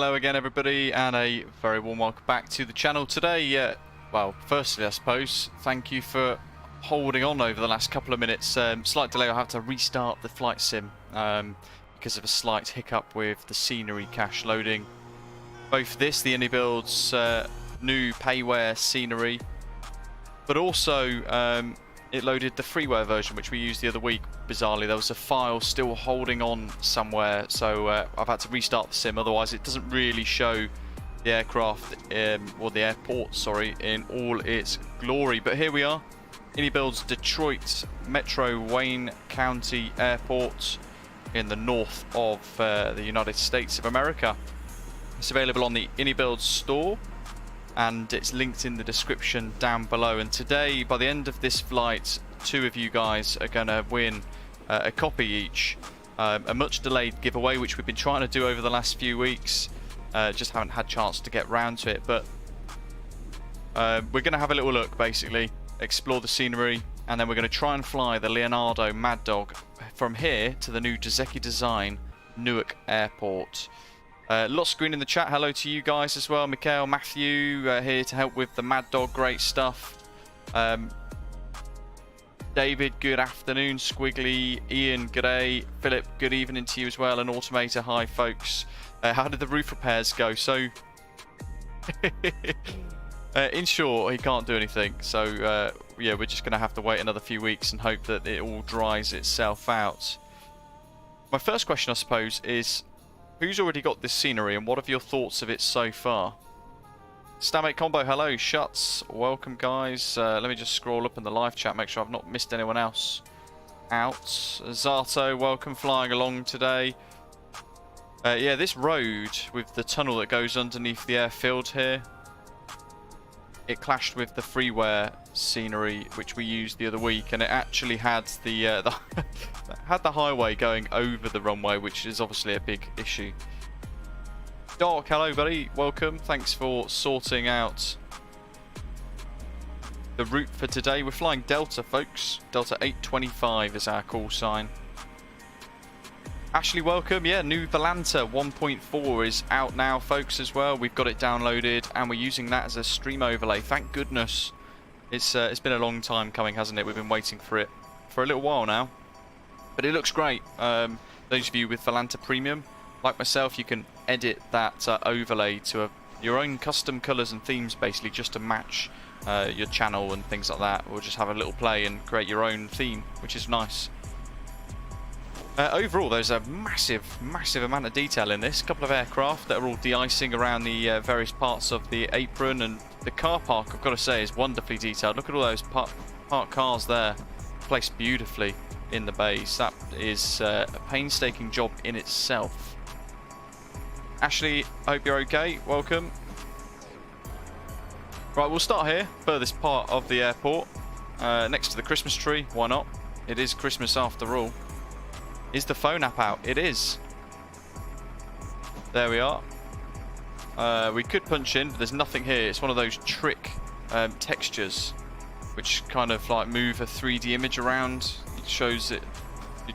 Hello again everybody, and a very warm welcome back to the channel today. Well, firstly I suppose, thank you for holding on over the last couple of minutes. Slight delay, I'll have to restart the flight sim because of a slight hiccup with the scenery cache loading. Both this, the iniBuilds new payware scenery, but also it loaded the freeware version which we used the other week. Bizarrely, there was a file still holding on somewhere, so I've had to restart the sim, otherwise it doesn't really show the aircraft, or the airport, sorry, in all its glory. But here we are, iniBuilds Detroit Metro Wayne County Airport in the north of the United States of America. It's available on the iniBuilds store, and it's linked in the description down below. And today, by the end of this flight, two of you guys are going to win a copy each. A much delayed giveaway which we've been trying to do over the last few weeks, just haven't had a chance to get round to it. But we're going to have a little look, basically explore the scenery, and then we're going to try and fly the Leonardo Maddog from here to the new Drzewiecki design Newark Airport. Lots of green in the chat. Hello to you guys as well. Mikhail, Matthew, here to help with the Maddog. Great stuff. David, good afternoon. Squiggly, Ian, g'day. Philip, good evening to you as well. And Automator, hi folks. How did the roof repairs go? So, in short, he can't do anything. So, yeah, we're just going to have to wait another few weeks and hope that it all dries itself out. My first question, I suppose, is who's already got this scenery and what are your thoughts of it so far? Stammate Combo, hello. Shuts, welcome guys. Let me just scroll up in the live chat, make sure I've not missed anyone else out. Zato, welcome, flying along today. Yeah, this road with the tunnel that goes underneath the airfield here, it clashed with the freeware scenery which we used the other week, and it actually had the had the highway going over the runway, which is obviously a big issue. Doc, hello buddy, welcome. Thanks for sorting out the route for today. We're flying Delta, folks. Delta 825 is our call sign. Ashley, welcome. Yeah, new Volanta 1.4 is out now, folks, as well. We've got it downloaded and we're using that as a stream overlay. Thank goodness. It's been a long time coming, hasn't it? We've been waiting for it for a little while now. But it looks great. Those of you with Volanta Premium, like myself, you can edit that overlay to your own custom colours and themes, basically, just to match your channel and things like that. Or just have a little play and create your own theme, which is nice. Overall, there's a massive amount of detail in this. A couple of aircraft that are all de-icing around the various parts of the apron, and the car park, I've got to say, is wonderfully detailed. Look at all those parked cars there, placed beautifully in the bays. That is a painstaking job in itself. Ashley, I hope you're okay. Welcome. Right, we'll start here, furthest part of the airport, next to the Christmas tree. Why not? It is Christmas after all. Is the phone app out? It is. There we are. We could punch in, but there's nothing here. It's one of those trick textures which kind of like move a 3D image around. It shows it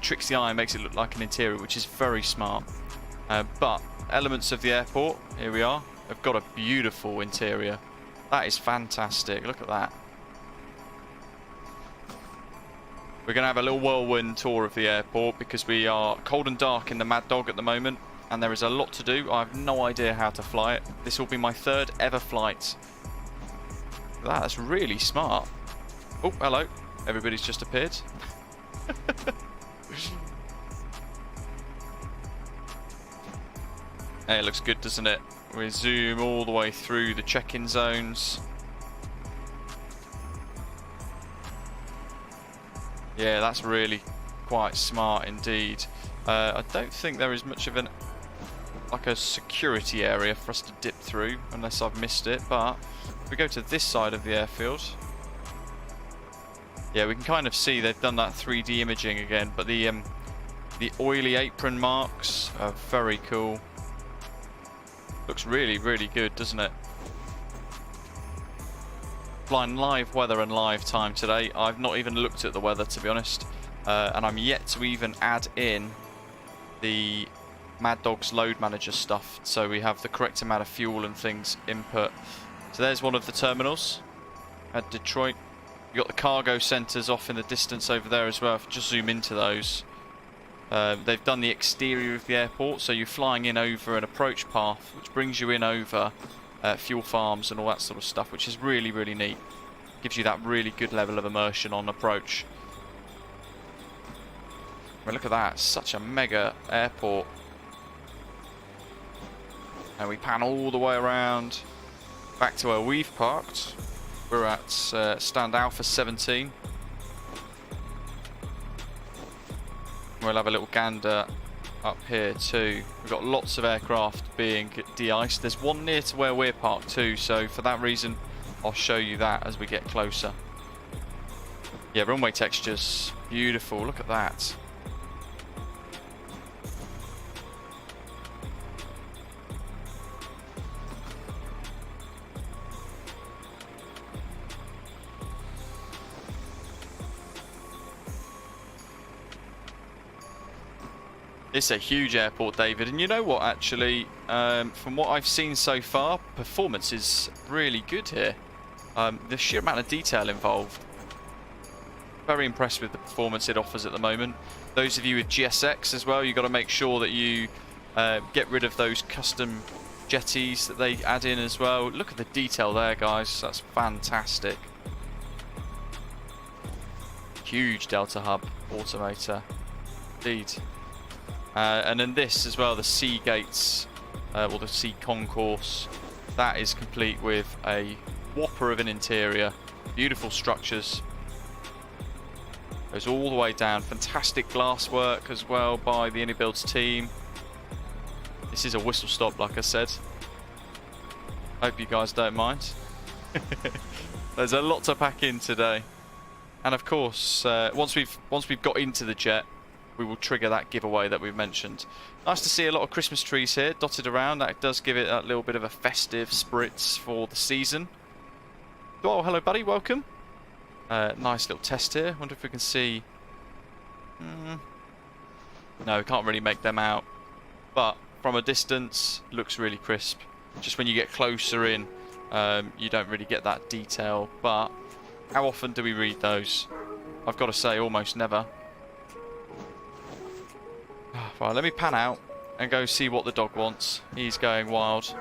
tricks the eye and makes it look like an interior, which is very smart. But elements of the airport, here we are, have got a beautiful interior. That is fantastic. Look at that. We're going to have a little whirlwind tour of the airport because we are cold and dark in the Maddog at the moment, and there is a lot to do. I have no idea how to fly it. This will be my third ever flight. That's really smart. Oh, hello. Everybody's just appeared. Hey, it looks good, doesn't it? We zoom all the way through the check-in zones. Yeah, that's really quite smart indeed. I don't think there is much of like a security area for us to dip through, unless I've missed it. But if we go to this side of the airfield, yeah, we can kind of see they've done that 3D imaging again. But the oily apron marks are very cool. Looks really good, doesn't it? Flying live weather and live time today. I've not even looked at the weather, to be honest, and I'm yet to even add in the Maddog's load manager stuff, so we have the correct amount of fuel and things input. So there's one of the terminals at Detroit. You've got the cargo centres off in the distance over there as well. If you just zoom into those. They've done the exterior of the airport, so you're flying in over an approach path, which brings you in over fuel farms and all that sort of stuff, which is really, really neat. Gives you that really good level of immersion on approach. I mean, look at that, such a mega airport. And we pan all the way around back to where we've parked. We're at stand Alpha 17. We'll have a little gander up here too. We've got lots of aircraft being de-iced. There's one near to where we're parked too, so for that reason I'll show you that as we get closer. Yeah, runway textures, beautiful, look at that. It's a huge airport, David, and you know what, actually, from what I've seen so far, performance is really good here. The sheer amount of detail involved. Very impressed with the performance it offers at the moment. Those of you with GSX as well, you've got to make sure that you get rid of those custom jetties that they add in as well. Look at the detail there, guys. That's fantastic. Huge Delta Hub automator. Indeed. And then this as well, the C gates, or the C concourse, that is complete with a whopper of an interior, beautiful structures, goes all the way down, fantastic glass work as well by the iniBuilds team. This is a whistle stop, like I said. Hope you guys don't mind. There's a lot to pack in today, and of course, once we've got into the jet, we will trigger that giveaway that we've mentioned. Nice to see a lot of Christmas trees here dotted around. That does give it a little bit of a festive spritz for the season. Oh, hello buddy, welcome. Nice little test here. Wonder if we can see... No, we can't really make them out. But from a distance, looks really crisp. Just when you get closer in, you don't really get that detail. But how often do we read those? I've got to say, almost never. Right, let me pan out and go see what the dog wants. He's going wild.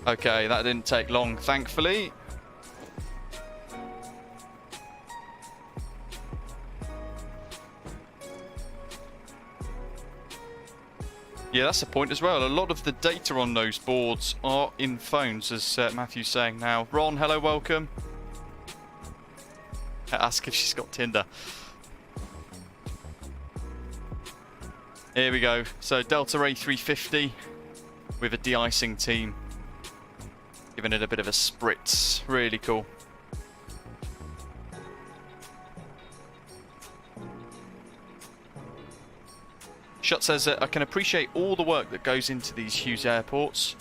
Okay, that didn't take long, thankfully. Yeah, that's the point as well. A lot of the data on those boards are in phones, as Matthew's saying now. Ron, hello, welcome. Ask if she's got Tinder. Here we go. So Delta A350 with a de-icing team. Giving it a bit of a spritz. Really cool. Shut says that I can appreciate all the work that goes into these huge airports,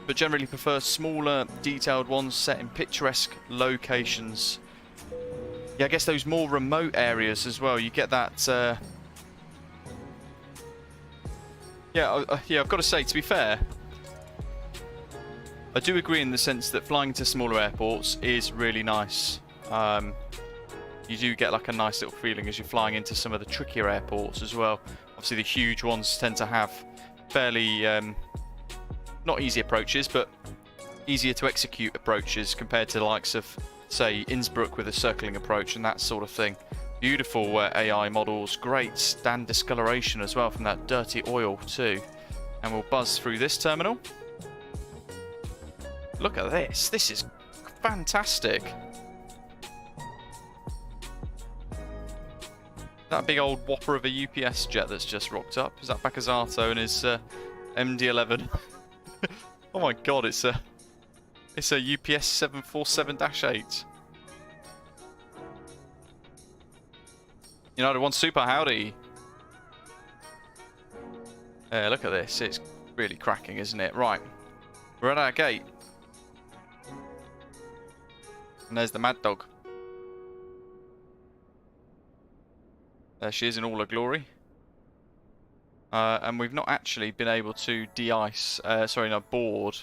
but generally prefer smaller, detailed ones set in picturesque locations. Yeah, I guess those more remote areas as well. You get that... Yeah, I've got to say, to be fair, I do agree in the sense that flying to smaller airports is really nice. You do get like a nice little feeling as you're flying into some of the trickier airports as well. Obviously the huge ones tend to have fairly, not easy approaches, but easier to execute approaches compared to the likes of, say, Innsbruck with a circling approach and that sort of thing. Beautiful AI models, great stand discoloration as well from that dirty oil too. And we'll buzz through this terminal. Look at this. This is fantastic. That big old whopper of a UPS jet that's just rocked up. Is that Bakazato and his MD-11? Oh my god, it's a UPS 747-8. United 1 Super, howdy. Look at this. It's really cracking, isn't it? Right. We're at our gate. And there's the Maddog. There she is in all her glory. And we've not actually been able to de-ice, board.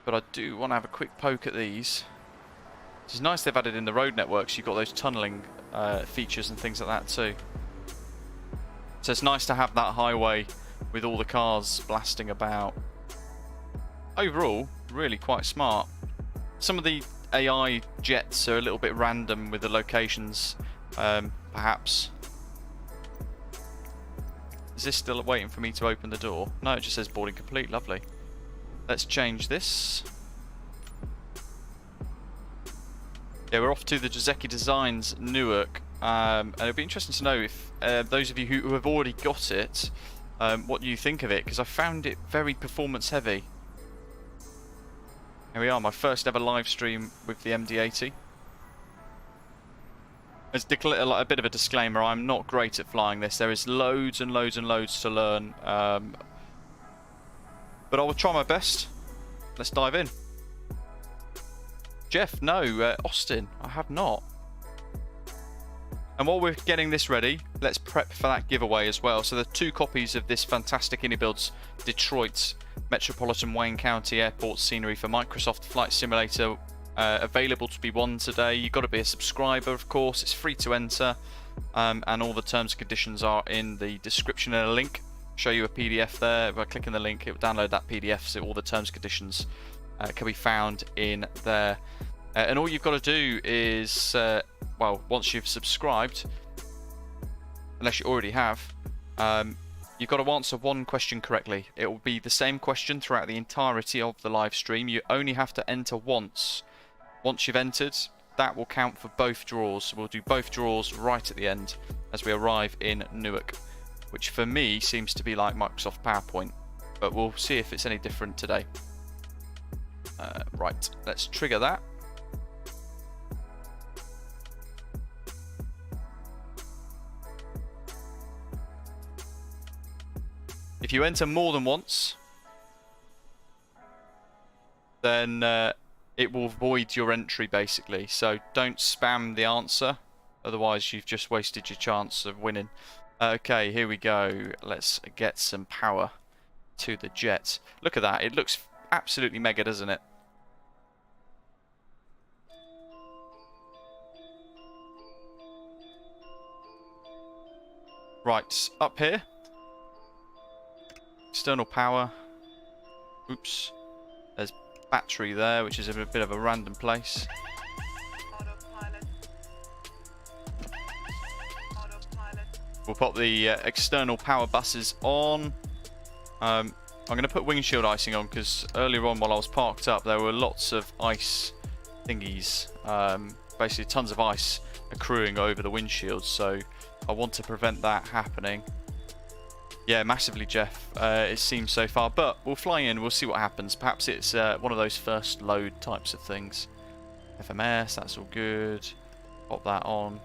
But I do want to have a quick poke at these. It's nice they've added in the road networks. You've got those tunnelling features and things like that too. So it's nice to have that highway with all the cars blasting about. Overall, really quite smart. Some of the AI jets are a little bit random with the locations, perhaps. Is this still waiting for me to open the door? No, it just says boarding complete. Lovely. Let's change this. Yeah, we're off to the Drzewiecki Designs Newark, and it'll be interesting to know if those of you who have already got it, what you think of it, because I found it very performance heavy. Here we are, my first ever live stream with the MD-80. As a bit of a disclaimer, I'm not great at flying this. There is loads and loads and loads to learn, but I will try my best. Let's dive in. Jeff, no. Austin, I have not. And while we're getting this ready, let's prep for that giveaway as well. So there are 2 copies of this fantastic iniBuilds Detroit Metropolitan Wayne County Airport scenery for Microsoft Flight Simulator available to be won today. You've got to be a subscriber, of course. It's free to enter, and all the terms and conditions are in the description and a link. Show you a PDF there. By clicking the link, it will download that PDF, so all the terms and conditions can be found in there. And all you've got to do is, well, once you've subscribed, unless you already have, you've got to answer one question correctly. It will be the same question throughout the entirety of the live stream. You only have to enter once. Once you've entered, that will count for both draws. We'll do both draws right at the end as we arrive in Newark, which for me seems to be like Microsoft PowerPoint, but we'll see if it's any different today. Right, let's trigger that. If you enter more than once, then it will void your entry basically. So don't spam the answer, otherwise you've just wasted your chance of winning. Okay, here we go. Let's get some power to the jet. Look at that. It looks absolutely mega, doesn't it? Right, up here. External power. Oops. There's battery there, which is a bit of a random place. We'll pop the external power buses on. I'm going to put windshield icing on because earlier on while I was parked up there were lots of ice thingies. Basically tons of ice accruing over the windshield, so I want to prevent that happening. Yeah, massively, Jeff, it seems so far, but we'll fly in, we'll see what happens. Perhaps it's one of those first load types of things. FMS, that's all good. Pop that on.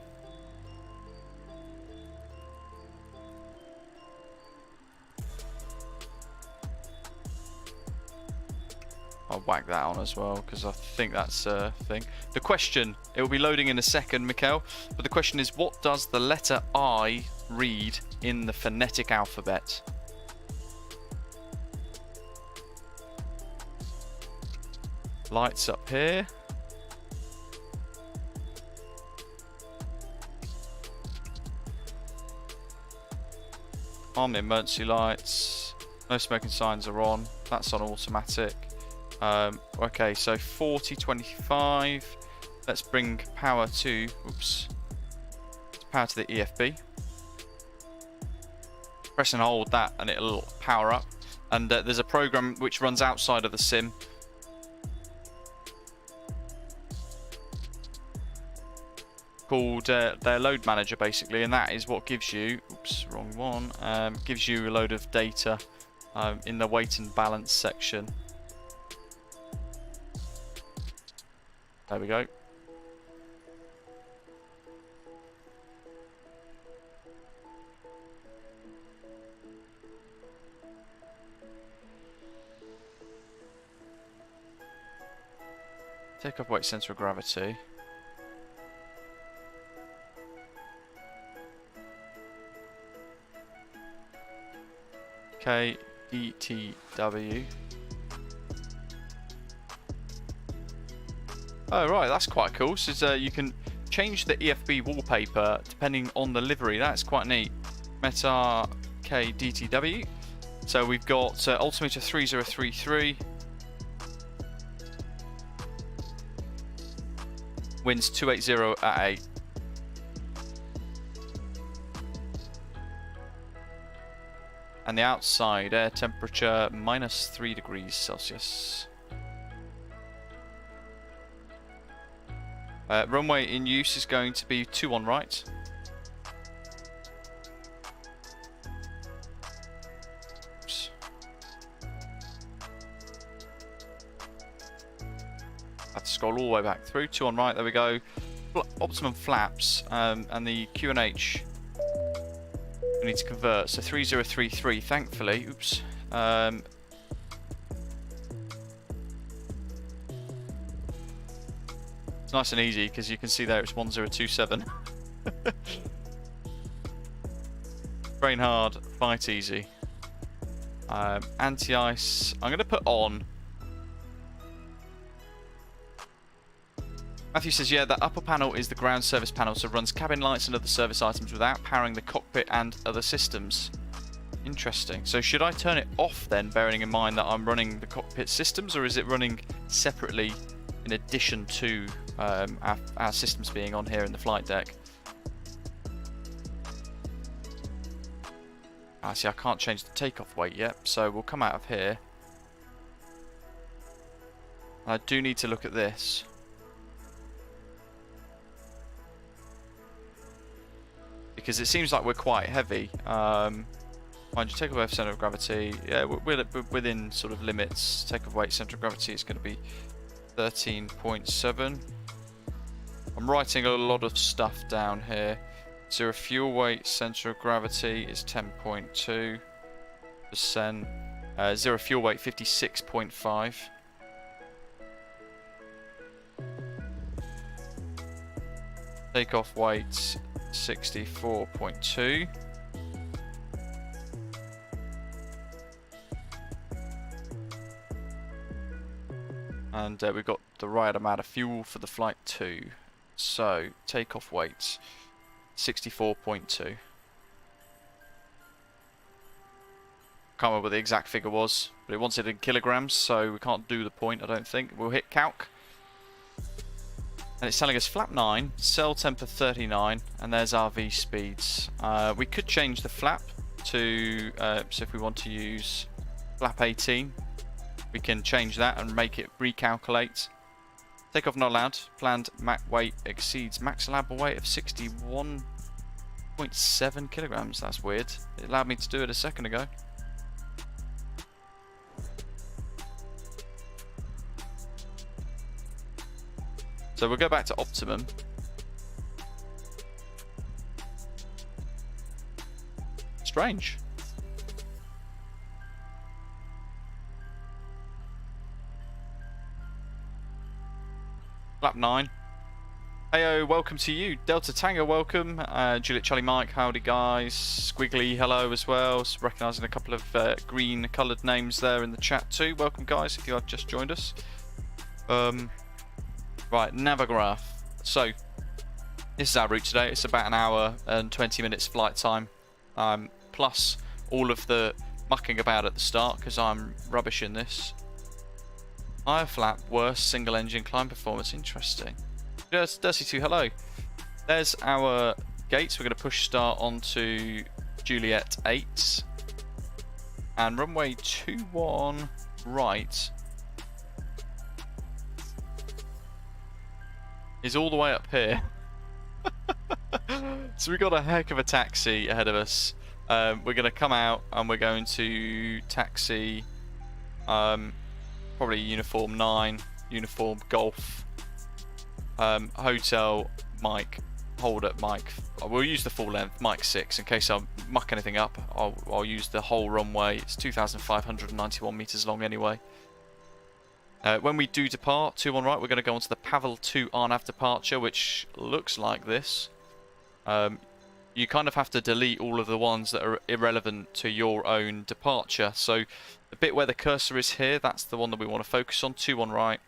I'll whack that on as well, because I think that's a thing. The question, it will be loading in a second, Mikkel, but the question is, what does the letter I read in the phonetic alphabet? Lights up here. On the emergency lights. No smoking signs are on. That's on automatic. Okay, so 4025. Let's bring power to, oops, power to the EFB. Press and hold that and it'll power up. And there's a program which runs outside of the sim called their load manager, basically, and that is what gives you, oops, wrong one, gives you a load of data in the weight and balance section. There we go. Takeoff weight, center of gravity. KDTW. Oh right, that's quite cool. So you can change the ESSBE wallpaper depending on the livery. That's quite neat. Meta KDTW. So we've got altimeter 3033. Winds 280 at 8. And the outside air temperature -3 degrees Celsius. Runway in use is going to be 21 right. Oops. I have to scroll all the way back through. 2 on right, there we go. Optimum flaps and the QNH. We need to convert, so 3033, thankfully, oops, it's nice and easy because you can see there it's 1027. Train hard, fight easy. Anti-ice, I'm going to put on. Matthew says, yeah, the upper panel is the ground service panel, so runs cabin lights and other service items without powering the cockpit and other systems. Interesting. So should I turn it off then, bearing in mind that I'm running the cockpit systems, or is it running separately in addition to our systems being on here in the flight deck? See, I can't change the takeoff weight yet, so we'll come out of here. I do need to look at this. Because it seems like we're quite heavy. Mind you, takeoff weight, center of gravity. Yeah, we're within sort of limits. Takeoff weight, center of gravity is going to be 13.7. I'm writing a lot of stuff down here. Zero fuel weight, center of gravity is 10.2%. Zero fuel weight, 56.5. Takeoff weight, 64.2. And we've got the right amount of fuel for the flight 2. So takeoff weight 64.2. Can't remember what the exact figure was, but it wants it in kilograms, so we can't do the point, I don't think. We'll hit calc. And it's telling us flap 9, cell temper 39, and there's our V speeds. We could change the flap to, so if we want to use flap 18, we can change that and make it recalculate. Takeoff not allowed. Planned max weight exceeds max allowable weight of 61.7 kilograms. That's weird. It allowed me to do it a second ago. So we'll go back to optimum. Strange. Flap 9. Heyo, welcome to you. Delta Tango, welcome. Juliet Charlie Mike, howdy guys. Squiggly, hello as well. Recognising a couple of green coloured names there in the chat too. Welcome guys if you have just joined us. Right, Navograph. So, this is our route today. It's about an hour and 20 minutes flight time. Plus all of the mucking about at the start because I'm rubbish in this. Higher flap, worse single engine climb performance. Interesting. Dirty2, hello. There's our gates. We're going to push start onto Juliet 8. And runway 21 right is all the way up here. So we got a heck of a taxi ahead of us. We're going to come out and we're going to taxi probably uniform 9, uniform golf, hotel Mike, hold up Mike. We'll use the full length, Mike 6, in case I muck anything up. I'll use the whole runway. It's 2,591 meters long anyway. When we do depart, 21 right, we're going to go onto the Pavel 2 RNAV departure, which looks like this. You kind of have to delete all of the ones that are irrelevant to your own departure. So the bit where the cursor is here, that's the one that we want to focus on. 21 right.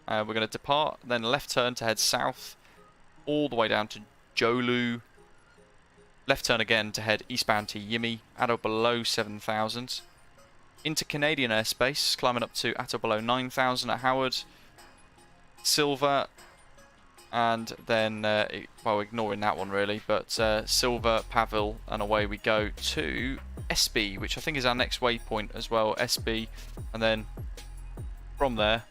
We're going to depart, then left turn to head south, all the way down to Jolu. Left turn again to head eastbound to Yimi, at or below 7,000. Into Canadian airspace, climbing up to at or below 9,000 at Howard. Silver, and then, well, ignoring that one really, but Silver, Pavel, and away we go to ESSBE, which I think is our next waypoint as well, ESSBE, and then from there,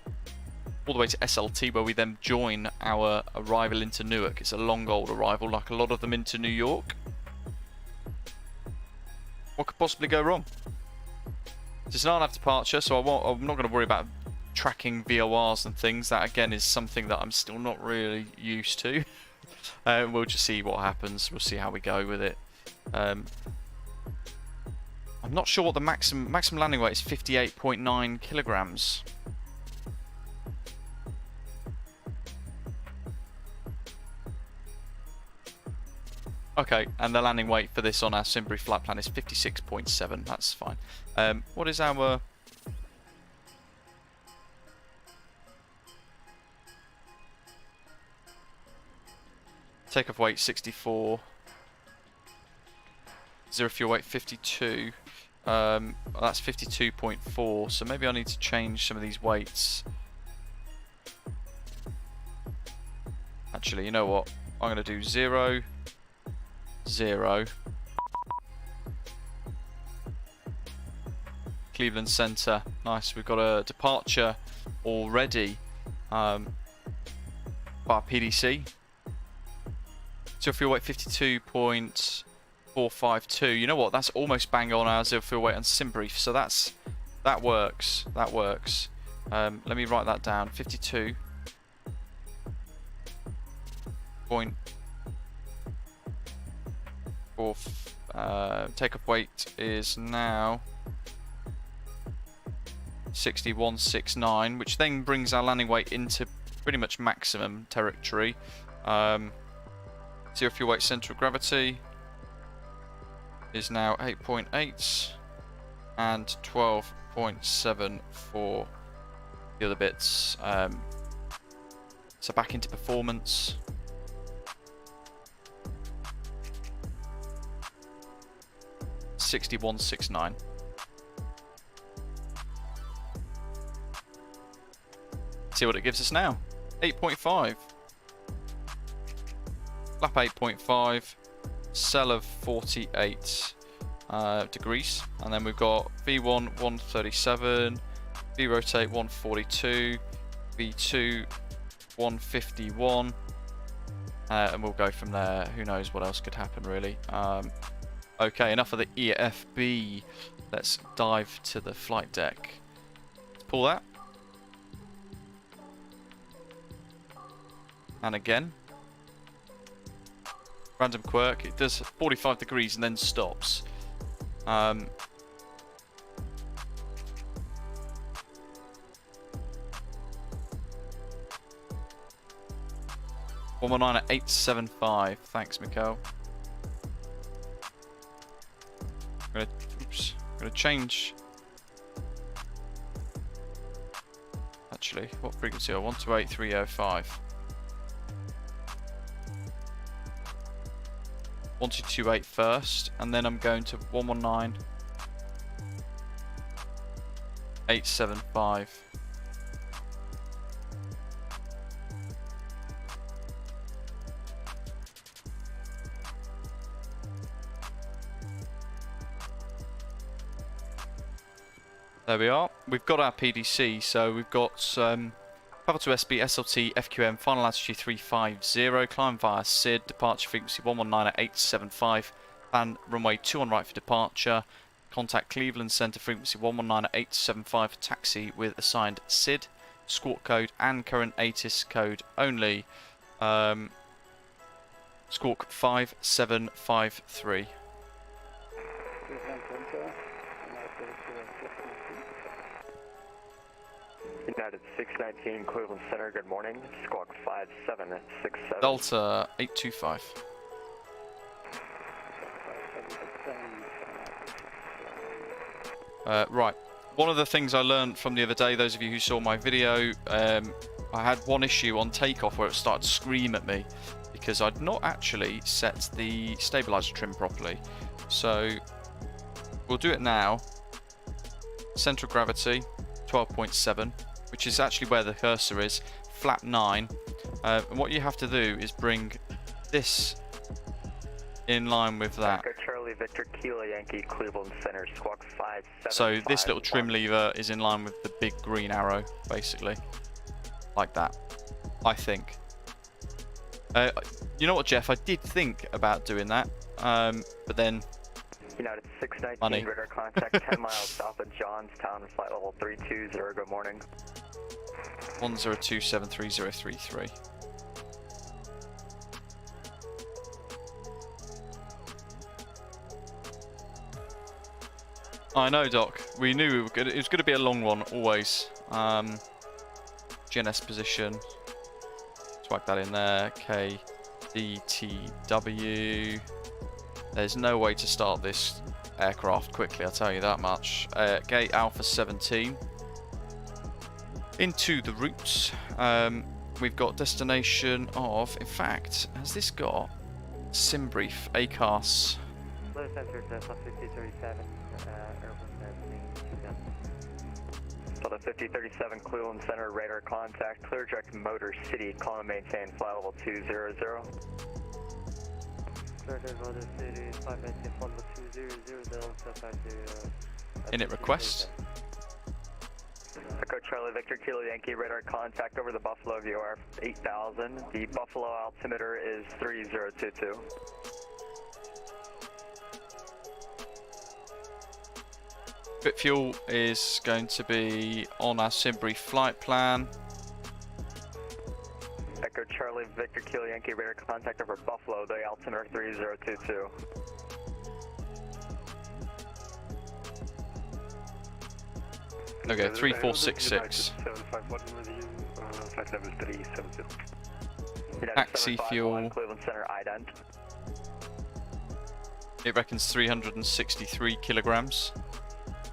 all the way to SLT, where we then join our arrival into Newark. It's a long old arrival, like a lot of them into New York. What could possibly go wrong? It's an RNAV departure, so I'm not going to worry about tracking VORs and things. That again is something that I'm still not really used to. We'll just see what happens. We'll see how we go with it. I'm not sure what the maximum landing weight is. 58.9 kilograms. Okay, and the landing weight for this on our Simbury flight plan is 56.7. That's fine. What is our... Takeoff weight 64. Zero fuel weight 52. That's 52.4. So maybe I need to change some of these weights. Actually, you know what? I'm going to do 0, 0. Cleveland Center. Nice. We've got a departure already by PDC. Zero fuel weight 52.452. You know what? That's almost bang on our zero fuel weight on Simbury. So that works. That works. Let me write that down. 52. Takeoff weight is now 6169, which then brings our landing weight into pretty much maximum territory. Zero fuel weight center of gravity is now 8.8 and 12.7 for the other bits. So back into performance. $61.69. See what it gives us now. 8.5. Lap 8.5. Cell of 48 degrees. And then we've got V1 137. V rotate 142. V2 151. And we'll go from there. Who knows what else could happen really. Okay, enough of the ESSBE. Let's dive to the flight deck. Let's pull that. And again. Random quirk. It does 45 degrees and then stops. 119 at 875. Thanks, Mikhail. I'm gonna change. Actually, what frequency? 128305. 1228 first, and then I'm going to 119 875. There we are. We've got our PDC, so we've got travel to SB, SLT, FQM, final altitude 350, climb via SID, departure frequency 119 at 875, plan runway 21 right for departure, contact Cleveland Center frequency 119 at 875, taxi with assigned SID, squawk code and current ATIS code only, squawk 5753. United 619 Cleveland Center, good morning. Squawk 5767. Delta 825. Right. One of the things I learned from the other day, those of you who saw my video, I had one issue on takeoff where it started to scream at me because I'd not actually set the stabilizer trim properly. So we'll do it now. Central gravity 12.7. which is actually where the cursor is, flap 9. And what you have to do is bring this in line with that. Echo Charlie Victor Kilo Yankee Cleveland Center, squawk 5751. So this little trim lever is in line with the big green arrow, basically. Like that, I think. You know what, Jeff? I did think about doing that, but then... United 619, money. radar contact 10 miles south of Johnstown, flight level 320, good morning. 10273033. I know, Doc. We knew it was going to be a long one, always. GNS position. Swag that in there. KDTW. There's no way to start this aircraft quickly, I'll tell you that much. Gate A17. Into the routes. We've got destination of, in fact, has this got sim brief, ACARS? Low sensor to 5037, Delta 5037 Cleveland Center, radar contact, clear direct Motor City, call and maintain, flight level 200. Init request. Echo Charlie Victor Kilo Yankee, radar contact over the Buffalo VOR 8000. The Buffalo altimeter is 3022. Bit fuel is going to be on our sim brief flight plan. Echo Charlie Victor Kilo Yankee, radar contact over Buffalo, the altimeter 3022. Okay, 3466. Taxi fuel. Cleveland Center ident. It reckons 363 kilograms.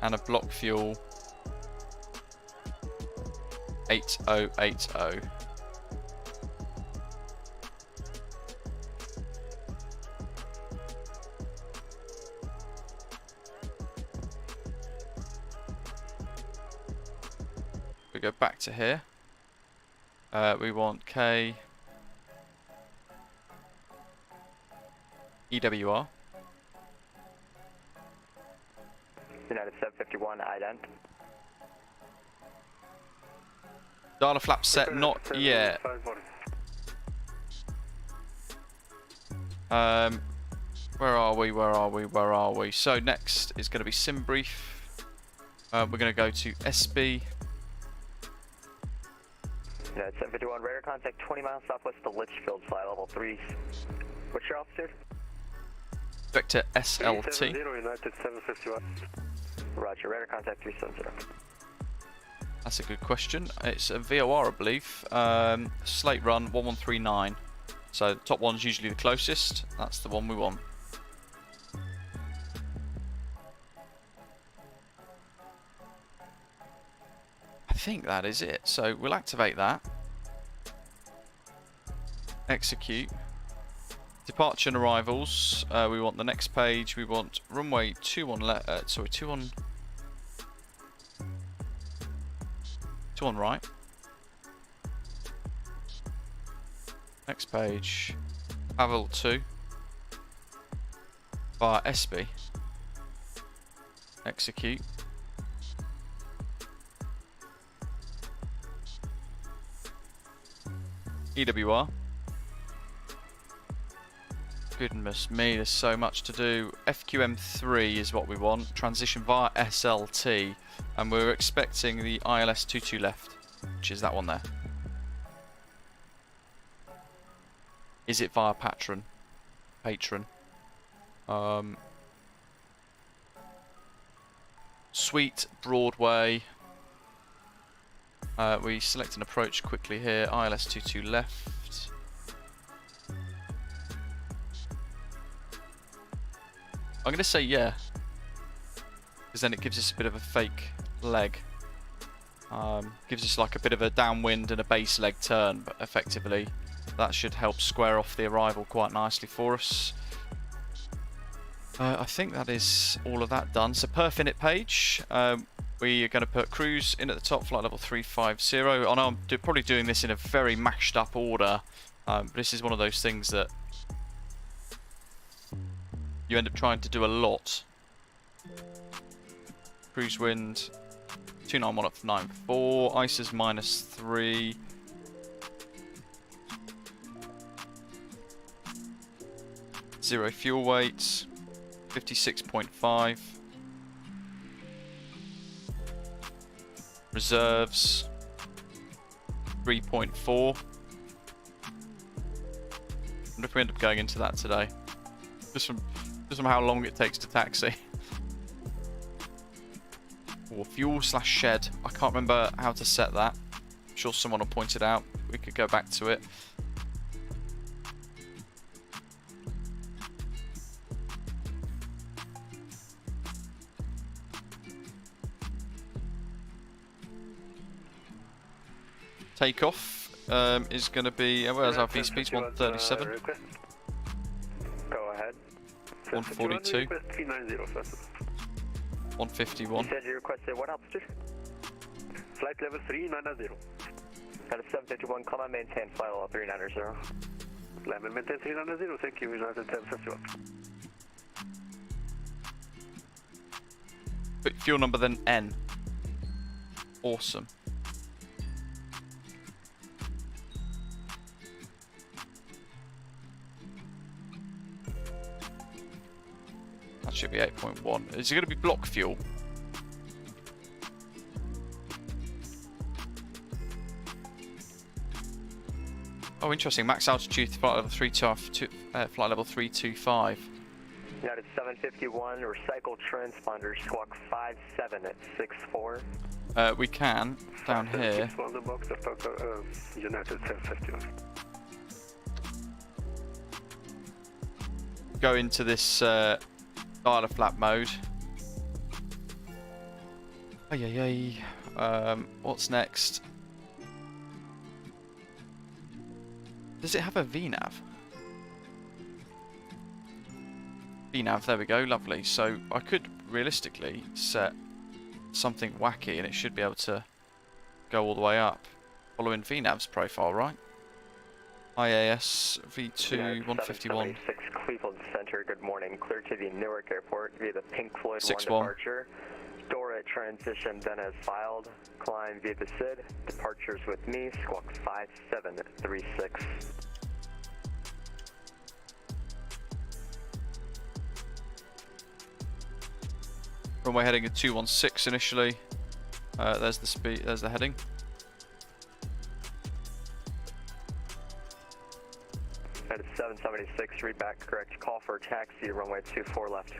And a block fuel 8080. We go back to here. We want KEWR. United 751 ident. Dial flap set, not yet. Where are we? So next is going to be sim brief. We're going to go to ESSBE. United 751 radar contact 20 miles southwest of Litchfield, flight level 3. What's your altitude? Vector SLT. United 751. Roger, radar contact 370. That's a good question. It's a VOR, I believe. Slate run 1139. So the top one's usually the closest. That's the one we want. I think that is it. So we'll activate that. Execute. Departure and arrivals. We want the next page. We want runway 21 right. Next page. Pavel 2. Via ESSBE. Execute. EWR. Goodness me, there's so much to do. FQM3 is what we want. Transition via SLT. And we're expecting the ILS22 left, which is that one there. Is it via Patron? Sweet Broadway. We select an approach quickly here. ILS22 left. I'm going to say yeah, because then it gives us a bit of a fake leg. Gives us like a bit of a downwind and a base leg turn, but effectively that should help square off the arrival quite nicely for us. I think that is all of that done. So per finite page, we are going to put cruise in at the top, flight level 350. I know I'm probably doing this in a very mashed up order, but this is one of those things that you end up trying to do a lot. Cruise wind 291 up to 94, ICES -3. Zero fuel weight, 56.5. Reserves 3.4. Wonder if we end up going into that today. Just from how long it takes to taxi. Or fuel/shed. I can't remember how to set that. I'm sure someone will point it out. We could go back to it. Takeoff is going to be, where's our V-speed? 137. Go ahead. 142. 151. You said you requested what altitude? Flight level 390. At a 751, come on, maintain flight level 390. Lemon, maintain 390, thank you, United 1051. Put fuel number then N. Awesome. That should be 8.1. Is it going to be block fuel? Oh, interesting. Max altitude flight level 325. United 751, recycle transponder, squawk 57 at 64. We can down here. United 751. Go into this dialer flap mode. What's next? Does it have a VNAV? VNAV, there we go, lovely. So I could realistically set something wacky and it should be able to go all the way up. Following VNAV's profile, right? IAS V2 151. 6 Cleveland Center, good morning. Clear to the Newark Airport via the Pink Floyd 1 6-1. departure. Door at transition then as filed. Climb via the SID. Departures with me, squawk 5736. Runway heading at 216 initially. There's the speed, there's the heading. At 776, read back correct. Call for taxi, runway 24 left.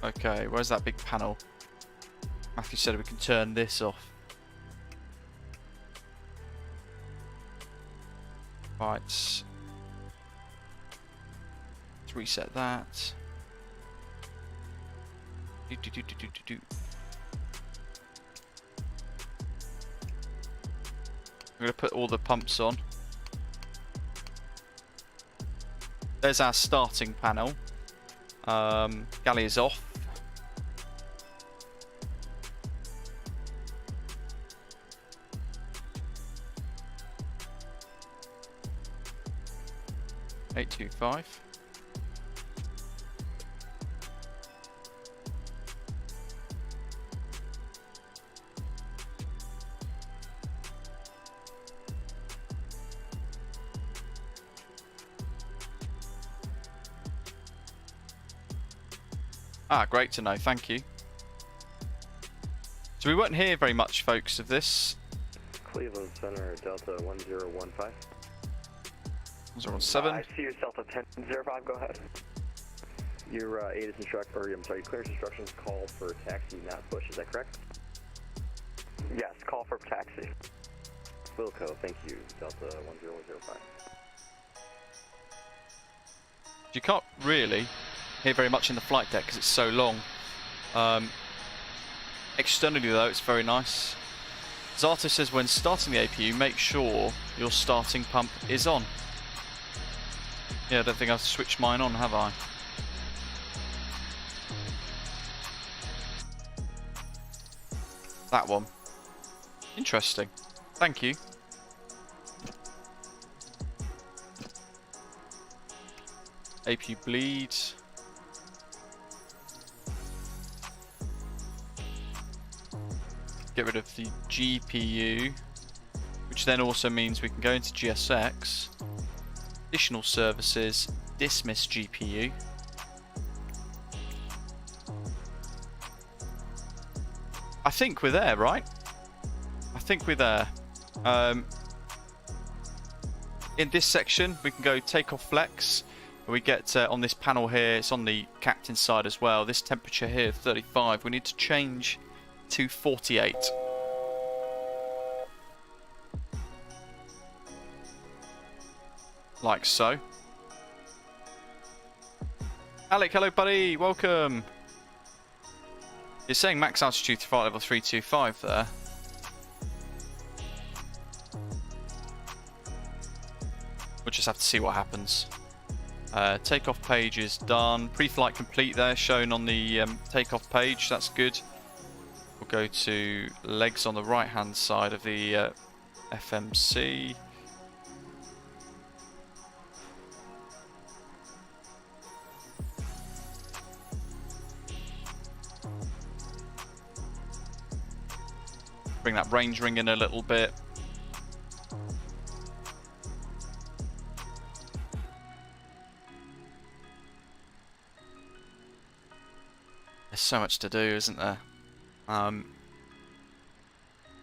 Okay, where's that big panel? Matthew said we can turn this off. Right. Let's reset that. I'm going to put all the pumps on. There's our starting panel. Galley is off. $825. Ah, great to know. Thank you. So we won't hear very much, folks, of this. Cleveland Center, Delta 1015. 017. I see your Delta 1005, go ahead. Your ATIS clearance instructions call for taxi, not push, is that correct? Yes, call for taxi. Wilco, thank you, Delta 10105. You can't really hear very much in the flight deck because it's so long. Externally though, it's very nice. Zato says when starting the APU, make sure your starting pump is on. Yeah, I don't think I've switched mine on, have I? That one. Interesting. Thank you. APU bleed. Get rid of the GPU, which then also means we can go into GSX, additional services, dismiss GPU. I think we're there, right? I think we're there. In this section, we can go takeoff flex. We get on this panel here, it's on the captain side as well. This temperature here, 35. We need to change to 48. Like so. Alec, hello buddy, welcome. You're saying max altitude to flight level 325 there. We'll just have to see what happens. Takeoff page is done. Pre-flight complete there, shown on the takeoff page. That's good. We'll go to legs on the right-hand side of the FMC. Bring that range ring in a little bit. There's so much to do, isn't there?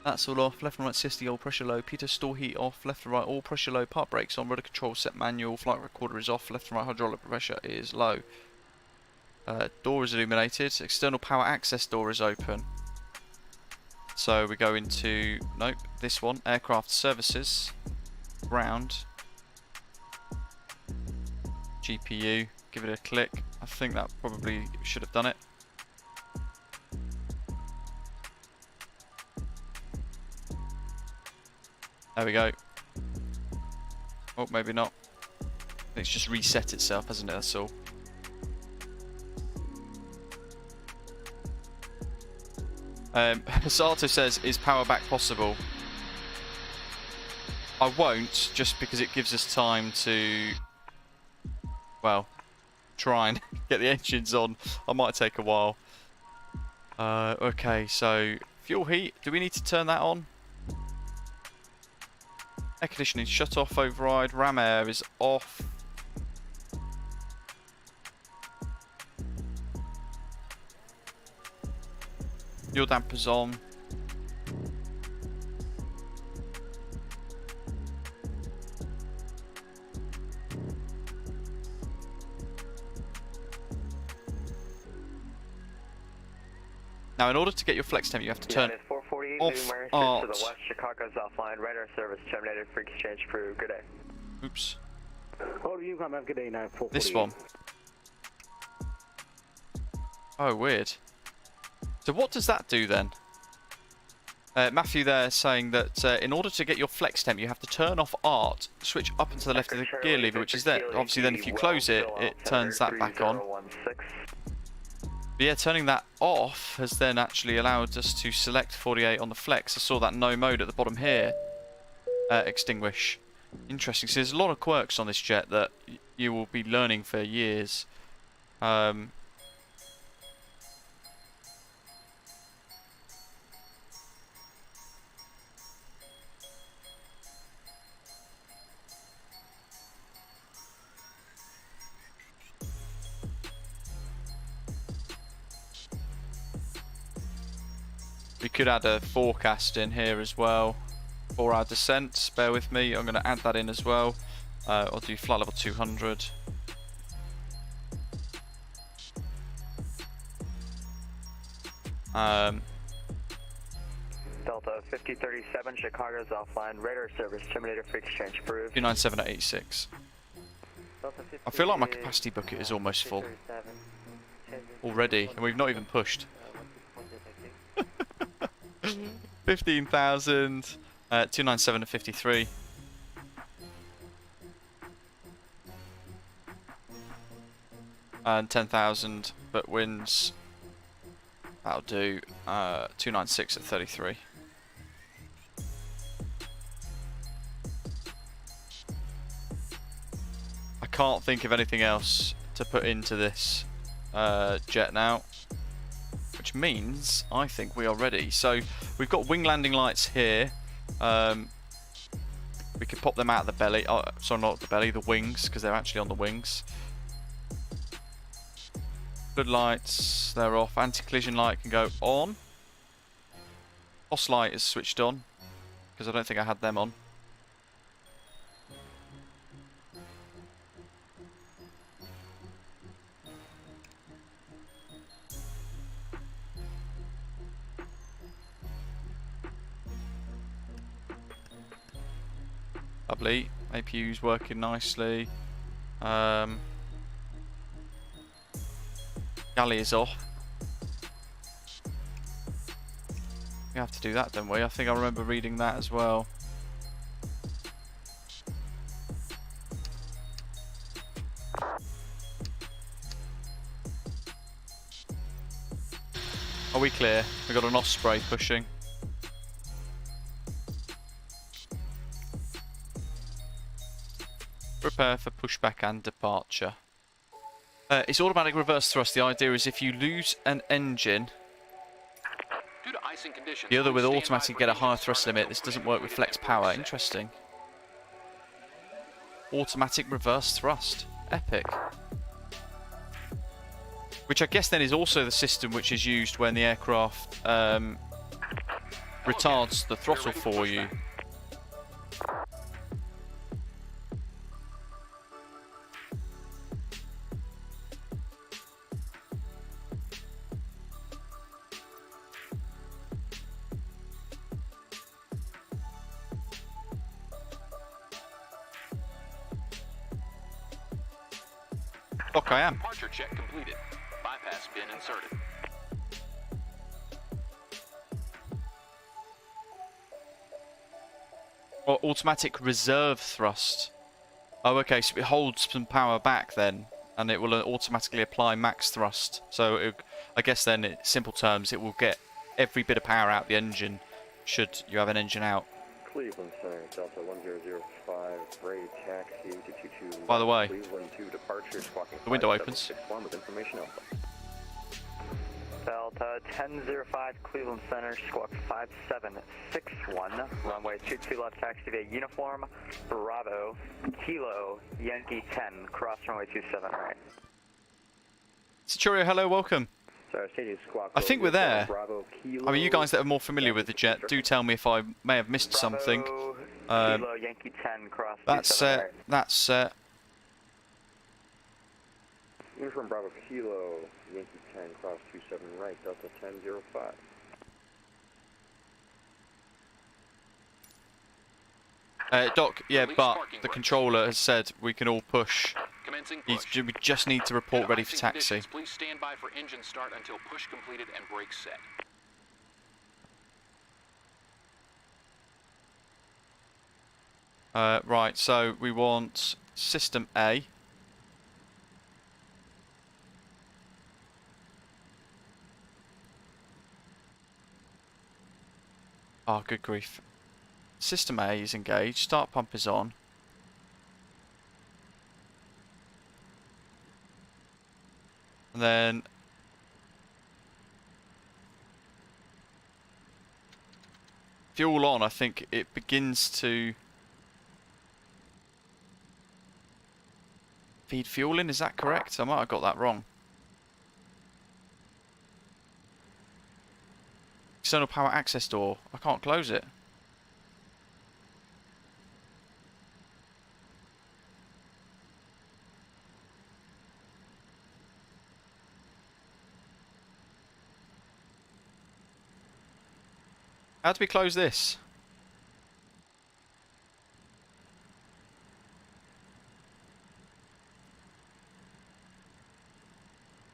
That's all off. Left and right CSD all pressure low. Peter store heat off. Left and right all pressure low. Part brakes on. Rudder control set manual. Flight recorder is off. Left and right hydraulic pressure is low. Door is illuminated. External power access door is open. So we go into, nope, this one, aircraft services, ground, GPU, give it a click. I think that probably should have done it. There we go. Oh, maybe not. It's just reset itself, hasn't it? That's all. Sato says, is power back possible? I won't, just because it gives us time to, well, try and get the engines on. I might take a while. Okay, so fuel heat, do we need to turn that on? Air conditioning shut off, override, ram air is off. Fuel dampers on. Now, in order to get your flex temp, you have to turn off art. To the west, Chicago's offline. Radar service terminated. Free exchange crew. Good day. Oops. Oh, you come have good day now. This one. Oh, weird. So what does that do then? Matthew there saying that in order to get your flex temp, you have to turn off art, switch up and to the left of the gear lever, which is there. Obviously, then if you close it, it turns that back on. But yeah, turning that off has then actually allowed us to select 48 on the flex. I saw that no mode at the bottom here. Extinguish. Interesting. So there's a lot of quirks on this jet that you will be learning for years. could add a forecast in here as well for our descent. Bear with me, I'm going to add that in as well. I'll do flight level 200. Delta 5037, Chicago's offline. Radar service terminated for exchange approved. 297 at 86. I feel like my capacity bucket is almost full already, and we've not even pushed. 15,000, 297 to 53. And 10,000, but winds. That'll do 296 at 33. I can't think of anything else to put into this jet now, which means I think we are ready. So we've got wing landing lights here. We could pop them out of the belly. Oh, sorry, not the belly, the wings, because they're actually on the wings. Good lights, they're off. Anti-collision light can go on. Boss light is switched on, because I don't think I had them on. Lovely. APU's working nicely. Galley is off. We have to do that, don't we? I think I remember reading that as well. Are we clear? We've got an Osprey pushing. Prepare for pushback and departure. It's automatic reverse thrust. The idea is if you lose an engine, due to icing conditions, the other will automatically get a higher thrust limit. This doesn't work with flex power. Interesting. Automatic reverse thrust. Epic. Which I guess then is also the system which is used when the aircraft retards the throttle for you. Doc, I am. Departure check completed. Bypass bin inserted. Or automatic reserve thrust. Oh, okay, so it holds some power back then, and it will automatically apply max thrust. So I guess then, in simple terms, it will get every bit of power out the engine, should you have an engine out. Cleveland Center, Delta 1005, grade taxi to 22. By the way, Cleveland 2 departure, squawking the window opens. 5761 with information alpha. Delta 1005, Cleveland Center, squawk 5761, runway 22 left, taxi to uniform, Bravo, Kilo, Yankee 10, cross runway 27 right. Centurio, hello, welcome. I think we're there. Bravo, Kilo, I mean, you guys that are more familiar with the jet, do tell me if I may have missed something. Kilo, Yankee 10, cross That's 27 set. right. That's set. Uniform Bravo, Kilo, Yankee 10, cross 27 right, Delta 1005. Doc, yeah, but the controller has said we can all push. Commencing push. We just need to report ready for Icing taxi. conditions, please stand by for engine start until push completed and brakes set. Right, so we want System A. Oh, good grief. System A is engaged. Start pump is on. And then fuel on, I think it begins to feed fuel in, is that correct? I might have got that wrong. external power access door. I can't close it. How do we close this?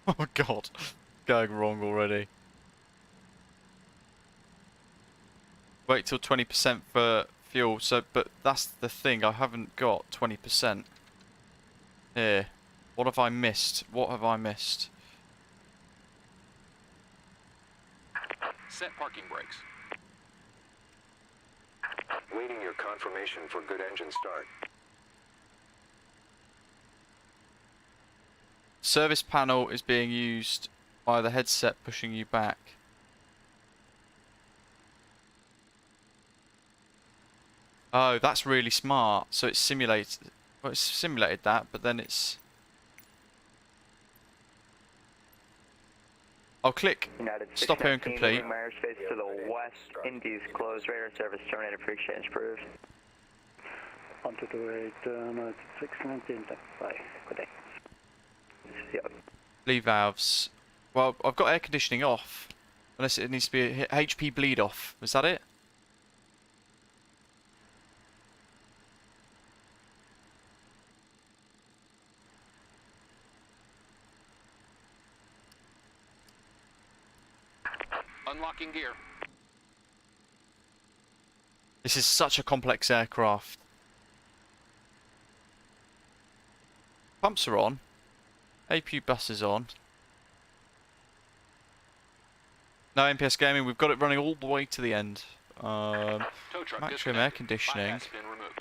Oh god, going wrong already. Wait till 20% for fuel. So, but that's the thing. I haven't got 20% here. What have I missed? What have I missed? Set parking brakes. Waiting your confirmation for good engine start. Service panel is being used by the headset pushing you back. Oh, that's really smart. So it's simulated. Well, it's simulated that, but then it's. I'll click stop here and complete. Space to the west. Indies closed. Radar service terminated. Pre-exchange approved. 1228, no, it's 619. Bye. Good day. Yep. Bleed valves. Well, I've got air conditioning off. Unless it needs to be a HP bleed off. Was that it? Unlocking gear. This is such a complex aircraft. Pumps are on. APU bus is on. No MPS gaming, we've got it running all the way to the end. Tow truck Maximum air disconnected. conditioning. Bypass pin removed.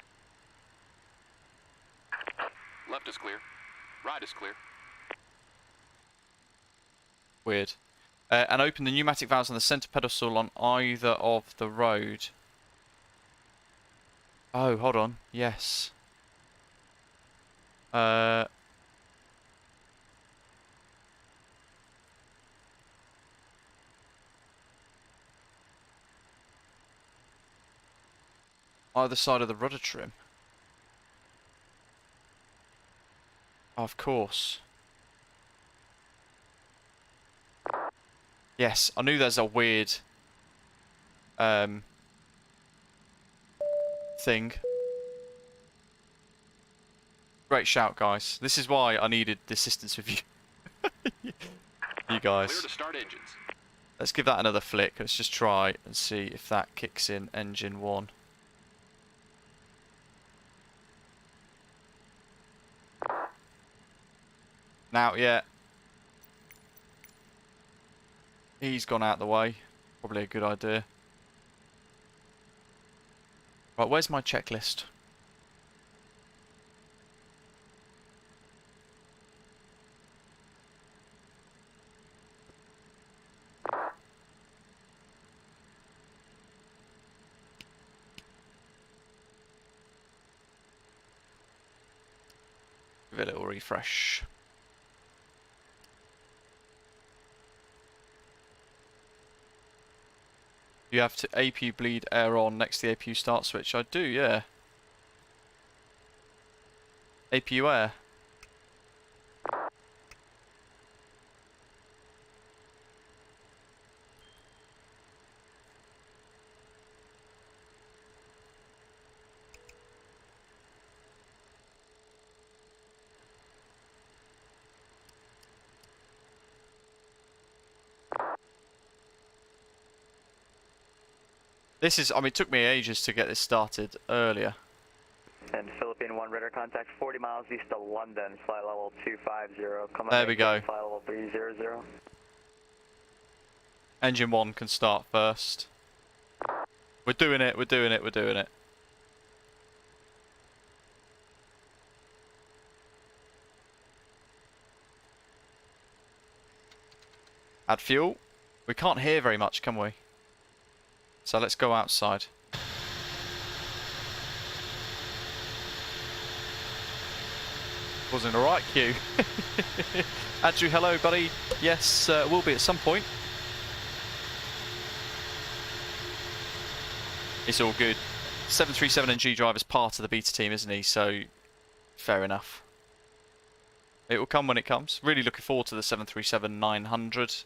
Left is clear. Right is clear. Weird. And open the pneumatic valves on the centre pedestal on either of the road. Oh, hold on. Yes. Either side of the rudder trim. Of course. Yes, I knew there's a weird thing. Great shout, guys. This is why I needed the assistance with you. You Clear guys. to start engines. Let's give that another flick. Let's just try and see if that kicks in engine 1. Now, yeah. He's gone out the way. Probably a good idea. Right, where's my checklist? Give it a little refresh. You have to APU bleed air on next to the APU start switch. I do, yeah. APU air. This is, I mean, it took me ages to get this started earlier. And Philippine 1 radar contact 40 miles east of London, flight level 250. Come There we go. Flight level 300. Engine 1 can start first. We're doing it, we're doing it, we're doing it. Add fuel. We can't hear very much, can we? So let's go outside. Wasn't a right cue. Andrew, hello buddy. Yes, will be at some point. it's all good. 737NG driver's part of the beta team, isn't he? So, fair enough. It will come when it comes. Really looking forward to the 737-900.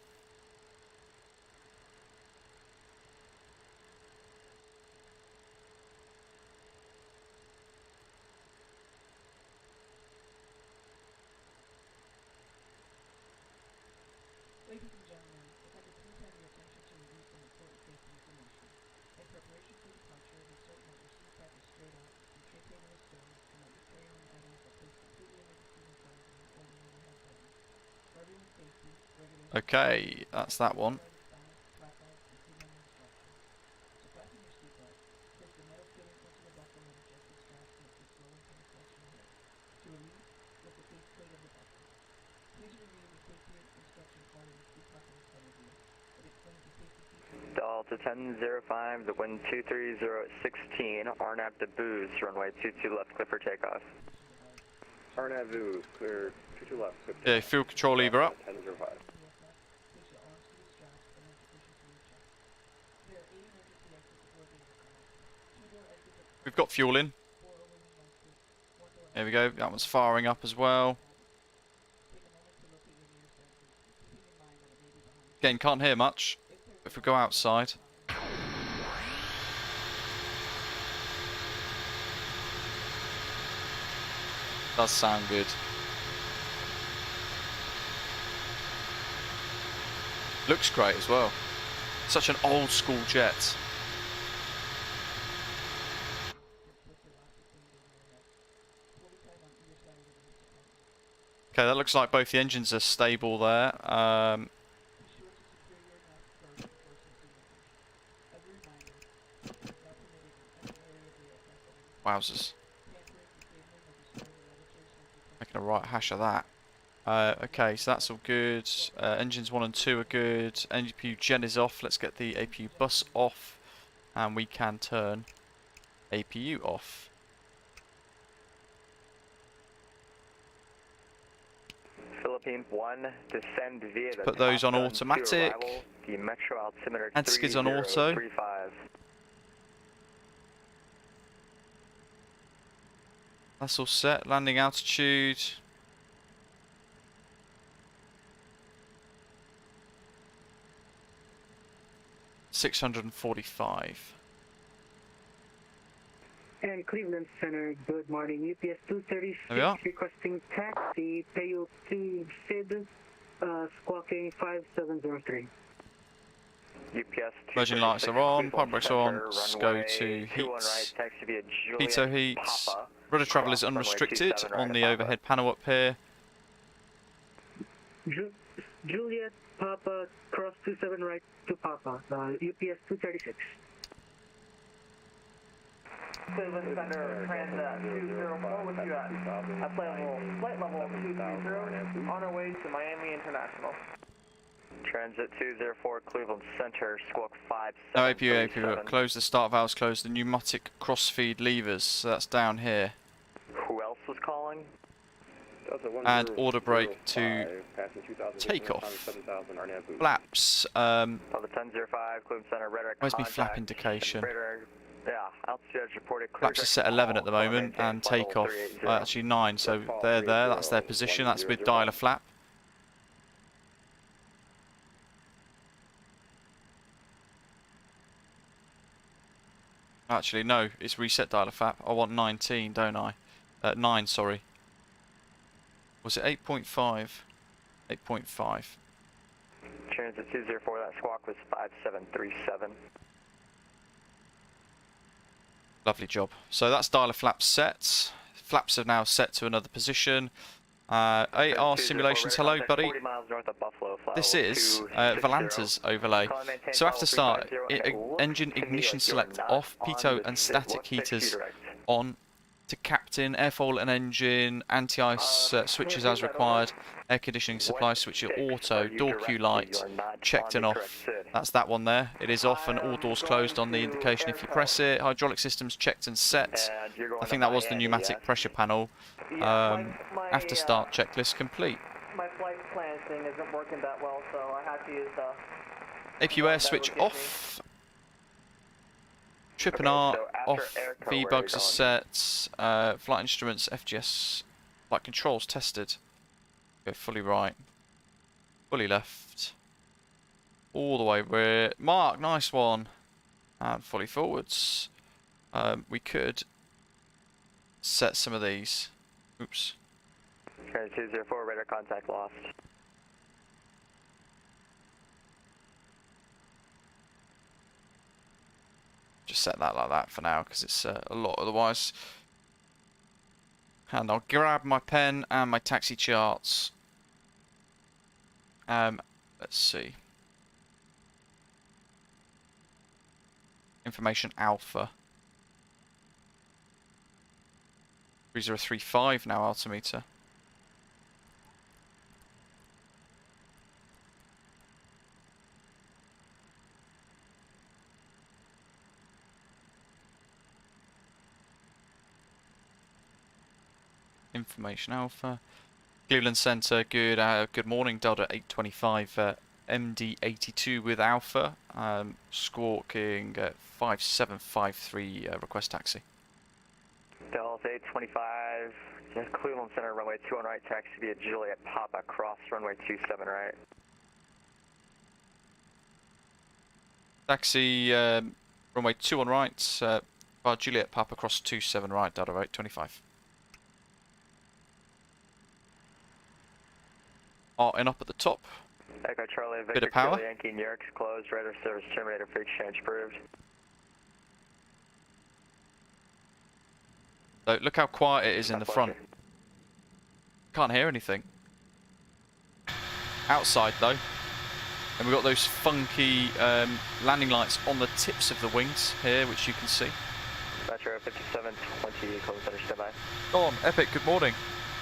Okay, that's that one. Delta 1005, the wind 230 at 16, RNAV to boost, runway 22 left, clear for takeoff. RNAV boost, clear 22 left, clear for Yeah, fuel control lever up. 1005. We've got fuel in. There we go, that one's firing up as well. Again, can't hear much. If we go outside. Does sound good. Looks great as well. Such an old school jet. Okay, that looks like both the engines are stable there. Wowzers. Making a right hash of that. Okay, so that's all good. Engines 1 and 2 are good. APU gen is off. Let's get the APU bus off. And we can turn APU off. Philippines 1, descend via the Put those on top gun to automatic. arrival, the metro altimeter Anti-skids on auto. 3035. That's all set. Landing altitude. $645. And Cleveland Center, good morning. UPS 236 There we are. requesting taxi, Payo to Sid, squawking 5703. UPS Emerging lights are on, pipe brakes are on. Let's go runway to 21 right, heats. taxi via Pitot Juliet, heats. Papa. Rudder travel is Cross runway unrestricted 27 on right, the Papa. overhead panel up here. Juliet, Papa, cross 27 right to Papa, UPS 236. Cleveland Center, Transit 204 with you at flight level 230, on our way to Miami International. Transit 204, Cleveland Center, squawk No APU, 5737. close the start valves, close the pneumatic crossfeed levers. So that's down here. Who else was calling? And order brake to take off. Flaps. Delta 1005, Cleveland Center, radar Where's my contact. flap indication? Radar, yeah, altitude as reported. Clear Flaps are set 11 at the moment, and takeoff actually 9. So they're there. That's their position. That's with dialer flap. Actually, no, it's reset dialer flap. I want 19, don't I? 9, sorry. Was it 8.5? 8.5. Transit 204, that squawk was 5737. Lovely job. So that's dialer flaps set. Flaps are now set to another position. AR simulations, hello buddy. 40 miles north of Buffalo, flight This level is 260. Volanta's overlay. So after start, engine ignition select off, pitot and static heaters on to captain, airfoil and engine, anti-ice switches as required, air conditioning supply switch auto, door cue light checked and off. That's that one there. It is off and all doors closed on the indication if you press it. Hydraulic systems checked and set. I think that was the pneumatic pressure panel. After start checklist complete. My flight plan thing isn't working that well, so I had to use APU air switch off. Trip and Okay, art so after off, Airco, where are you V-bugs are going? set, flight instruments, FGS, flight controls tested. Go fully right, fully left, all the way where Mark, nice one, and fully forwards. We could set some of these. Oops. Okay, 204, radar contact lost. Just set that like that for now because it's a lot otherwise. And I'll grab my pen and my taxi charts. Let's see. Information alpha. 3035 now, altimeter. Information alpha. Cleveland Center, good morning, Delta 825 MD-82 with alpha. Squawking 5753 request taxi. Delta 825, Cleveland Center, runway 21 right, taxi via Juliet Papa, cross runway 27 right. Taxi runway 21 right, via Juliet Papa, cross 27 right, Delta 825. And up at the top. Echo Charlie, Bit Victor of power. Kilo Yankee, New York's closed, radar service terminated for exchange approved. So look how quiet it is in the front. Can't hear anything. Outside though, and we've got those funky landing lights on the tips of the wings here, which you can see. Metro 5720, Cleveland Center, standby. Go on, Epic, good morning.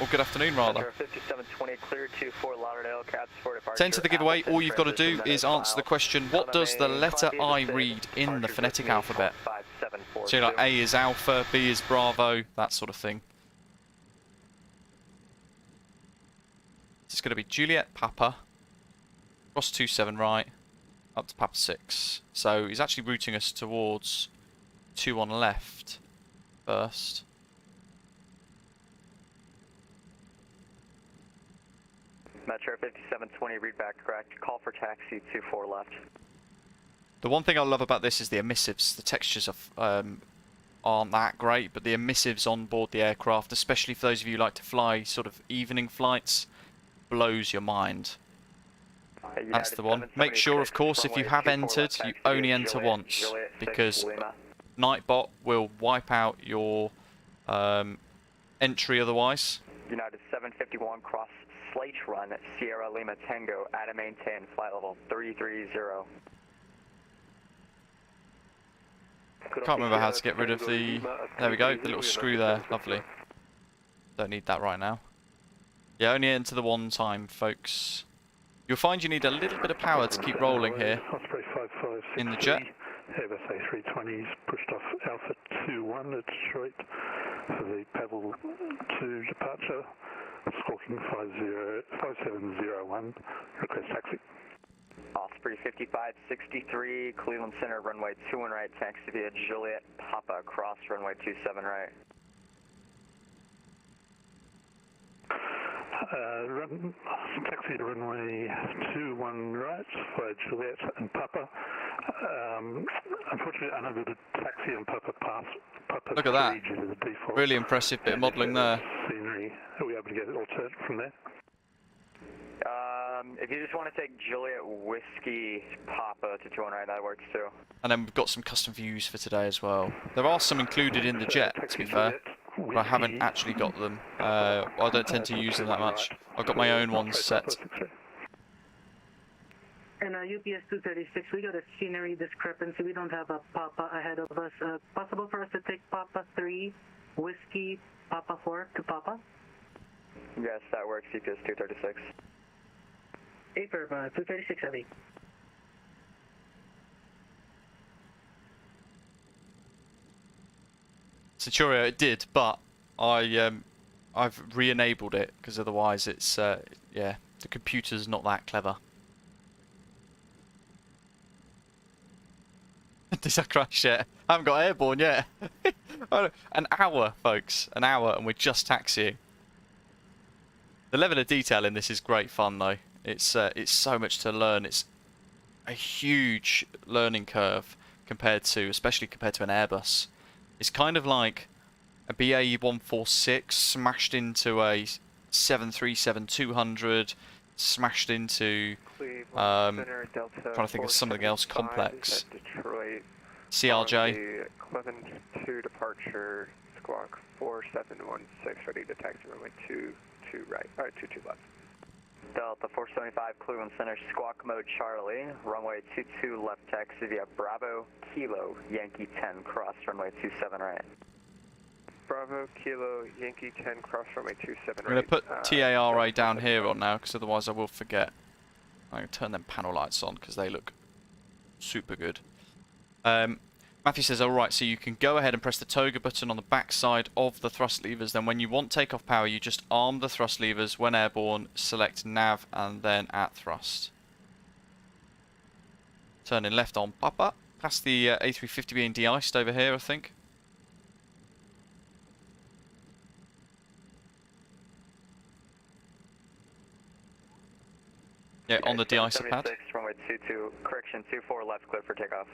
Or good afternoon, rather. Metro 5720, clear 24 Lauderdale, Cats for departure. To enter the giveaway, all you've got to do is answer the question, what does the letter I read in the phonetic alphabet? So like A is Alpha, B is Bravo, that sort of thing. It's going to be Juliet Papa, cross 27 right, up to Papa 6. So he's actually routing us towards 21 left first. Metro 5720, read back correct. Call for taxi 24 left. The one thing I love about this is the emissives. The textures aren't that great, but the emissives on board the aircraft, especially for those of you who like to fly sort of evening flights, blows your mind. That's the one. Make sure, of course, if you have entered, you only enter once, because Nightbot will wipe out your entry otherwise. United 751, cross Slate Run, Sierra Lima Tango, at a maintain, flight level 330. Can't remember how to get rid of the... There we go, the little screw there, lovely. Don't need that right now. Yeah, only enter the one time, folks. You'll find you need a little bit of power to keep rolling here in the jet. Airbus A320's pushed off Alpha 21 at Detroit for the Paddle 2 departure. Squawking 5701, request taxi. Osprey 5563, Cleveland Center, runway 21 right, taxi via Juliet Papa, cross runway 27 right. Taxi to runway 21 right for Juliet and Papa. Unfortunately, unable to taxi and Papa pass. Papa Look at that. due to the default. Really impressive bit of modelling there. Scenery. Are we able to get it alternate from there? If you just want to take Juliet Whiskey Papa to 21 right, that works too. And then we've got some custom views for today as well. There are some included in the jet, to be fair, but I haven't actually got them. I don't tend to use them that much. I've got my own ones set. And UPS 236, we got a scenery discrepancy. We don't have a Papa ahead of us. Possible for us to take Papa 3, Whiskey, Papa 4 to Papa? Yes, that works, UPS 236. 8 for 236 heavy. Centurio, it did, but I've re-enabled it because otherwise it's yeah, the computer's not that clever. Did I crash yet? I haven't got airborne yet. An hour, folks. An hour, and we're just taxiing. The level of detail in this is great fun, though. It's so much to learn. It's a huge learning curve especially compared to an Airbus. It's kind of like a BA146 smashed into a 737-200, smashed into trying to think of something else complex. CRJ. Cleveland 2 departure, squawk 4716, ready to taxi runway 22 right, alright, 22 left. Delta 475, Cleveland Center, squawk mode Charlie, runway 22 left taxi via Bravo, Kilo, Yankee 10, cross runway 27 right. Bravo, Kilo, Yankee 10, cross runway 27 right. I'm going to put TARA down here on now, because otherwise I will forget. I'm going to turn them panel lights on, because they look super good. Matthew says, alright, so you can go ahead and press the toga button on the back side of the thrust levers. Then when you want takeoff power, you just arm the thrust levers. When airborne, select nav and then at thrust. Turning left on Papa. Past the A350 being de-iced over here, I think. Yeah, on the de-icer pad. Runway 22, correction, 24 left, clear for takeoff.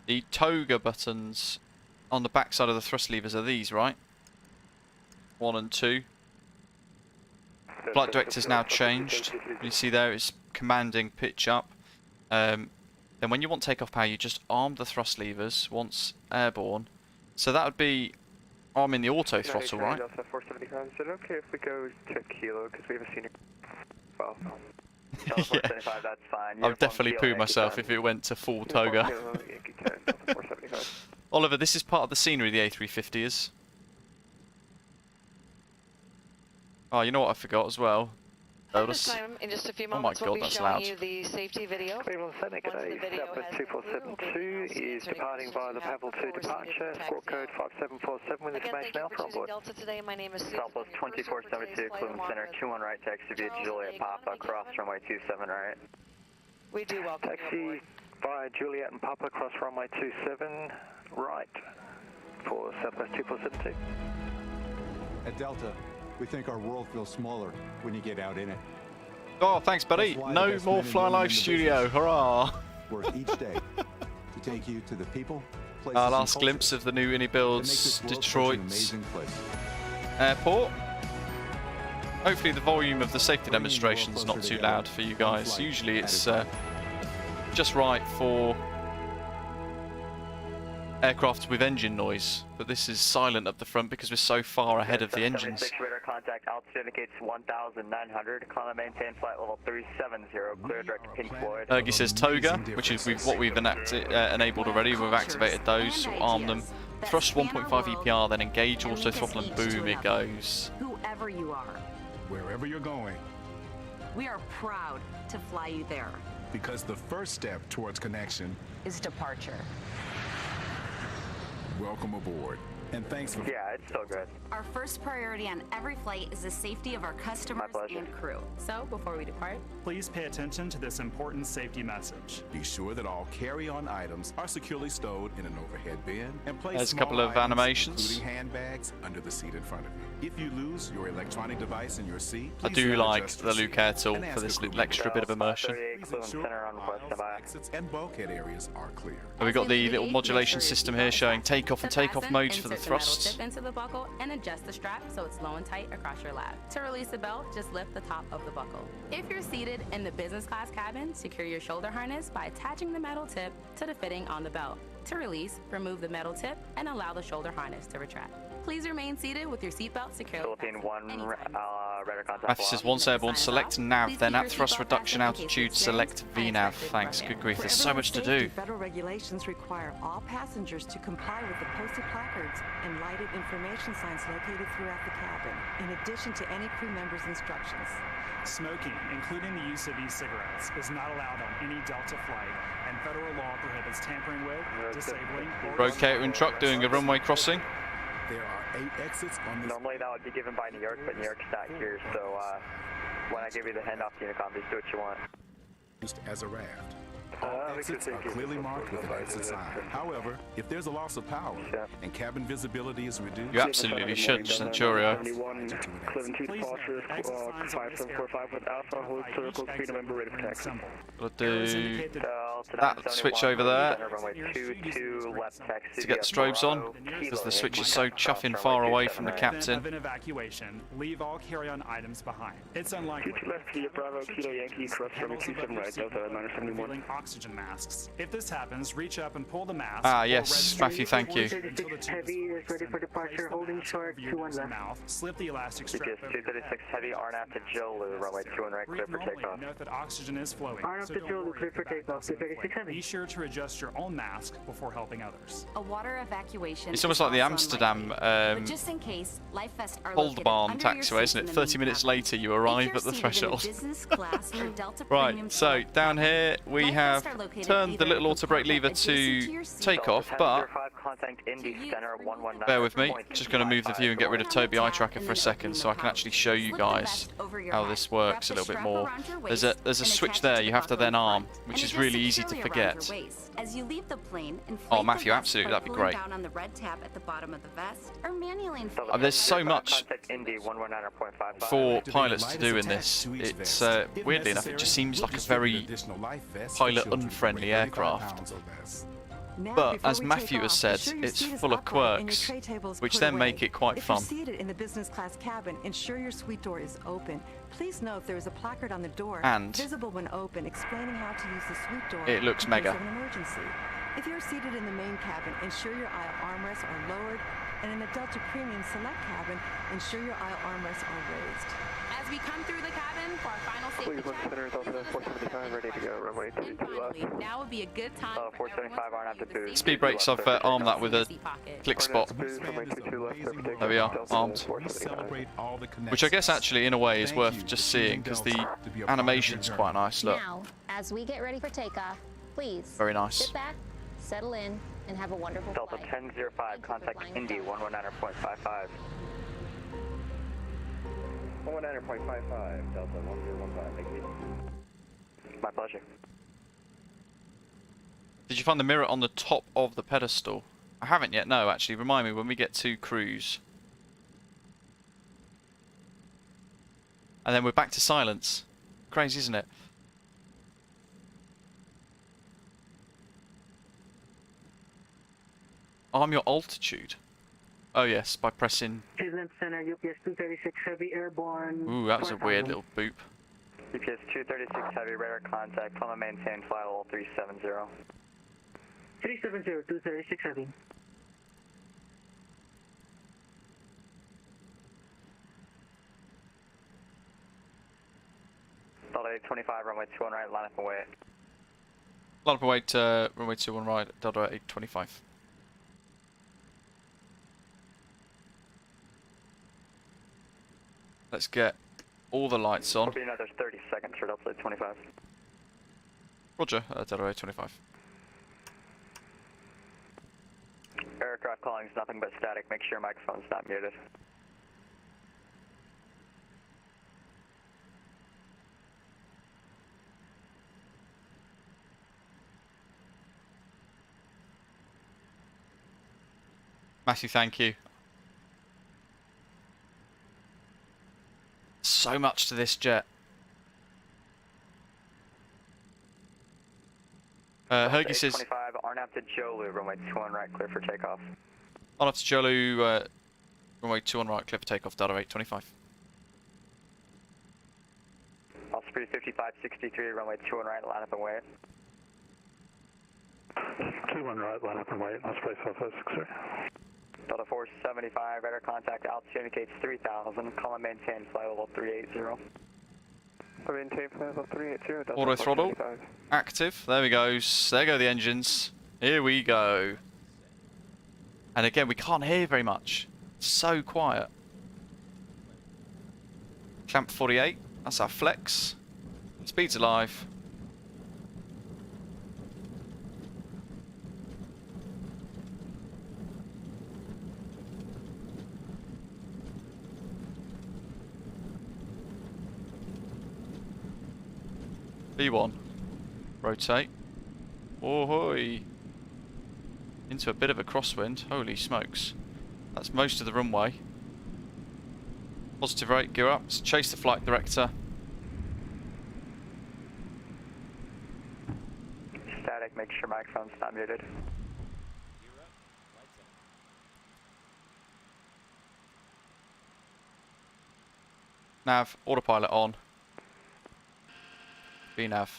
The toga buttons on the back side of the thrust levers are these, right? 1 and 2. Flight director's now changed. You see there it's commanding pitch up. Then when you want takeoff power, you just arm the thrust levers once airborne. So that would be arming the auto throttle, right? Delta 475, is it okay if we go to Kilo, because we have a senior... Well, Delta 475, that's fine. I would definitely poo myself if it went to full toga. Oliver, this is part of the scenery the A350 is. Oh, you know what I forgot as well? This time, in just a few moments, oh my God, we'll be that's showing loud. you the safety video. Cleveland Center, today, Southwest 2472 is departing via the Pavel 2 departure, squawk code 5747 with information now from board. Delta today. My name is Southwest 2472, Cleveland Center, 21 right, taxi via Juliet Papa, cross runway 27 right. We do welcome taxi via Juliet and Papa, cross runway 27 right for Southwest 2472. At Delta, we think our world feels smaller when you get out in it. Oh, thanks, buddy. No more Fly Live Studio. Hurrah! Work each day to take you to the people, places, Our last glimpse of the new iniBuilds Detroit airport. Hopefully the volume of the safety demonstration is not too loud for you guys. Usually it's just right for aircraft with engine noise, but this is silent up the front because we're so far ahead of the engines. Radar contact, altitude indicates 1,900, climb and maintain flight level 370, clear direct to Pink Floyd. Ergy says toga, which is what we've enabled already. We've activated those, we'll arm them. Thrust 1.5 EPR, then engage auto throttle and boom it goes. Whoever you are, wherever you're going, we are proud to fly you there. Because the first step towards connection is departure. Welcome aboard, and thanks for... Yeah, it's so good. Our first priority on every flight is the safety of our customers and crew. So, before we depart, please pay attention to this important safety message. Be sure that all carry-on items are securely stowed in an overhead bin and place There's a couple of animations, including handbags, under the seat in front of you. If you lose your electronic device in your seat, I do like the Luke Air tool for this little extra bit of immersion. Exits and bulkhead areas are clear. We've got the little modulation system here showing takeoff and takeoff modes for the thrusts. Tip into the buckle and adjust the strap so it's low and tight across your lap. To release the belt, just lift the top of the buckle. If you're seated in the business class cabin, secure your shoulder harness by attaching the metal tip to the fitting on the belt. To release, remove the metal tip and allow the shoulder harness to retract. Please remain seated with your seatbelt securely. Philippine 1, radar contact. Matthew says once airborne, select nav, then at thrust reduction altitude, select VNAV. Thanks, good grief, there's so much to do. Federal regulations require all passengers to comply with the posted placards and lighted information signs located throughout the cabin, in addition to any crew member's instructions. Smoking, including the use of e-cigarettes, is not allowed on any Delta flight, and federal law prohibits tampering with, disabling, or... Road catering truck doing a runway crossing. There are 8 exits on this... Normally that would be given by New York, but New York's not here, so When I give you the handoff to Unicom, just do what you want. Used as a raft. All exits are clearly marked with an exit sign. However, if there's a loss of power and cabin visibility is reduced, You absolutely should, Centurio. Please note, exit signs on this aircraft with Alpha, hold circle, speed number, ready for taxi. Gotta do that switch over there to get the strobes on, because the switch is so chuffing far away from the captain. Of an evacuation, leave all carry-on items behind. It's unlikely. left, Kilo Bravo, Kilo Yankee, cross runway 27 right, Delta 971. Oxygen masks. If this happens, reach up and pull the mask. Ah, yes, Matthew, thank you. Heavy is ready for departure, holding short, 21 left. Mouth. Slip the elastic strap. BPS 236 Heavy, RNAV to Jolu, runway 21 right, clear for takeoff. Note that oxygen is flowing. RNAV to Jolu, clear for takeoff, 236 Heavy. Be sure to adjust your own mask before helping others. A water evacuation. It's almost like the Amsterdam just in case, life vests are Hold Barn taxiway, isn't it? 30 minutes later, you arrive at the threshold. Right, so down here we have turned the little auto brake lever to take off, but bear with me, just going to move the view and get rid of Toby eye tracker for a second so I can actually show you guys how this works a little bit more. There's a switch there you have to then arm, which is really easy to forget. As you leave the plane, Oh, Matthew, absolutely, that'd be great. down on the red tab at the bottom of the vest, or manually There's so much for pilots to do in this. It's weirdly enough, it just seems like a very pilot-unfriendly aircraft. But as Matthew has said, it's full of quirks, which then make it quite fun. If you're seated in the business class cabin, ensure your suite door is open. Please note there is a placard on the door visible when open explaining how to use the suite door. It looks in mega. case of an emergency. If you're seated in the main cabin, ensure your aisle armrests are lowered, and in the Delta Premium Select cabin, ensure your aisle armrests are raised. As we come through the cabin for our final safety check, Center, Delta 475, ready to go, runway 22 left. now would be a good time. 475, RNAV to 2. Speed brakes, I've armed that with a click spot. There we are, armed. Which I guess actually in a way is worth just seeing because the animation's quite nice, look. Now, as we get ready for takeoff, please Very nice. sit back, settle in, and have a wonderful Delta flight. 1005, contact Indy 119.55. 119.55, Delta 1015, thank you. My pleasure. Did you find the mirror on the top of the pedestal? I haven't yet, no, actually. Remind me when we get to cruise. And then we're back to silence. Crazy, isn't it? Arm your altitude. Oh yes, by pressing... Cleveland Center, UPS 236 Heavy, airborne. Ooh, that was a weird little boop. UPS 236 Heavy, radar contact, climb and maintain, fly level 370. 370, 236 Heavy. Delta 825, runway 21 right, line up and wait. Line up and wait, runway 21 right, Delta 825. Let's get all the lights on. It'll be another 30 seconds for Delta 825. Roger, Delta 825. Aircraft calling is nothing but static. Make sure your microphone's not muted. Matthew, thank you. So much to this jet. Hergy says... 25, RNAV to Jolu, runway 21 right, clear for takeoff. RNAV to Jolu, runway 21 right, clear for takeoff, Delta 825. Osprey 5563, runway 21 right, line up and wait. 21 right, line up and wait, Osprey 5563. Delta 475, radar contact, altitude indicates 3000, call and maintain, fly level 380. Maintain, fly level 380, Auto throttle, active, there we go, there go the engines, here we go. And again, we can't hear very much, it's so quiet. Clamp 48, that's our flex, speed's alive. B1. Rotate. Ahoy! Into a bit of a crosswind. Holy smokes. That's most of the runway. Positive rate, gear up. So chase the flight director. Static, make sure microphone's not muted. Nav, autopilot on. VNav.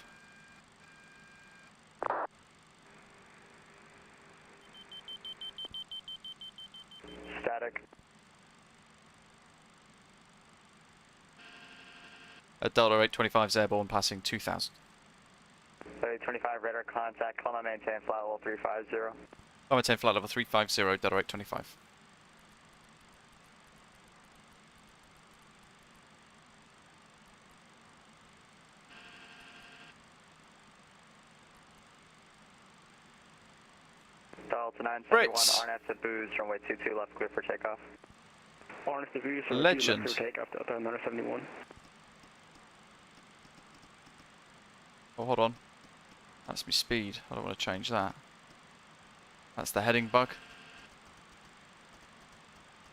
Static. Delta 825's airborne passing 2000. 25 radar contact, climb and maintain flight level 350. Climb and maintain flight level 350, Delta 825. Delta 971, RNF to booze, runway 22 left, clear for takeoff. RNF to booze, Legend. left, clear takeoff, Delta 971. Oh, hold on. That's my speed. I don't want to change that. That's the heading bug.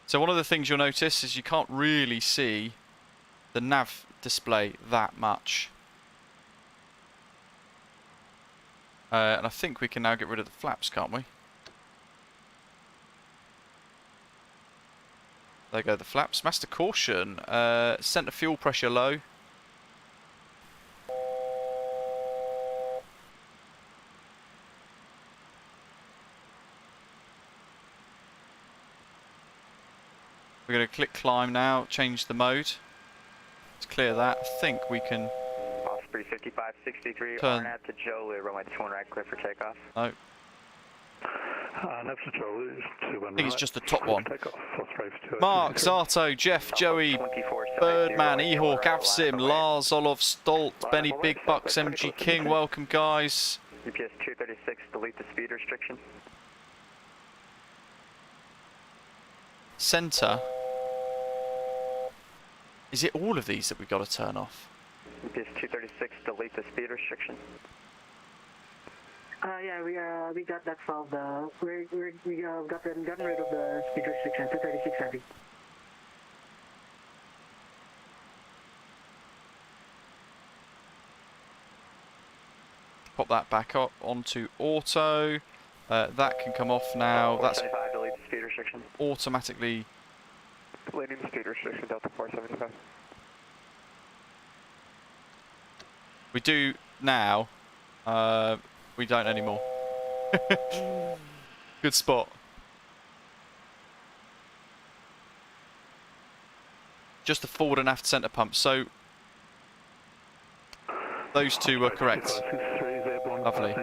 So one of the things you'll notice is you can't really see the nav display that much. And I think we can now get rid of the flaps, can't we? There go the flaps. Master caution. Centre fuel pressure low. We're going to click climb now, change the mode. Let's clear that. I think we can Osprey 5563, turn. RNF to Jolie, runway 21 right, clear for takeoff. No, RNF to Jolie, 21 I think it's right, just the top one. takeoff, Osprey 2. Mark, Zato, Jeff, Joey, Birdman, Ehawk, Avsim, Lars, Olof, Stolt, Benny, Big Bucks, MG King, welcome guys. UPS 236, delete the speed restriction. Centre. Is it all of these that we've got to turn off? UPS 236, delete the speed restriction. Yeah, we got that solved. We gotten rid of the speed restriction. 236 heavy. Pop that back up onto auto. That can come off now. That's 475, delete the speed restriction. automatically. Deleting the speed restriction, Delta 475. We do now. We don't anymore. Good spot. Just the forward and aft centre pump. So those two were correct. Lovely.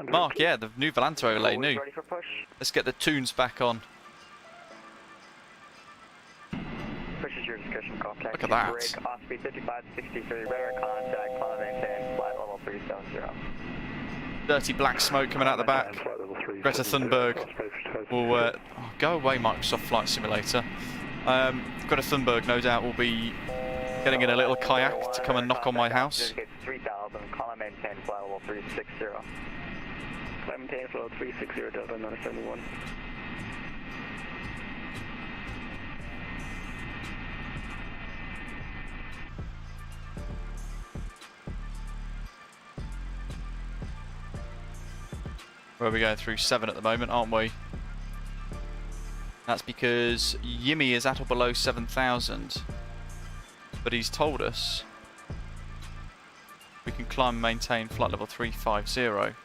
Mark, yeah, the new Volanta overlay, new. Ready for push? Let's get the tunes back on. Push is your discussion call. Look at that. Break, off speed 5563, radar contact, climb maintain, flight level 370. Dirty black smoke coming out the back. Greta Thunberg will go away, Microsoft Flight Simulator. Greta Thunberg, no doubt, will be getting in a little kayak to come and knock on my house. 3000, climb maintain, flight level 360. Climb maintain, flight level 360, Delta 971. Where we're going through 7 at the moment, aren't we? That's because Yimmy is at or below 7,000. But he's told us we can climb and maintain flight level 350.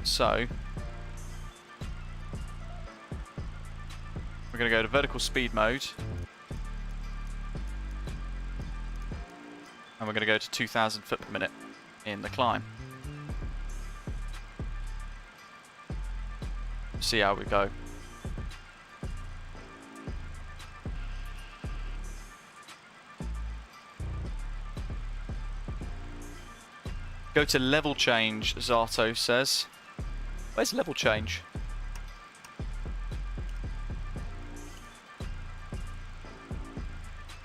So we're going to go to vertical speed mode. And we're going to go to 2,000 foot per minute in the climb. See how we go. Go to level change, Zato says. Where's level change?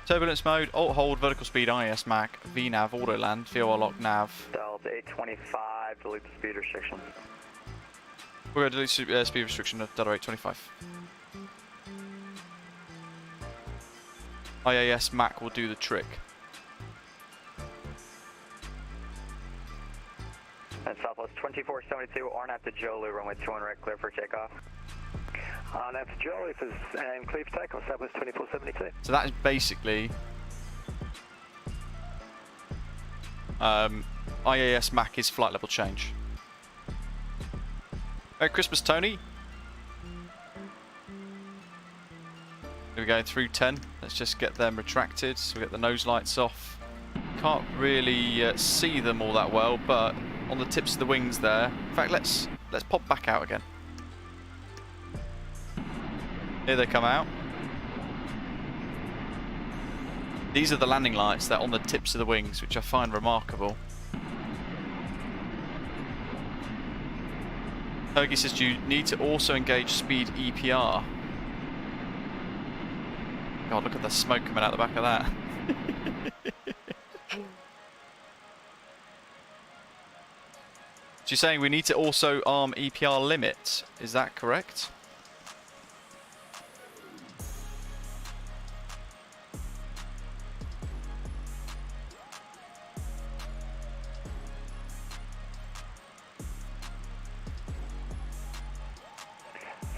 Turbulence mode, alt hold, vertical speed, IAS Mac, VNAV, auto land, VOR lock, nav. Delta 825, delete the speed restriction. We're going to delete speed restriction of Delta 825. IAS Mac will do the trick. And Southwest 2472, RNAV to Jolie, runway 21 right, clear for takeoff. RNAV to Jolie and clear for takeoff, Southwest 2472. So that is basically IAS Mac is flight level change. Merry Christmas, Tony. We're going through 10. Let's just get them retracted. So we get the nose lights off. Can't really see them all that well, but on the tips of the wings there. In fact, let's pop back out again. Here they come out. These are the landing lights that are on the tips of the wings, which I find remarkable. Fergie says you need to also engage speed EPR. God, look at the smoke coming out the back of that. So you're saying we need to also arm EPR limit, is that correct?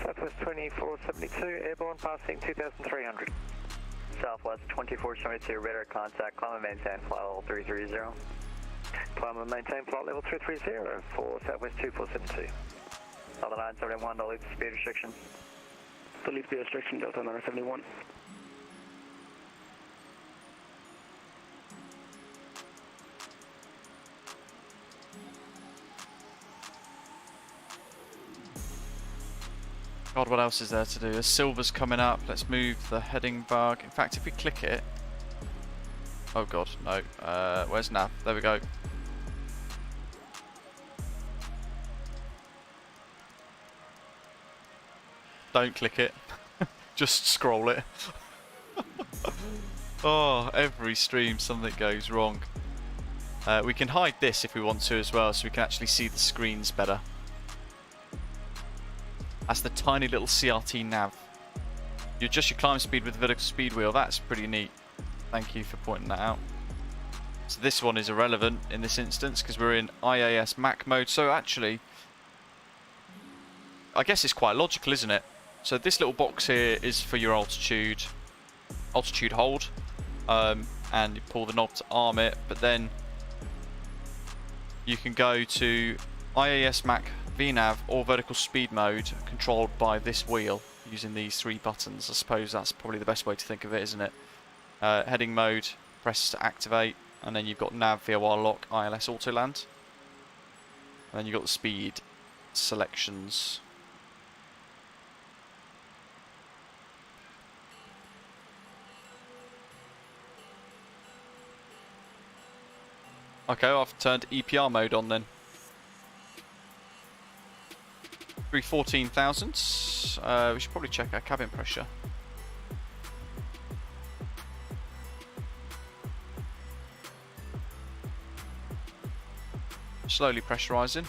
Southwest 2472, airborne passing 2300. Southwest 2472, radar contact, climb and maintain flight level 330. Climb and maintain flight level 330 for Southwest 2472. Delta 971, delete the speed restriction. Delete speed restriction, Delta 971. God, what else is there to do? The silver's coming up. Let's move the heading bug. In fact, if we click it... Oh God, no. Where's nav? There we go. Don't click it. Just scroll it. Oh, every stream something goes wrong. We can hide this if we want to as well, so we can actually see the screens better. That's the tiny little CRT nav. You adjust your climb speed with the vertical speed wheel. That's pretty neat. Thank you for pointing that out. So this one is irrelevant in this instance because we're in IAS Mac mode. So actually, I guess it's quite logical, isn't it? So this little box here is for your altitude hold, and you pull the knob to arm it. But then you can go to IAS Mac VNAV or vertical speed mode controlled by this wheel using these three buttons. I suppose that's probably the best way to think of it, isn't it? Heading mode, press to activate, and then you've got nav, VOR lock, ILS auto land, and then you've got the speed selections. Okay, I've turned EPR mode on then. 14,000. We should probably check our cabin pressure. Slowly pressurising.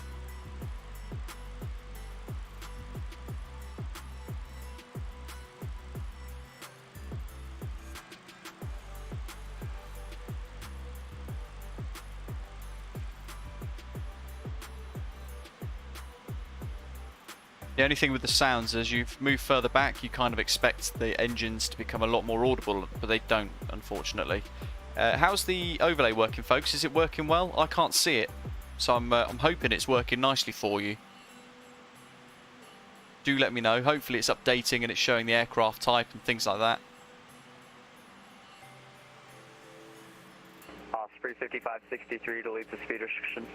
The only thing with the sounds, as you've moved further back, you kind of expect the engines to become a lot more audible, but they don't, unfortunately. How's the overlay working, folks? Is it working well? I can't see it, so I'm hoping it's working nicely for you. Do let me know. Hopefully it's updating and it's showing the aircraft type and things like that. Osprey 5563, delete the speed restriction.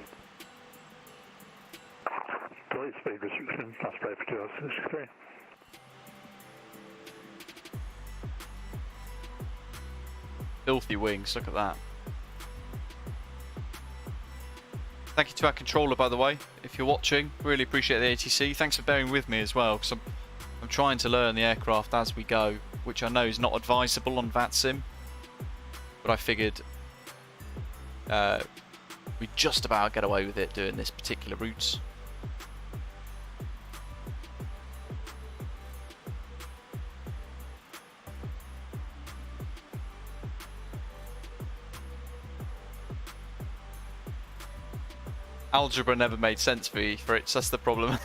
Delete speed restriction, Osprey 5563. Filthy wings, look at that. Thank you to our controller, by the way, if you're watching. Really appreciate the ATC. Thanks for bearing with me as well, because I'm trying to learn the aircraft as we go, which I know is not advisable on VATSIM. but I figured we just about get away with it doing this particular route. Algebra never made sense for you, Fritz. That's the problem.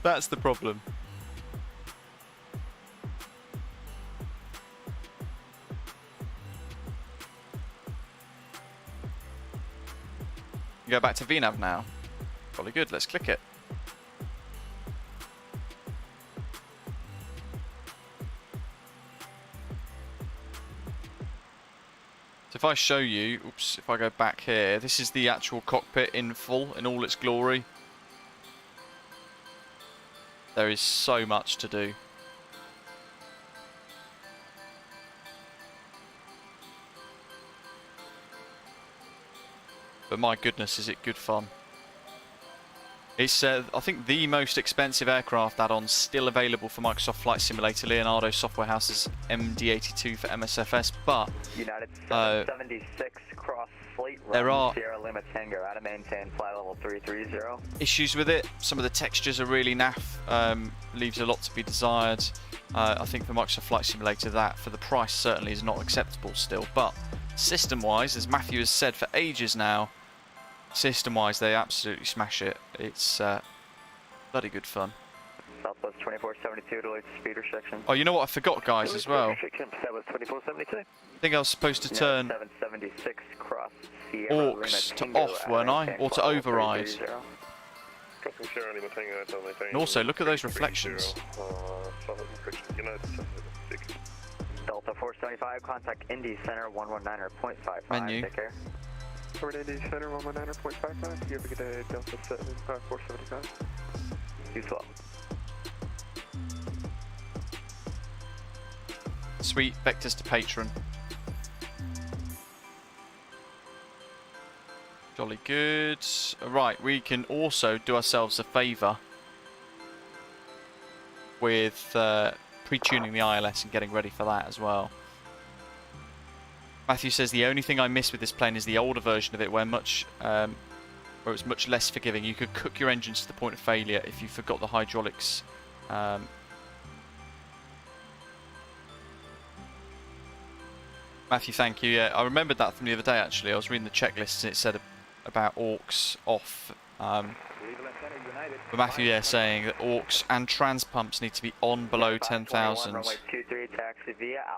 That's the problem. Go back to VNav now. Probably good. Let's click it. So if I show you, oops, if I go back here, this is the actual cockpit in full, in all its glory. There is so much to do. But my goodness, is it good fun. It's, I think, the most expensive aircraft add-on still available for Microsoft Flight Simulator, Leonardo Software House's MD-82 for MSFS, but United 776 cross fleet run Sierra Lima Tango out of maintain flight level 330. Issues with it. Some of the textures are really naff, leaves a lot to be desired. I think for Microsoft Flight Simulator that, for the price, certainly is not acceptable still, but system-wise, as Matthew has said for ages now, system-wise, they absolutely smash it. It's bloody good fun. Southwest 2472 to speed restriction. Oh, you know what I forgot, guys, as well. Southwest 2472. I think I was supposed to turn 776 cross AUX to off, weren't I? Or to override. And also, look at those reflections. Delta 475, contact Indy Center 119.55. Menu. Take care. Forward Indy Center 119.55. You have a good day, Delta 475. You swap. Sweet, vectors to patron. Jolly good. Right, we can also do ourselves a favour with pre-tuning the ILS and getting ready for that as well. Matthew says the only thing I miss with this plane is the older version of it, where it's much less forgiving. You could cook your engines to the point of failure if you forgot the hydraulics. Matthew, thank you. Yeah, I remembered that from the other day. Actually, I was reading the checklist and it said about AUX off. But Matthew, yeah, saying that AUX and trans pumps need to be on below 10,000.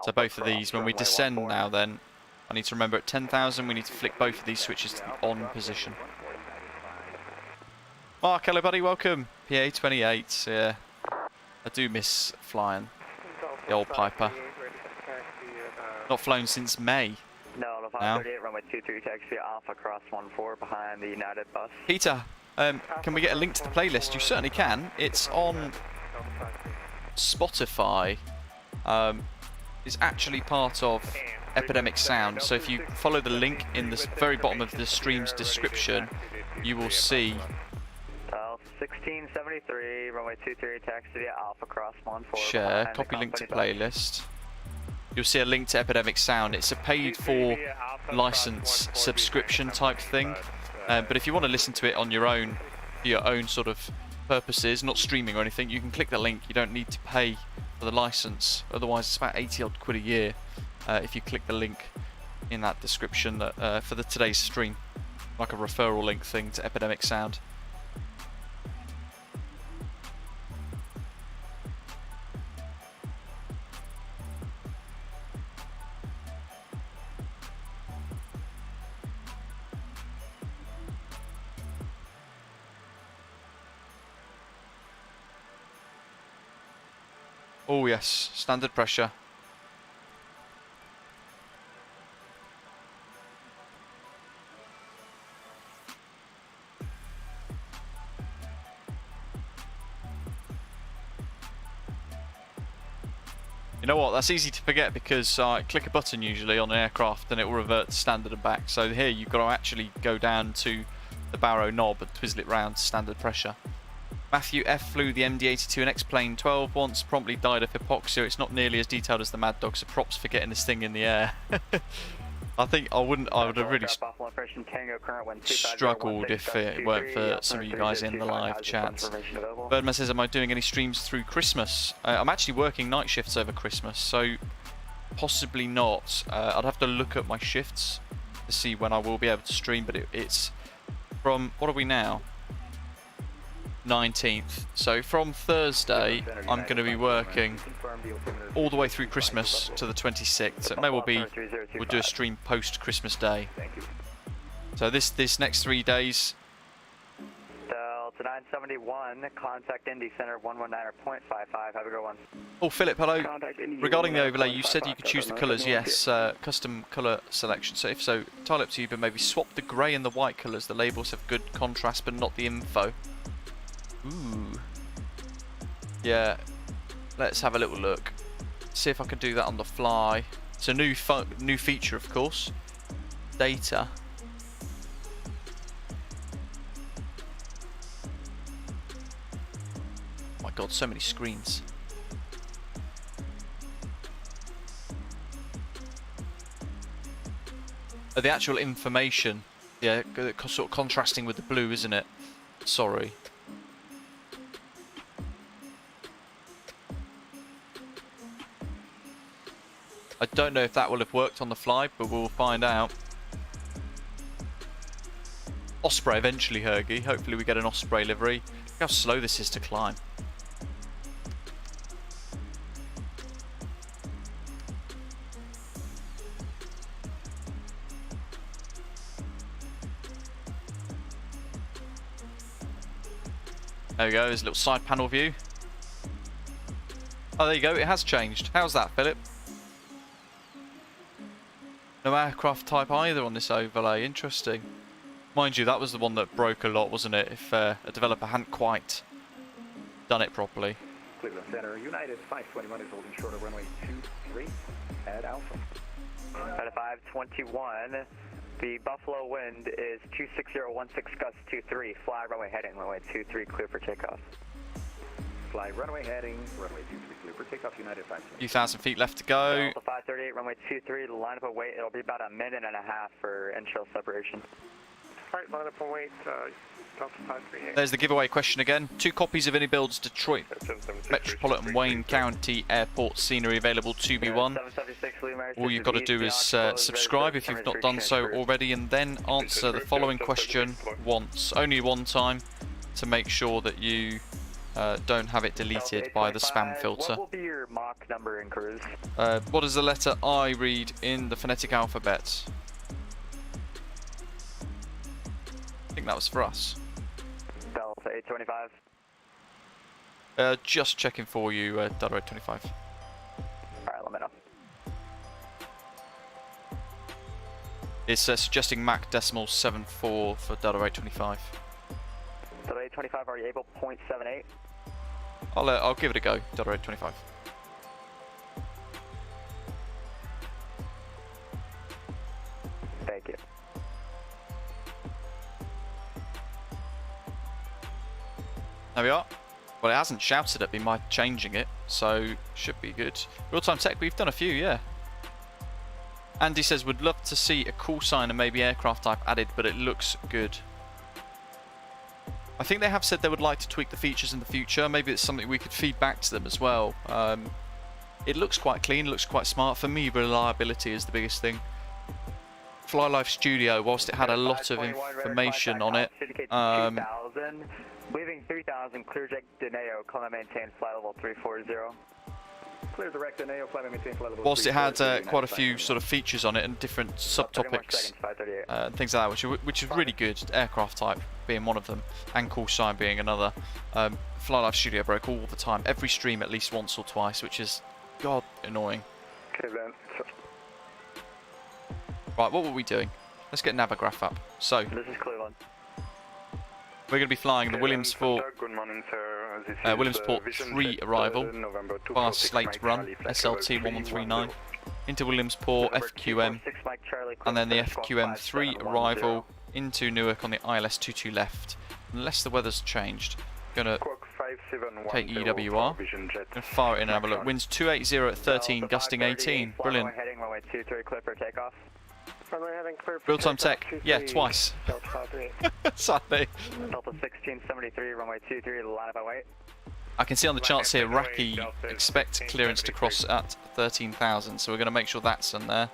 So both of these, when we descend now, then I need to remember at 10,000 we need to flick both of these switches to the on position. Mark, hello buddy, welcome. PA28. Yeah, I do miss flying the old Piper. Not flown since May. No, 538, runway 23, taxi Alpha, cross 14 behind the United bus. Peter, can we get a link to the playlist? You certainly can. It's on Spotify. It's actually part of Epidemic Sound. So if you follow the link in the very bottom of the stream's description, you will see. 1673, runway 23, taxi Alpha, cross 14. Share, copy link to playlist. You'll see a link to Epidemic Sound. It's a paid-for license subscription type thing. But if you want to listen to it on your own, for your own sort of purposes, not streaming or anything, you can click the link. You don't need to pay for the license. Otherwise, it's about 80 odd quid a year if you click the link in that description for today's stream, like a referral link thing to Epidemic Sound. Oh yes, standard pressure. You know what, that's easy to forget because I click a button usually on an aircraft and it will revert to standard and back. So here you've got to actually go down to the Barrow knob and twizzle it round to standard pressure. Matthew F flew the MD-82 and X-Plane 12 once, promptly died of hypoxia. It's not nearly as detailed as the Maddog, so props for getting this thing in the air. I think I would have really struggled if it weren't for some of you guys in the live chat. Birdman says, am I doing any streams through Christmas? I'm actually working night shifts over Christmas, so possibly not. I'd have to look at my shifts to see when I will be able to stream, but it's from, what are we now? 19th. So from Thursday, I'm going to be working all the way through Christmas to the 26th. So it may well be we'll do a stream post Christmas Day. So this next 3 days. Delta 971, contact Indy Center 119.55. Have a good one. Oh, Philip, hello. Regarding the overlay, you said you could choose the colours. Yes, custom colour selection. So if so, entirely up to you, but maybe swap the grey and the white colours. The labels have good contrast, but not the info. Ooh. Yeah, let's have a little look. See if I can do that on the fly. It's a new feature, of course. Data. Oh my god, so many screens. The actual information, yeah, sort of contrasting with the blue, isn't it? Sorry. I don't know if that will have worked on the fly, but we'll find out. Osprey eventually, Hergy. Hopefully we get an Osprey livery. Look how slow this is to climb. There we go, there's a little side panel view. Oh, there you go, it has changed. How's that, Philip? No aircraft type either on this overlay, interesting. Mind you, that was the one that broke a lot, wasn't it? If a developer hadn't quite done it properly. Cleveland Center, United 521 is holding short of runway 23 at Alpha. At 521, the Buffalo wind is 26016 gust 23, fly runway heading, runway 23 clear for takeoff. Fly runway heading, runway 23 clear for takeoff, United 520. Few thousand feet left to go. Delta 538, runway 23, line up and wait. It'll be about a minute and a half for inshell separation. Alright, line up and wait, Delta 538. There's the giveaway question again. 2 copies of iniBuilds Detroit Metropolitan Wayne County Airport scenery available to be won. All you've got to do is subscribe if you've not done so already, and then answer the following question once, only one time, to make sure that you don't have it deleted by the spam filter. What will be your Mach number in cruise? What does the letter I read in the phonetic alphabet? I think that was for us. Delta 825. Just checking for you, Delta 825. Alright, let me know. It's suggesting Mach decimal 74 for Delta 825. Delta 825, are you able 0.78? I'll give it a go, Delta 825. Thank you. There we are. Well, it hasn't shouted at me by changing it, so should be good. Real-time tech, we've done a few, yeah. Andy says, would love to see a call sign and maybe aircraft type added, but it looks good. I think they have said they would like to tweak the features in the future. Maybe it's something we could feed back to them as well. It looks quite clean, looks quite smart. For me, reliability is the biggest thing. FlyLife Studio, whilst it had a lot of information on it, leaving 3000, clear jet Deneo, climb and maintain flight level 340. Clear direct Deneo, climb and maintain flight level 340. whilst it had quite a few sort of features on it and different subtopics and things like that, which is really good. Aircraft type being one of them, and call sign being another. FlyLife Studio broke all the time, every stream at least once or twice, which is god annoying. Okay then. Right, what were we doing? Let's get Navigraph up. So this is Cleveland. We're going to be flying the Williamsport, Good morning, sir. Williamsport 3 arrival, via Slate Run, SLT 1139, into Williamsport FQM, and then the FQM 3 arrival into Newark on the ILS 22 left. Unless the weather's changed, going to KEWR. Gonna fire it in and have a look. Winds 280 at 13, gusting 18. Brilliant. Heading runway 23, clear for takeoff. Runway heading clear for Real-time takeoff, tech. Yeah, twice. Delta 53. Sadly. Delta 1673, runway 23, line up by weight. I can see on the charts here, Raki expect clearance to cross at 13,000, so we're going to make sure that's in there.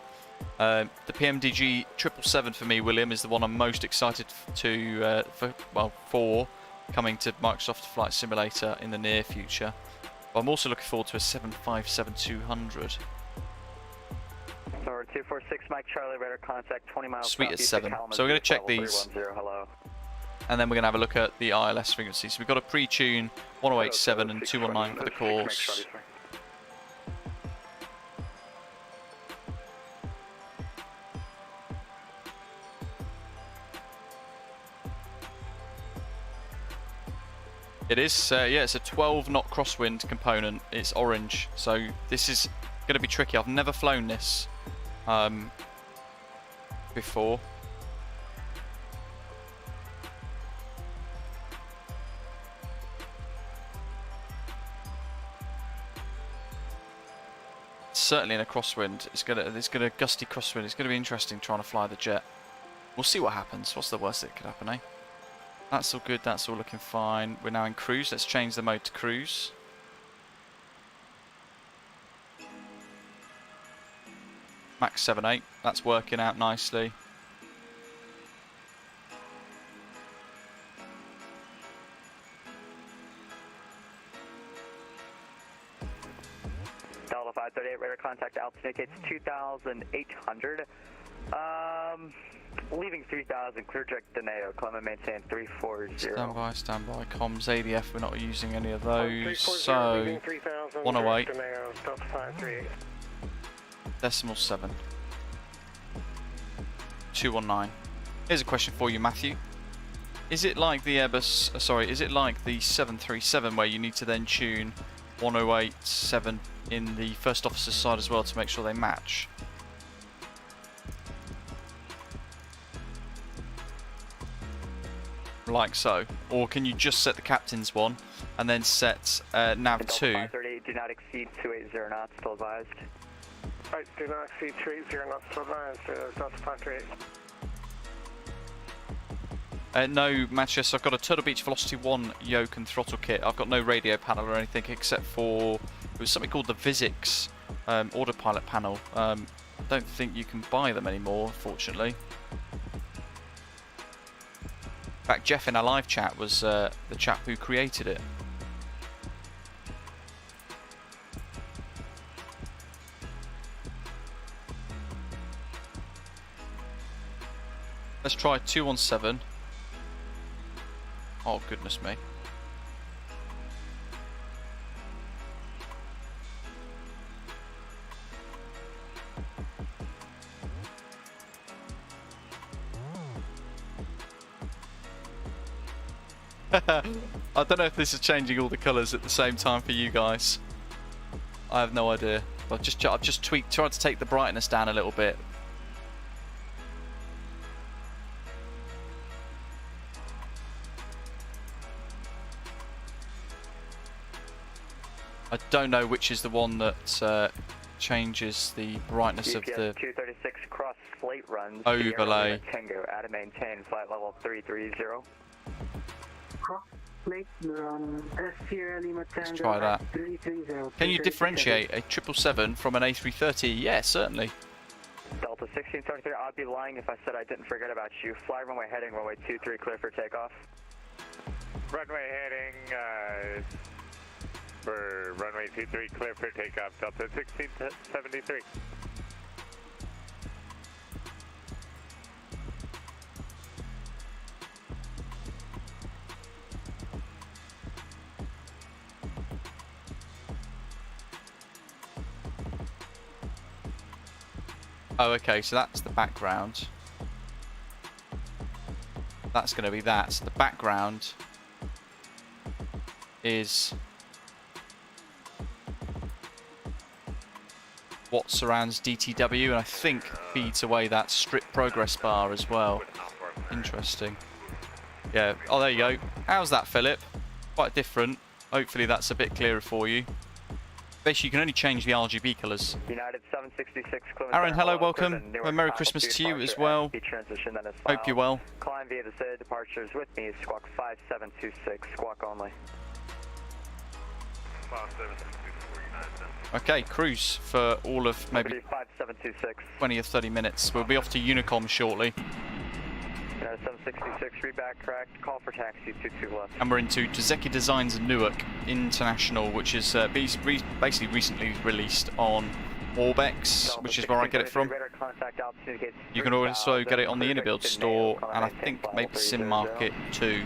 The PMDG 777 for me, William, is the one I'm most excited to for coming to Microsoft Flight Simulator in the near future. But I'm also looking forward to a 757-200. So we're 246 Mike Charlie, radar contact 20 miles. Sweet as 7. So we're going to check these. And then we're going to have a look at the ILS frequency. So we've got a pre-tune 1087 and 219 for the course. It is, yeah, it's a 12 knot crosswind component. It's orange, so this is going to be tricky. I've never flown this before. Certainly in a crosswind, it's gonna gusty crosswind. It's gonna be interesting trying to fly the jet. We'll see what happens. What's the worst that could happen, eh? That's all good. That's all looking fine. We're now in cruise. Let's change the mode to cruise. Max 7.8. That's working out nicely. Delta 538, radar contact altitude indicates 2,800. Leaving 3,000, clear direct to NATO, climb and maintain 340. Standby, comms, ADF, we're not using any of those, so 108, decimal 7, 219. Here's a question for you, Matthew. Is it like the Airbus, is it like the 737 where you need to then tune 108.7 in the first officer's side as well to make sure they match? Like so, or can you just set the captain's one and then set nav 2? 538, do not exceed 280 knots, still advised. Right, do not exceed 280 knots, still advised, Delta 538. No, Manchester, I've got a Turtle Beach Velocity 1 yoke and throttle kit. I've got no radio panel or anything except for, it was something called the Visix autopilot panel. I don't think you can buy them anymore, fortunately. In fact, Jeff in our live chat was the chap who created it. Let's try 217. Oh, goodness me. I don't know if this is changing all the colours at the same time for you guys. I have no idea. I've just tweaked, tried to take the brightness down a little bit. I don't know which is the one that changes the brightness of the 236 cross slate runs. Overlay. Tango, add and maintain flight level 330. Let's try that. Can you differentiate a 777 from an A330? Yeah, certainly. Delta 1673, I'd be lying if I said I didn't forget about you. Fly runway heading, runway 23, clear for takeoff. Runway heading, for runway 23, clear for takeoff, Delta 1673. Oh, okay, so that's the background. That's going to be that. So the background is what surrounds DTW, and I think feeds away that strip progress bar as well. Interesting. Yeah. Oh, there you go. How's that, Philip? Quite different. Hopefully that's a bit clearer for you. Basically, you can only change the RGB colours. United 766, Aaron, hello, welcome. Well, Merry Christmas to you as well. Hope you're well. Climb via the city departures with me, squawk 5726, squawk only. Okay, cruise for all of maybe 5726. 20 or 30 minutes. We'll be off to Unicom shortly. United 766, read back correct, call for taxi 22 left. And we're into Drzewiecki Designs Newark International, which is basically recently released on Orbex, which is where I get it from. You can also get it on the iniBuilds store, and I think maybe Sim Market too.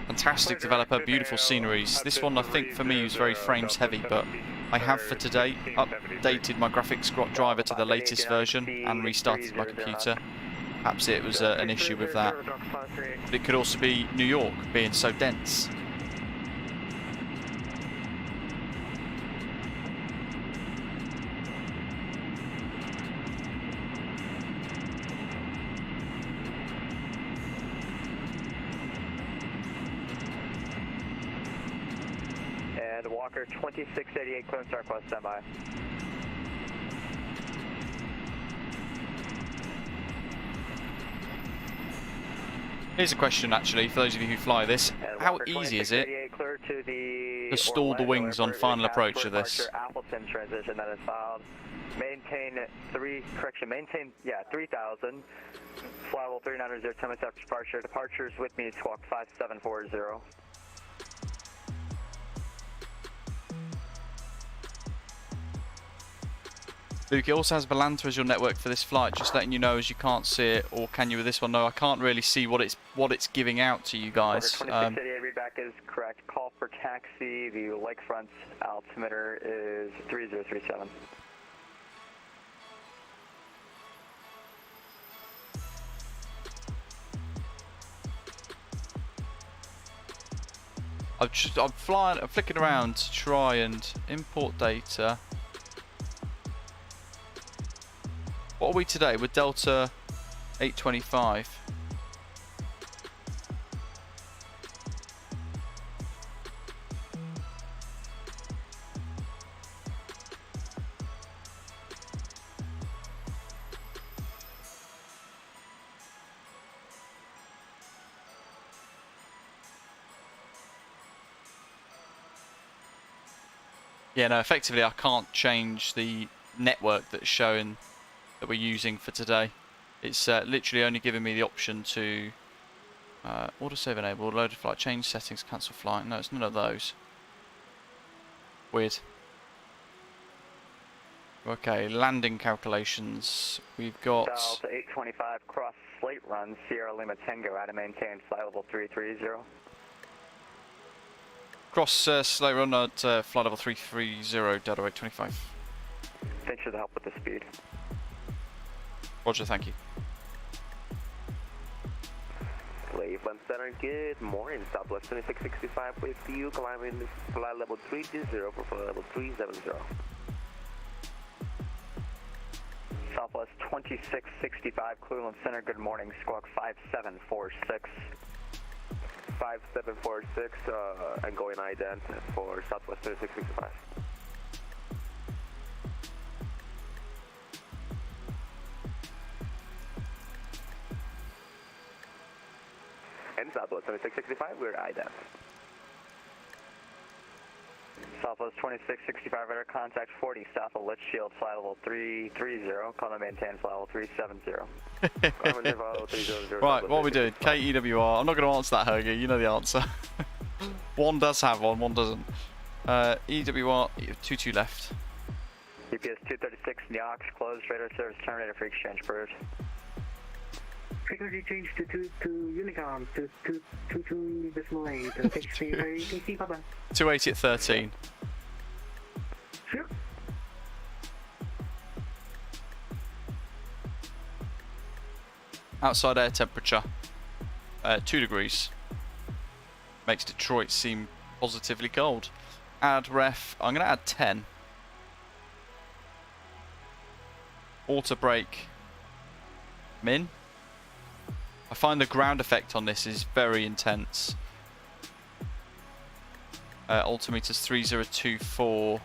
Fantastic developer, beautiful sceneries. This one I think for me is very frames heavy, but I have for today updated my graphics driver to the latest version and restarted my computer. Perhaps it was an issue with that. But it could also be New York being so dense. And Walker 2688, clearance Southwest, standby. Here's a question actually, for those of you who fly this. How easy is it to stall the wings on final approach of this? Transition that is filed. Maintain 3000. Fly level 3900, 10 minutes after departure. Departures with me, squawk 5740. Luke, it also has Volanta as your network for this flight, just letting you know as you can't see it, or can you with this one? No, I can't really see what it's giving out to you guys. 2688 readback is correct. Call for taxi. The lakefront altimeter is 3037. I'm flicking around to try and import data. What are we today? We're Delta 825. Yeah, no, effectively I can't change the network that's showing that we're using for today. It's literally only giving me the option to autosave enabled, loaded flight, change settings, cancel flight. No, it's none of those. Weird. Okay, landing calculations. We've got Delta 825 cross slate run, Sierra Lima Tango, out of maintain, flight level 330. cross slate run at flight level 330, Delta 825. Thanks for the help with the speed. Roger, thank you. Cleveland Center, good morning. Southwest 2665 with you, climbing flight level 320 for flight level 370. Southwest 2665, Cleveland Center, good morning. Squawk 5746. 5746, and going ident for Southwest 2665. And Southwest 2665, we're ident. Southwest 2665, radar contact 40, south of Litchfield, flight level 330, call and maintain flight level 370. Right, what are we doing? KEWR. I'm not going to answer that, Hergy. You know the answer. One does have one doesn't. EWR, 22 left. UPS 236, Newark, closed, radar service terminated for exchange bird. Frequency change to Unicom, to 22.8. Thanks for your ETC, bye-bye. 280 at 13. Sure. Outside air temperature, 2 degrees. Makes Detroit seem positively cold. Add ref, I'm going to add 10. Auto brake, min. I find the ground effect on this is very intense. altimeter's 3024,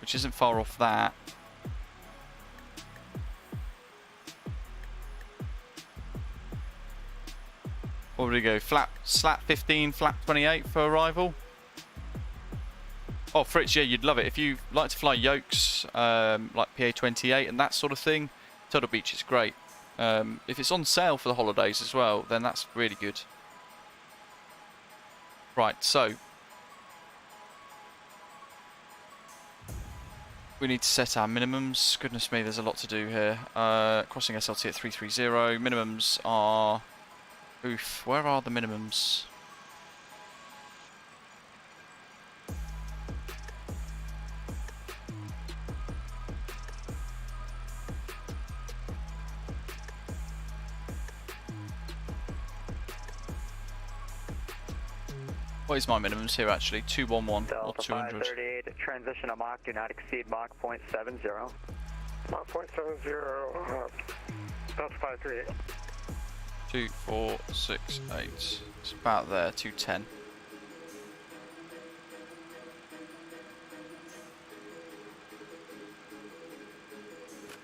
which isn't far off that. What would we go? Slat 15, flap 28 for arrival? Oh, Fritz, yeah, you'd love it. If you like to fly yokes, like PA28 and that sort of thing, Turtle Beach is great. If it's on sale for the holidays as well, then that's really good. Right, so we need to set our minimums. Goodness me, there's a lot to do here. Crossing SLT at 330. Minimums are... Oof, where are the minimums? What is my minimums here actually? 211 or 200? Delta 538, transition to Mach, do not exceed Mach 0.70. Mach 0.70, Delta 538. 2468. It's about there, 210.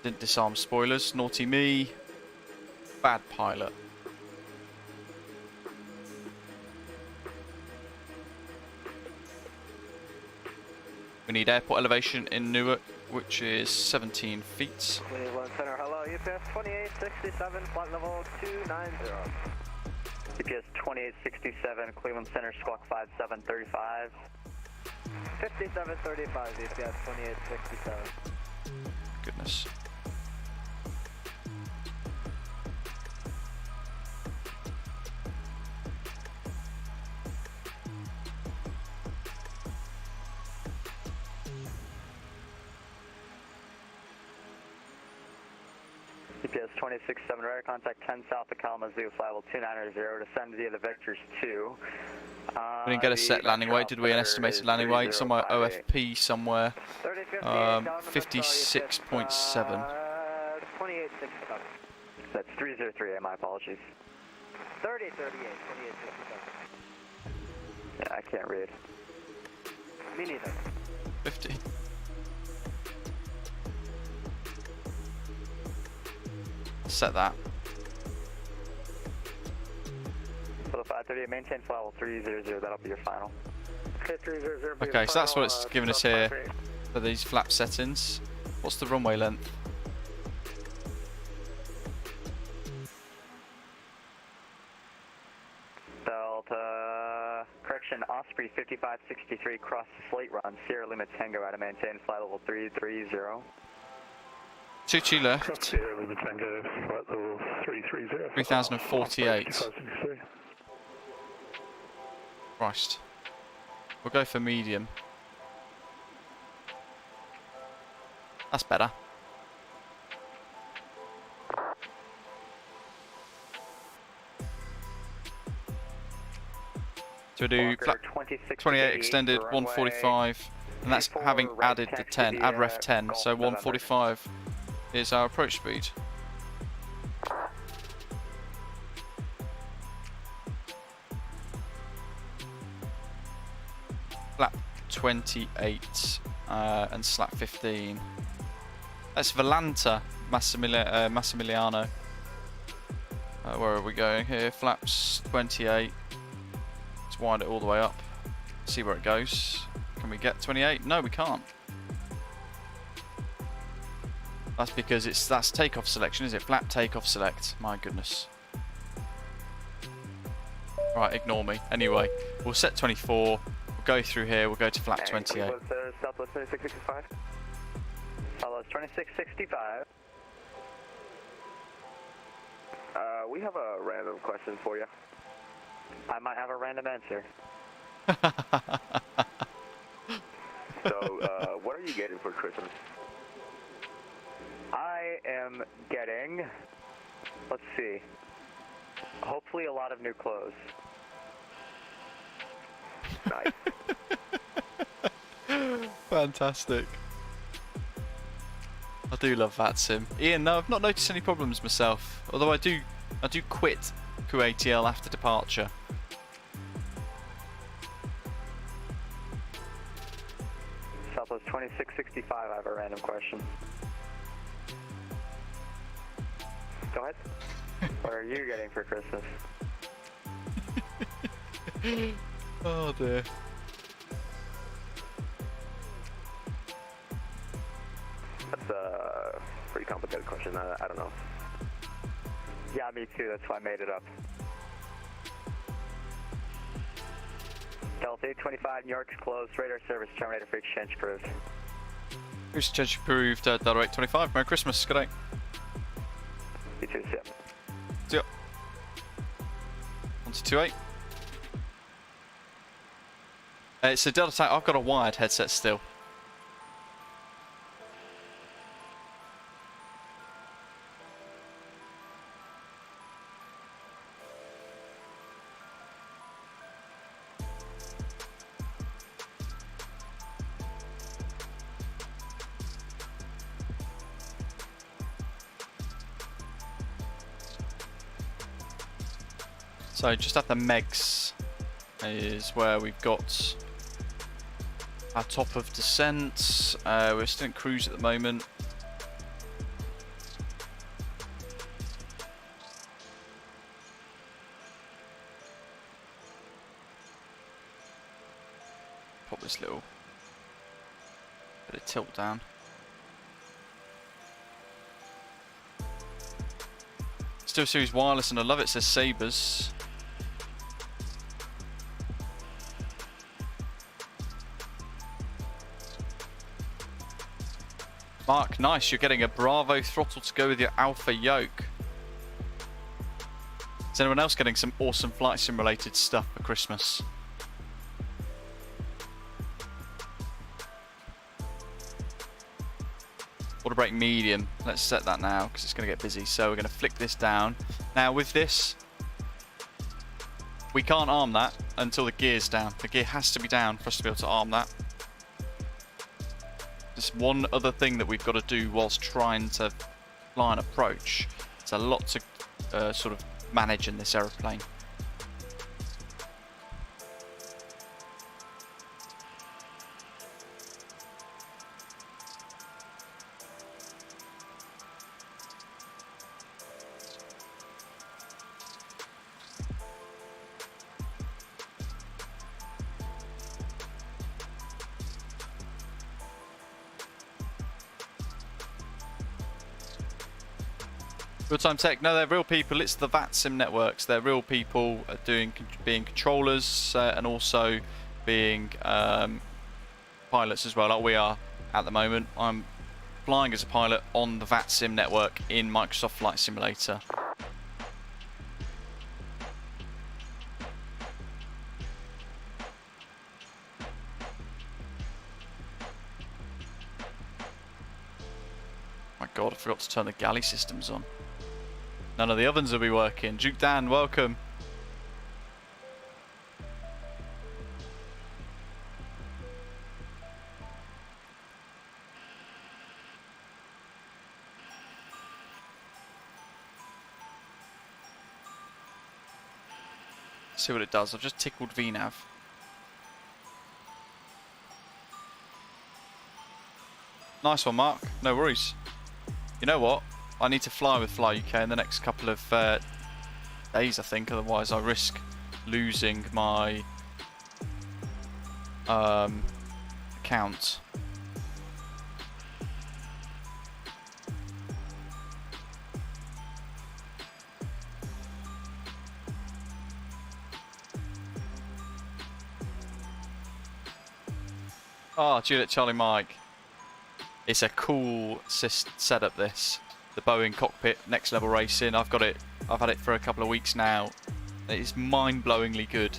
Didn't disarm spoilers, naughty me. Bad pilot. We need airport elevation in Newark, which is 17 feet. Cleveland Center, hello, UPS 2867, flight level 290. UPS 2867, Cleveland Center, squawk 5735. 5735, UPS 2867. Goodness. UPS 267, radar contact 10 south of Kalamazoo, flight level 290, descend via the Vectors 2. We didn't get a set landing weight, did we? An estimated landing weight somewhere, OFP somewhere. 56.7. 2867. That's 303, my apologies. 3038, 2867. Yeah, I can't read. Me neither. 50. Set that. For the 538, maintain flight level 300, that'll be your final. Okay, 300. Okay, so that's what it's given us here for these flap settings. What's the runway length? Delta, correction, Osprey 5563, cross slate run, Sierra Lima Tango out of maintain flight level 330. 2 left. Sierra Lima Tango, flight level 330. 3048. Christ. We'll go for medium. That's better. So we do 28 extended, 145, and that's having added the 10, add ref 10, so 145 is our approach speed. Flap 28 and slap 15. That's Volanta, Massimiliano. Where are we going here? Flaps 28. Let's wind it all the way up. See where it goes. Can we get 28? No, we can't. That's because that's takeoff selection, is it? Flap takeoff select. My goodness. Right, ignore me. Anyway, we'll set 24. We'll go through here. We'll go to flap 28. Southwest 2665. Southwest 2665. We have a random question for you. I might have a random answer. So, what are you getting for Christmas? I am getting, let's see, hopefully a lot of new clothes. Nice. Fantastic. I do love VATSIM. Ian, no, I've not noticed any problems myself. Although I do quit KEWR after departure. 2665, I have a random question. Go ahead. What are you getting for Christmas? Oh dear. That's a pretty complicated question. I don't know. Yeah, me too. That's why I made it up. Delta 825, New York's closed. Radar service terminated for exchange approved. Exchange approved. Delta 825. Merry Christmas. Good day. You too, see ya. See ya. 1228. It's a Delta Tank. I've got a wired headset still. So just at the Megs is where we've got our top of descent. We're still in cruise at the moment. Pop this little bit of tilt down. Still Series Wireless and I love it, says Sabres. Mark, nice, you're getting a Bravo throttle to go with your Alpha yoke. Is anyone else getting some awesome flight sim related stuff for Christmas? Water brake medium, let's set that now because it's going to get busy. So we're going to flick this down. Now with this, we can't arm that until the gear's down. The gear has to be down for us to be able to arm that. There's one other thing that we've got to do whilst trying to fly an approach. It's a lot to sort of manage in this aeroplane. Real-time tech, no, they're real people. It's the VATSIM networks. They're real people being controllers and also being pilots as well, like we are at the moment. I'm flying as a pilot on the VATSIM network in Microsoft Flight Simulator. My God, I forgot to turn the galley systems on. None of the ovens will be working. Duke Dan, welcome. See what it does. I've just tickled VNAV. Nice one, Mark. No worries. You know what? I need to fly with Fly UK in the next couple of days, I think. Otherwise, I risk losing my account. Oh, Juliet Charlie Mike. It's a cool setup, this. The Boeing Cockpit Next Level Racing. I've got it. I've had it for a couple of weeks now. It is mind-blowingly good.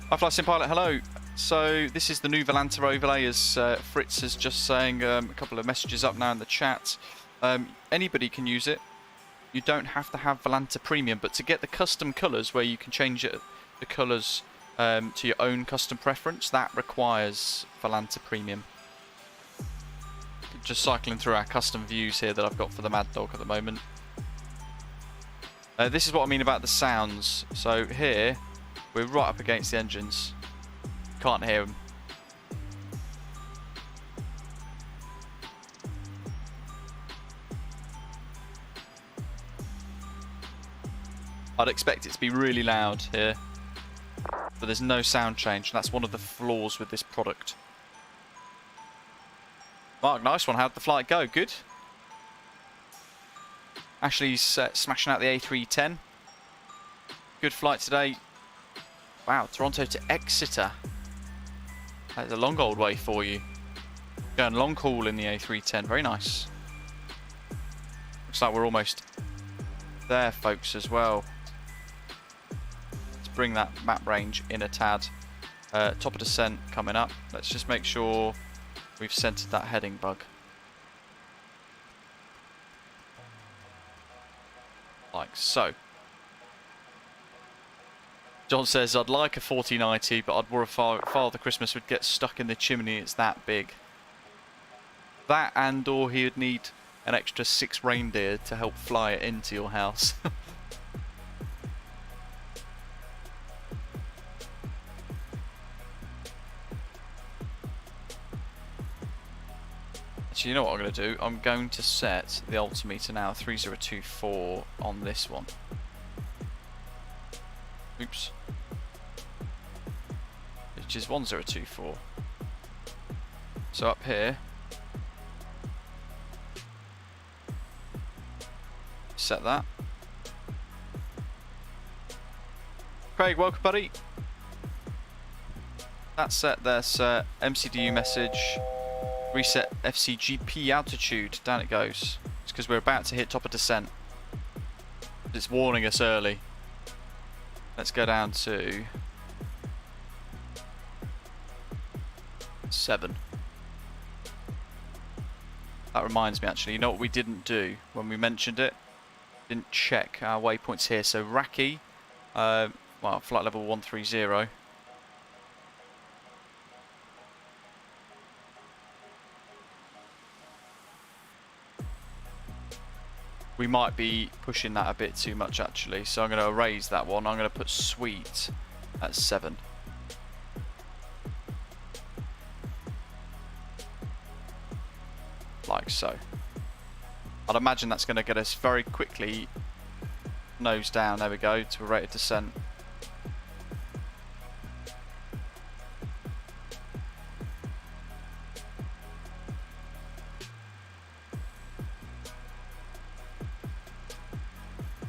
Hi Flight Sim Pilot, hello. So this is the new Volanta overlay, as Fritz is just saying. A couple of messages up now in the chat. Anybody can use it. You don't have to have Volanta Premium, but to get the custom colours where you can change it, the colours to your own custom preference, that requires Volanta Premium. Just cycling through our custom views here that I've got for the Maddog at the moment. This is what I mean about the sounds. So here, we're right up against the engines. Can't hear them. I'd expect it to be really loud here, but there's no sound change, and that's one of the flaws with this product. Mark, nice one. How'd the flight go? Good. Ashley's smashing out the A310. Good flight today. Wow, Toronto to Exeter. That's a long old way for you. Going long haul in the A310. Very nice. Looks like we're almost there, folks, as well. Let's bring that map range in a tad. Top of descent coming up. Let's just make sure we've centered that heading bug. Like so. John says, I'd like a 4090, but I'd worry Father Christmas would get stuck in the chimney. It's that big. That, and or he would need an extra 6 reindeer to help fly it into your house. So you know what I'm going to do? I'm going to set the altimeter now 3024 on this one. Oops. Which is 1024. So up here, set that. Craig, welcome, buddy. That's set. There's MCDU message. Reset FCGP altitude. Down it goes. It's because we're about to hit top of descent. It's warning us early. Let's go down to 7. That reminds me, actually, you know what we didn't do when we mentioned it? Didn't check our waypoints here. So Raki, well, flight level 130. We might be pushing that a bit too much, actually, so I'm going to erase that one. I'm going to put Sweet at 7. Like so. I'd imagine that's going to get us very quickly nose down, there we go, to a rate of descent.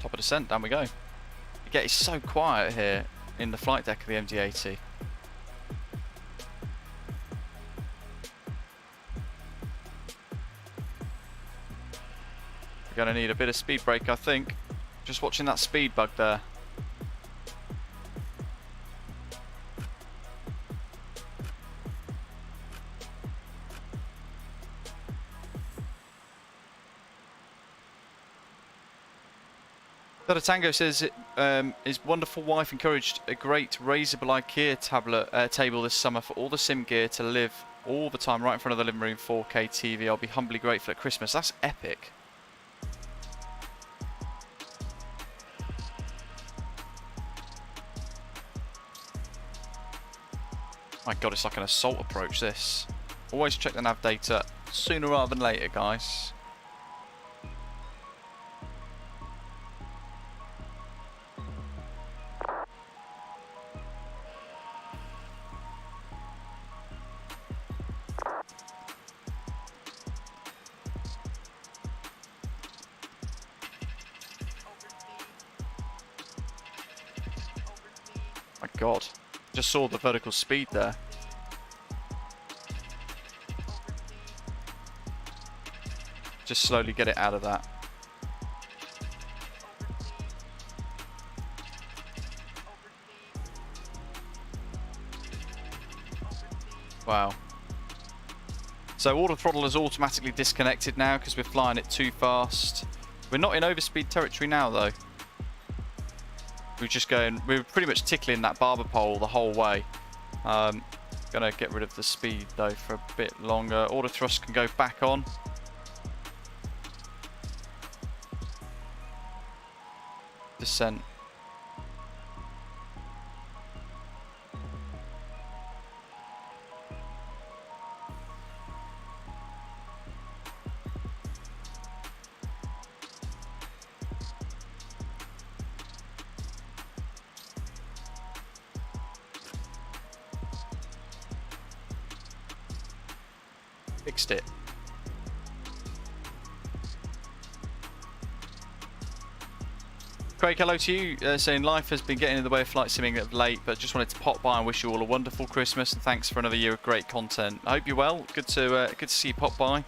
Top of descent, down we go. It's so quiet here in the flight deck of the MD-80. We're going to need a bit of speed brake, I think. Just watching that speed bug there. Delta Tango says his wonderful wife encouraged a great raisable IKEA table this summer for all the sim gear to live all the time right in front of the living room 4K TV. I'll be humbly grateful at Christmas. That's epic. My god, it's like an assault approach, this. Always check the nav data sooner rather than later, guys. My god. Just saw the vertical speed there. Just slowly get it out of that. Wow. So auto throttle is automatically disconnected now because we're flying it too fast. We're not in overspeed territory now though. We're pretty much tickling that barber pole the whole way. Gonna get rid of the speed though for a bit longer. Auto thrust can go back on. descent. Fixed it. Craig, hello to you, saying life has been getting in the way of flight simming of late, but just wanted to pop by and wish you all a wonderful Christmas and thanks for another year of great content. I hope you're well. Good to see you pop by.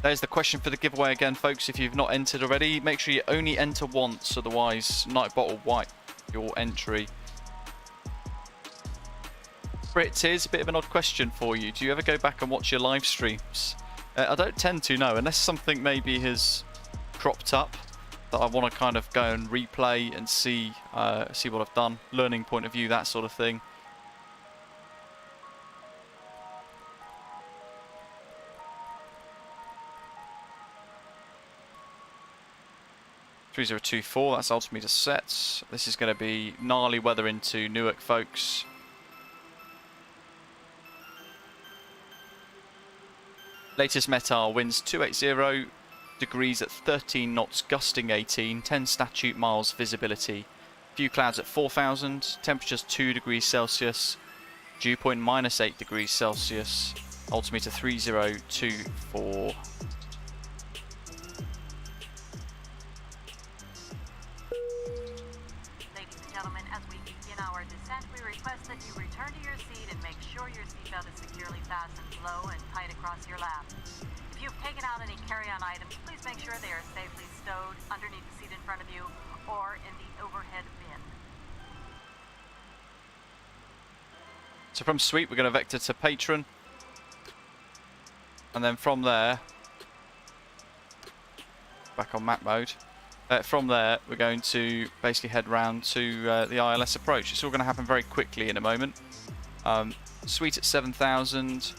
There's the question for the giveaway again, folks. If you've not entered already, make sure you only enter once, otherwise Nightbot will wipe your entry. Brit, here's a bit of an odd question for you. Do you ever go back and watch your live streams? I don't tend to, no, unless something maybe has cropped up that I want to kind of go and replay and see what I've done, learning point of view, that sort of thing. .3024, that's altimeter set. This is going to be gnarly weather into Newark, folks. Latest METAR winds 280 degrees at 13 knots, gusting 18, 10 statute miles visibility. Few clouds at 4,000, temperatures 2 degrees Celsius, dew point -8 degrees Celsius, altimeter 3024. Ladies and gentlemen, as we begin our descent, we request that you return to your seat and make sure your seatbelt is securely fastened low and tight across your lap. If you've taken out any carry-on items, please make sure they are safely stowed underneath the seat in front of you or in the overhead bin. So from Suite, we're going to vector to Patron. And then from there, back on map mode. From there, we're going to basically head round to the ILS approach. It's all going to happen very quickly in a moment. Suite at 7,000.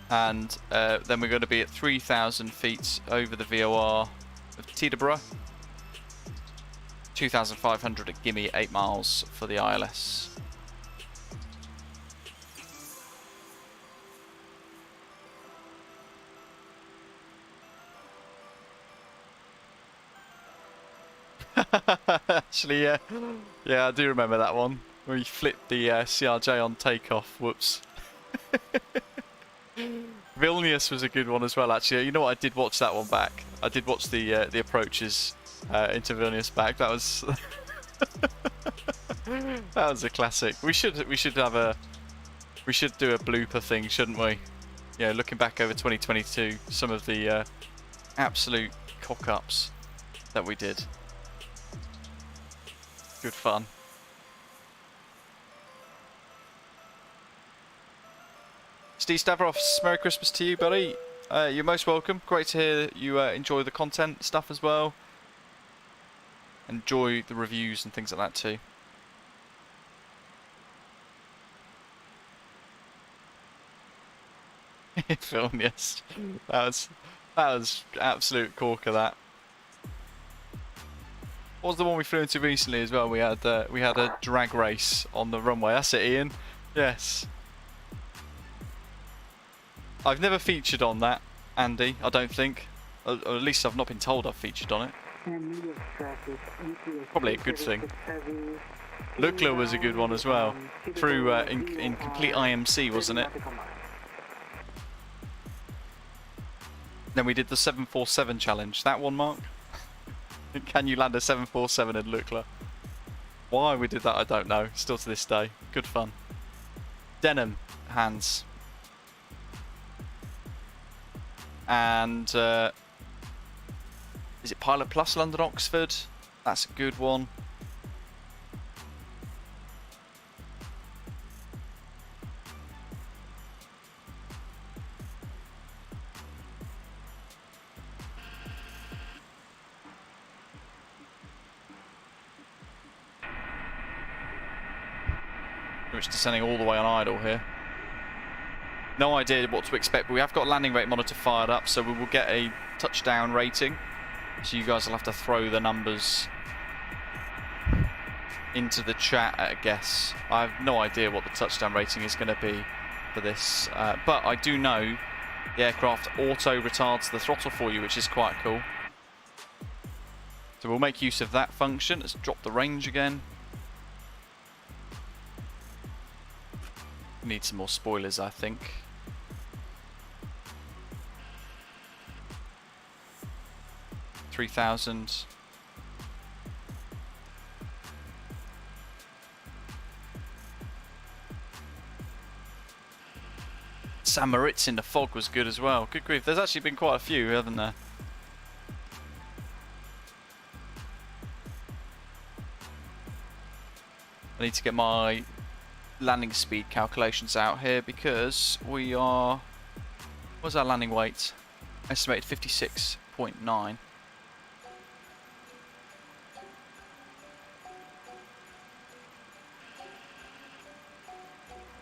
And then we're going to be at 3,000 feet over the VOR of Teterborough. 2,500 at Gimme, 8 miles for the ILS. Actually, yeah, I do remember that one where he flipped the CRJ on takeoff. Whoops. Vilnius was a good one as well. Actually, you know what? I did watch that one back. I did watch the approaches into Vilnius back. That was that was a classic. We should do a blooper thing, shouldn't we? Yeah, looking back over 2022, some of the absolute cock-ups that we did. Good fun. Steve Stavros, Merry Christmas to you, buddy. You're most welcome. Great to hear you enjoy the content stuff as well. Enjoy the reviews and things like that too. Film, yes. That was absolute corker, that. What was the one we flew into recently as well? We had a drag race on the runway. That's it, Ian. Yes. I've never featured on that, Andy. I don't think, or at least I've not been told I've featured on it. Probably a good thing. Lukla was a good one as well. Through in complete IMC, wasn't it? Then we did the 747 challenge. That one, Mark. Can you land a 747 in Lukla? Why we did that, I don't know. Still to this day. Good fun. Denim hands. And is it Pilot Plus London Oxford? That's a good one. Which descending all the way on idle here. No idea what to expect, but we have got landing rate monitor fired up, so we will get a touchdown rating So you guys will have to throw the numbers into the chat at a guess. I have no idea what the touchdown rating is going to be for this, but I do know the aircraft auto retards the throttle for you, which is quite cool. So we'll make use of that function. Let's drop the range again. Need some more spoilers, I think. $3,000. San Moritz in the fog was good as well. Good grief, there's actually been quite a few, haven't there? I need to get my landing speed calculations out here because we are... What's our landing weight? Estimated 56.9.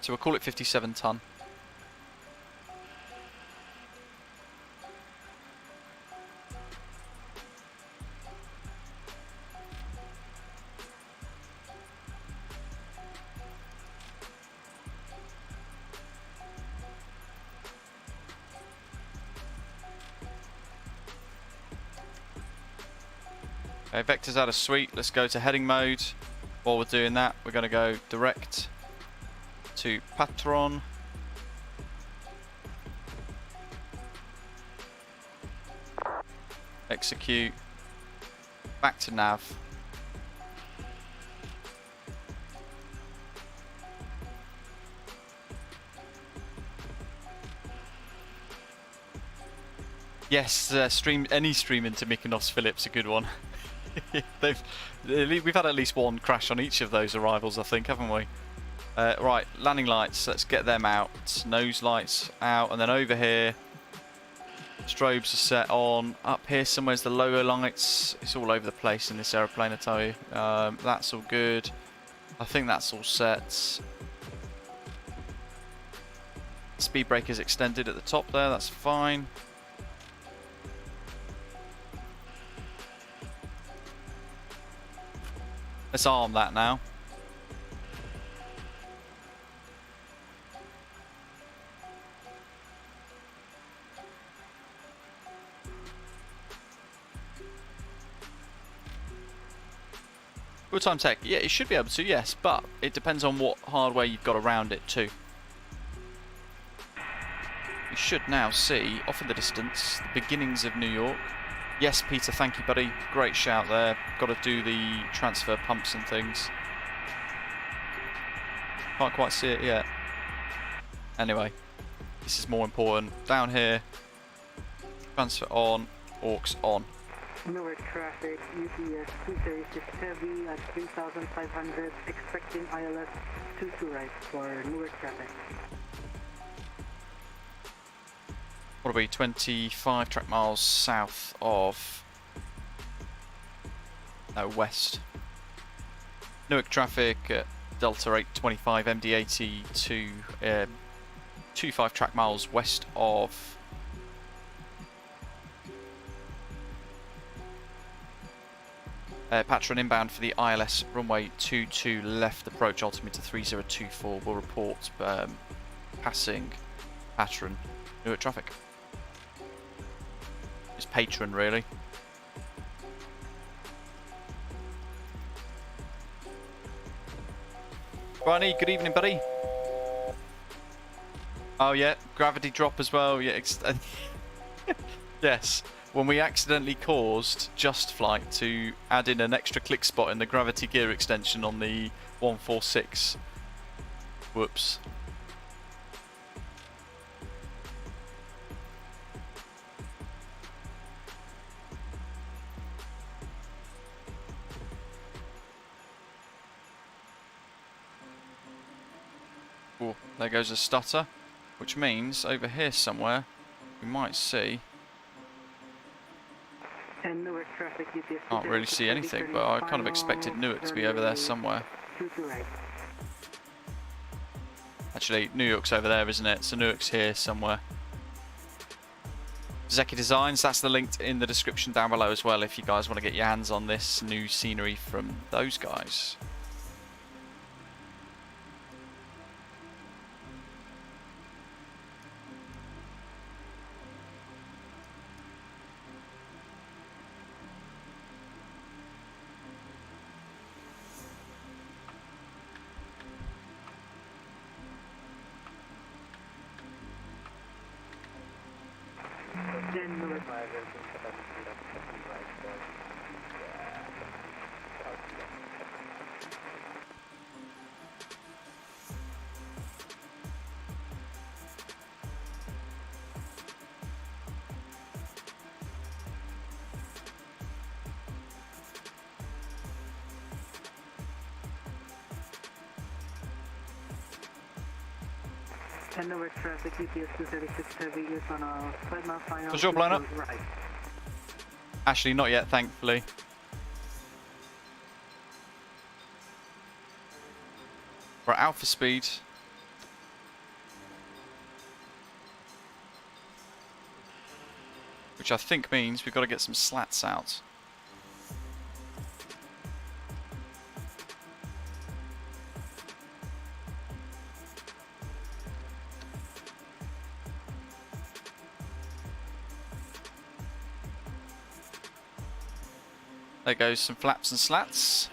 So we'll call it 57 ton. Okay, vector's out of suite. Let's go to heading mode. While we're doing that, we're going to go direct to Patron. Execute. Back to nav. Yes, stream any stream into Mykonos, Phillips, a good one. We've had at least one crash on each of those arrivals, I think, haven't we? Right, landing lights, let's get them out. Nose lights out, and then over here, strobes are set on. Up here somewhere's the logo lights. It's all over the place in this aeroplane, I tell you. That's all good. I think that's all set. Speed breaker's extended at the top there, that's fine. Let's arm that now. Real-time tech, yeah, it should be able to, yes, but it depends on what hardware you've got around it too. We should now see, off in the distance, the beginnings of New York. Yes, Peter, thank you, buddy. Great shout there. Got to do the transfer pumps and things. Can't quite see it yet. Anyway, this is more important. Down here, transfer on, aux on. Newark traffic, UPS 236 heavy at 3,500, expecting ILS 22 right for Newark traffic. What are we, 25 track miles south of... No, west. Newark traffic at Delta 825 MD82, 25 track miles west of... Patron inbound for the ILS runway 22 left approach altimeter 3024 will report passing Patron Newark traffic. It's Patron really. Ronnie, good evening, buddy. Oh yeah, gravity drop as well. Yeah, yes. When we accidentally caused Just Flight to add in an extra click spot in the gravity gear extension on the 146. Whoops. Oh, there goes a stutter, which means over here somewhere we might see. And Newark traffic, UPS Can't really see anything, but I kind of expected Newark to be over there somewhere. Actually, New York's over there, isn't it? So Newark's here somewhere. Drzewiecki Designs, that's the link in the description down below as well if you guys want to get your hands on this new scenery from those guys. Newark traffic, UPS 236 heavy is on a 5 mile final. Was your blown up? Right. Actually, not yet, thankfully. We're at alpha speed. Which I think means we've got to get some slats out. There goes some flaps and slats.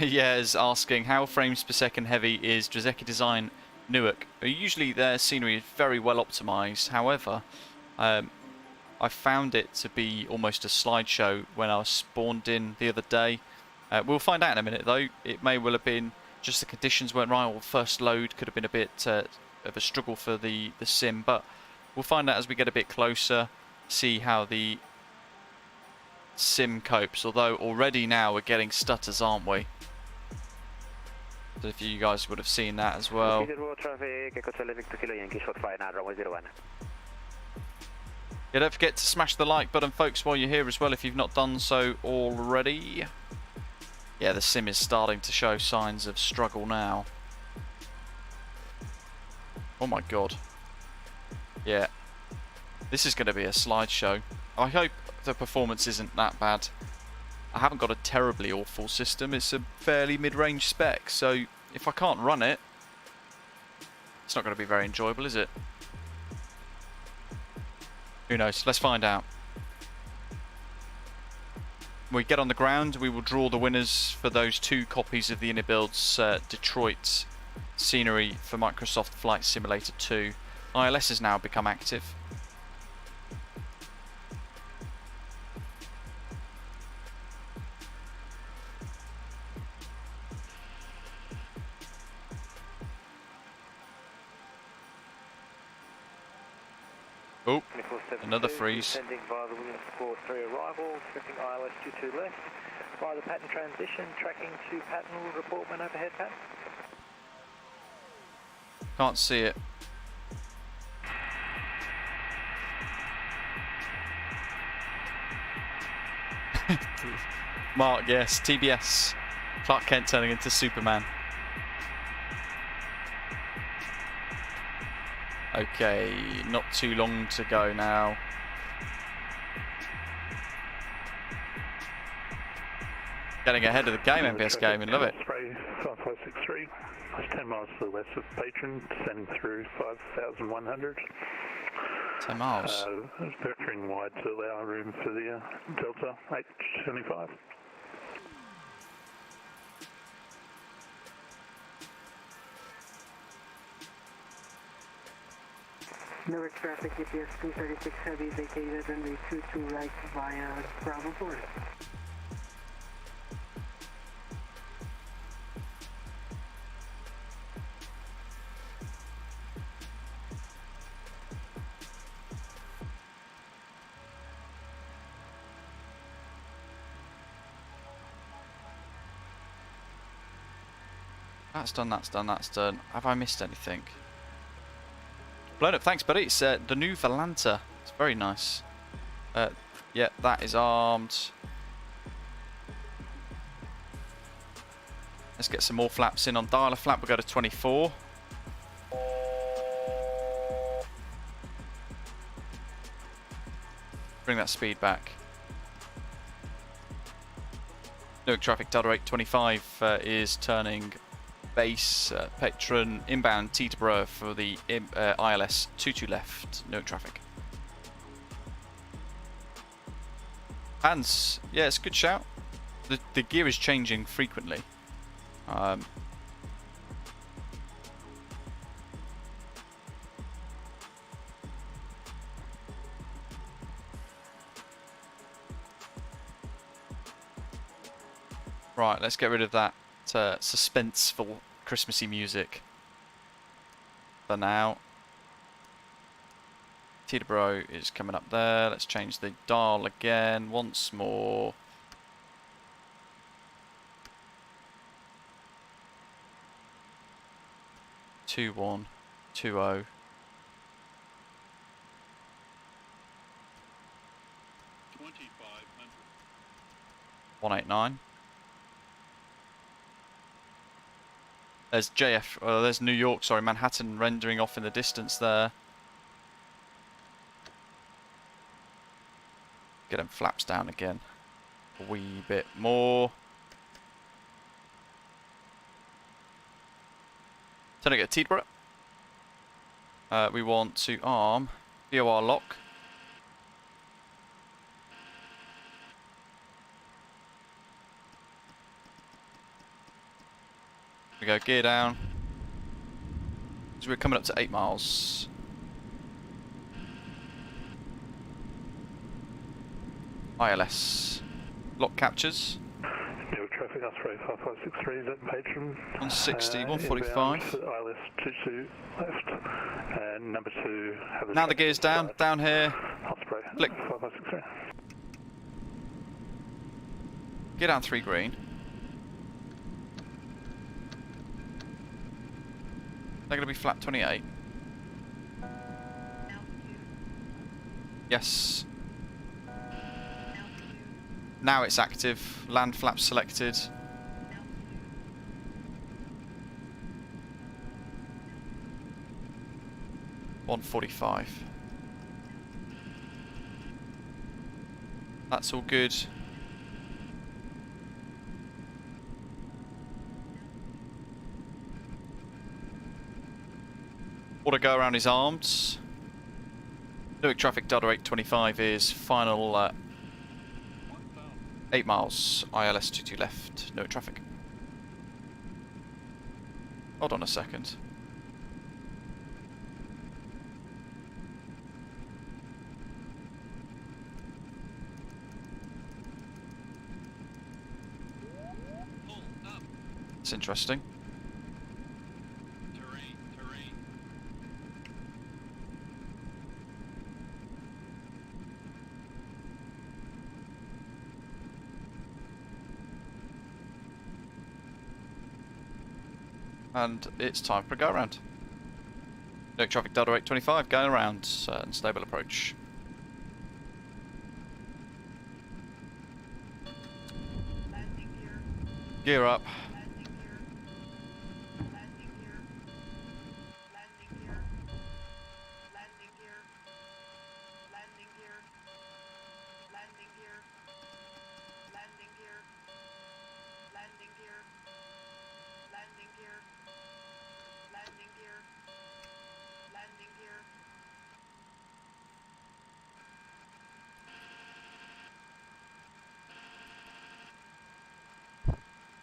Yeah, is asking how frames per second heavy is Drzewiecki Design Newark. Usually their scenery is very well optimized. However, I found it to be almost a slideshow when I was spawned in the other day. We'll find out in a minute though. It may well have been just the conditions weren't right, or first load could have been a bit of a struggle for the sim, but we'll find out as we get a bit closer, see how the sim copes, although already now we're getting stutters, aren't we? So if you guys would have seen that as well. Yeah, don't forget to smash the like button, folks, while you're here as well if you've not done so already. Yeah, the sim is starting to show signs of struggle now. Oh my god. Yeah. This is going to be a slideshow. I hope the performance isn't that bad. I haven't got a terribly awful system. It's a fairly mid-range spec, so if I can't run it, it's not going to be very enjoyable, is it? Who knows? Let's find out. When we get on the ground, we will draw the winners for those 2 copies of the iniBuilds Detroit scenery for Microsoft Flight Simulator 2. ILS has now become active. Oh, another freeze. Descending via the Williams 4-3 arrival, expecting ILS 22 left. Via the pattern transition, tracking to pattern, will report when overhead pattern. Can't see it. Mark, yes, TBS. Clark Kent turning into Superman. Okay, not too long to go now. Getting ahead of the game, MPS Gaming, love it. Spray 5563, that's 10 miles to the west of Patron, descending through 5,100. 10 miles. Vectoring wide to allow room for the Delta 825. Newark traffic, UPS 236 heavy, vacated runway 22 right via Bravo 4. That's done, that's done, that's done. Have I missed anything? Blown up, thanks buddy. It's the new Volanta. It's very nice. Yeah, that is armed. Let's get some more flaps in on dialer flap. We'll go to 24. bring that speed back. Newark traffic, Delta 825 is turning base, Petron, inbound Teterborough for the ILS 22 left, Newark traffic. Hands, yeah, it's a good shout. The gear is changing frequently. Right, let's get rid of that suspenseful Christmassy music for now. Teterborough is coming up there. Let's change the dial again once more. Two 1 2 0. 189. There's there's New York, sorry, Manhattan rendering off in the distance there. Get them flaps down again. A wee bit more. Turn to Teterborough. We want to arm VOR lock. We go gear down. So we're coming up to 8 miles. ILS. Lock captures. Newark traffic, Osprey 5563, is that Patron? 160, 145. ILS 22 left. And number 2. Now the gear's down, down here. Osprey, Click. 5563. Get down 3 green. They're going to be flat 28. Yes. Now it's active. Land flaps selected. $145. That's all good. Auto go around is armed. Newark traffic, Delta 825 is final 8 miles, ILS 22 left, Newark traffic. Hold on a second. It's interesting. And it's time for a go around. Newark traffic, Delta 825 going around, and stable approach. Gear up.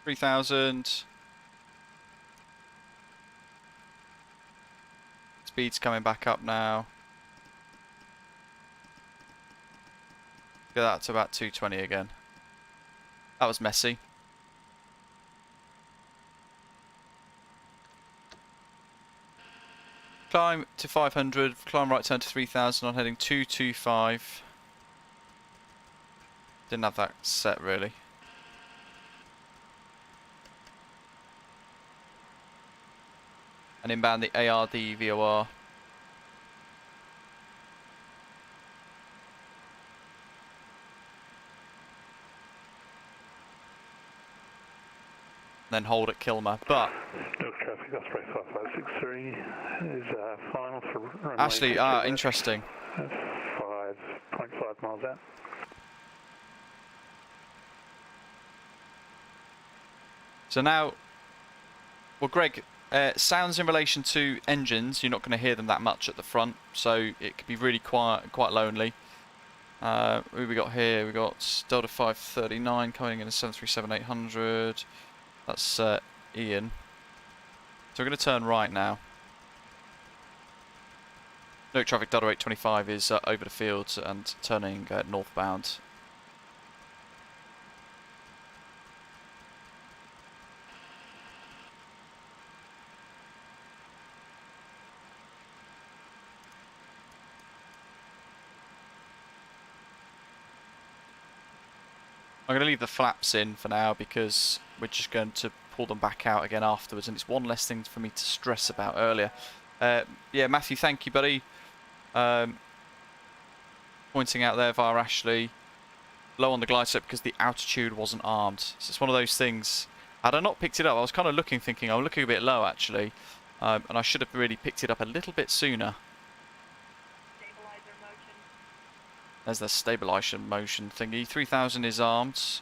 $3,000. Speed's coming back up now. Get that to about 220 again. That was messy. Climb to 500, climb right turn to 3000 on heading 225. Didn't have that set really. And inbound the ARD VOR. Then hold at Kilmer, but Newark traffic, Osprey 5563 is final for runway. actually, interesting. 5.5 miles out. So now, well, Greg, sounds in relation to engines, you're not going to hear them that much at the front, so it could be really quiet, quite lonely. Who we got here? We got Delta 539 coming in a 737-800. That's Ian. So we're going to turn right now. No traffic, Delta 825 is over the field and turning northbound. I'm going to leave the flaps in for now because we're just going to pull them back out again afterwards, and it's one less thing for me to stress about earlier. Yeah, Matthew, thank you, buddy. Pointing out there via Ashley, low on the glide slope because the altitude wasn't armed. So it's one of those things. Had I not picked it up, I was kind of looking, thinking I'm looking a bit low actually, and I should have really picked it up a little bit sooner. There's the stabilization motion thingy. 3000 is armed.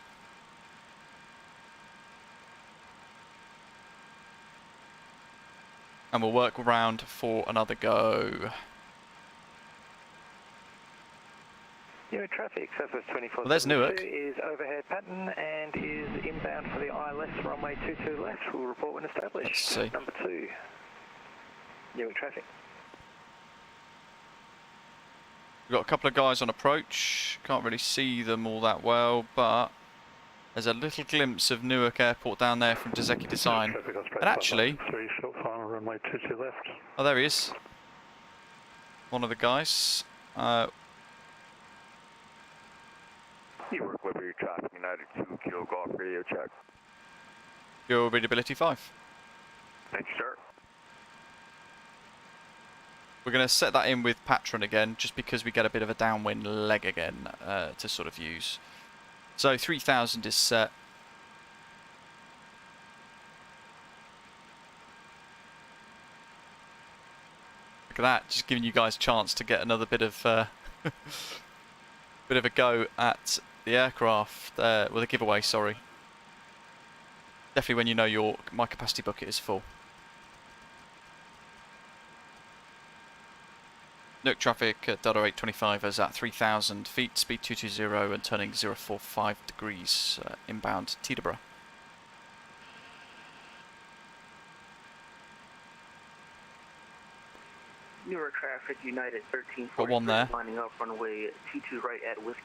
And we'll work around for another go. Newark traffic, Southwest 24 well, there's Newark. Is overhead pattern and is inbound for the ILS runway 22 left. We'll report when established. Let's see. Number 2. Newark traffic. We've got a couple of guys on approach. Can't really see them all that well, but there's a little glimpse of Newark Airport down there from Drzewiecki Design. And actually, oh, there he is. One of the guys. Newark Liberty traffic, United 2 Kilo Golf radio check. Your readability 5. Thanks, sir. We're going to set that in with Patron again, just because we get a bit of a downwind leg again to sort of use. So 3000 is set. Look at that, just giving you guys a chance to get another bit of bit of a go at the aircraft, with a giveaway, sorry. Definitely when you know my capacity bucket is full. Newark traffic at Delta 825 is at 3000 feet, speed 220 and turning 045 degrees inbound Teterborough. Newark traffic, United 1343. Got one there. Lining up runway 22 right at Whiskey.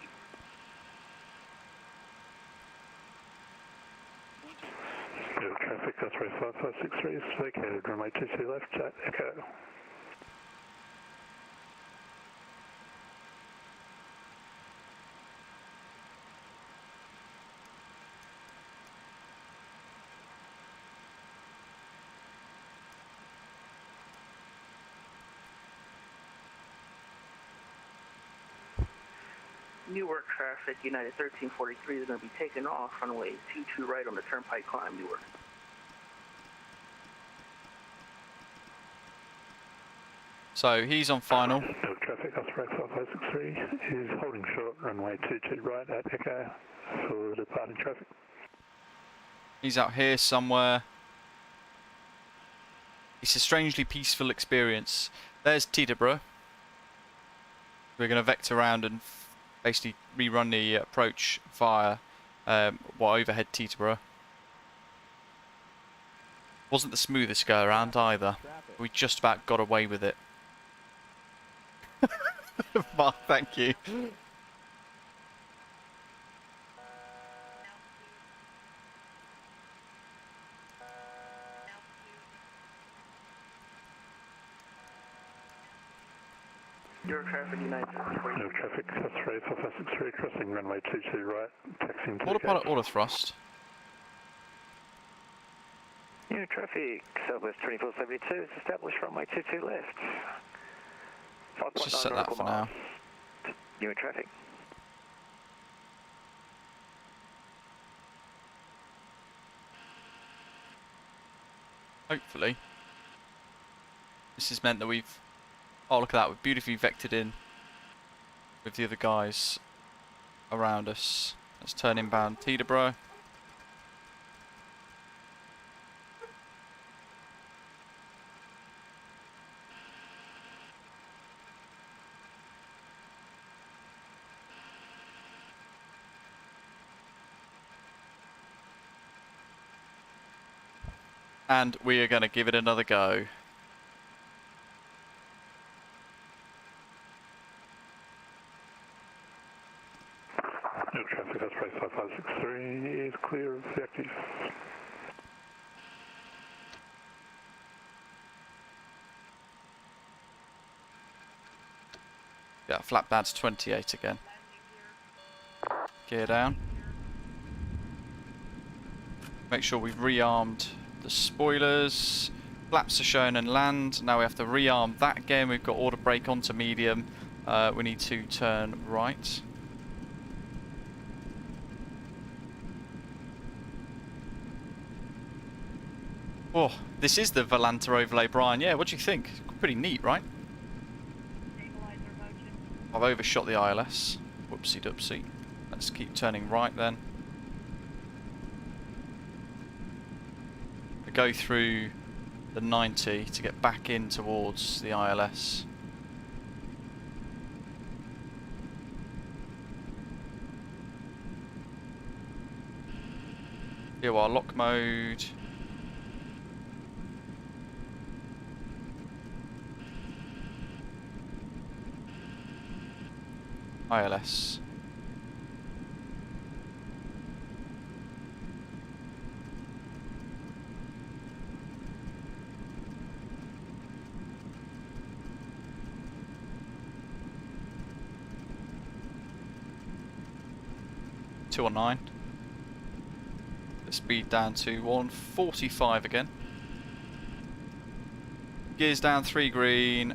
Newark traffic, Osprey 5563 is vacated, runway 22 left at Echo. Newark traffic, United 1343 is going to be taken off runway 22 right on the turnpike climb, Newark. So he's on final. Newark traffic, Osprey 5563 is holding short, runway 22 right at Echo for departing traffic. He's out here somewhere. It's a strangely peaceful experience. There's Teterborough. We're going to vector around and basically rerun the approach via overhead Teterborough. Wasn't the smoothest go around either. We just about got away with it. Mark, thank you. Newark traffic, United 1343. Newark traffic, Osprey 5563 crossing runway 22 right, taxiing to Autopilot auto thrust. Newark traffic, Southwest 2472 is established runway 22 left. Let's just set that for now. Newark traffic. Hopefully. This has meant that we've... Oh, look at that. We've beautifully vectored in with the other guys around us. Let's turn inbound Teterborough. And we are going to give it another go. Newark traffic, that's price 5563 is clear of the active. Yeah, flap down to 28 again. Gear down. Make sure we've rearmed the spoilers. Flaps are shown and land. Now we have to rearm that again. We've got auto brake onto medium. We need to turn right. Oh, this is the Volanta overlay, Brian. Yeah, what do you think? Pretty neat, right? I've overshot the ILS. Whoopsie doopsie. Let's keep turning right then. We go through the 90 to get back in towards the ILS. KEWR lock mode. ILS. Two on 9. The speed down to 145 again. Gears down 3 green.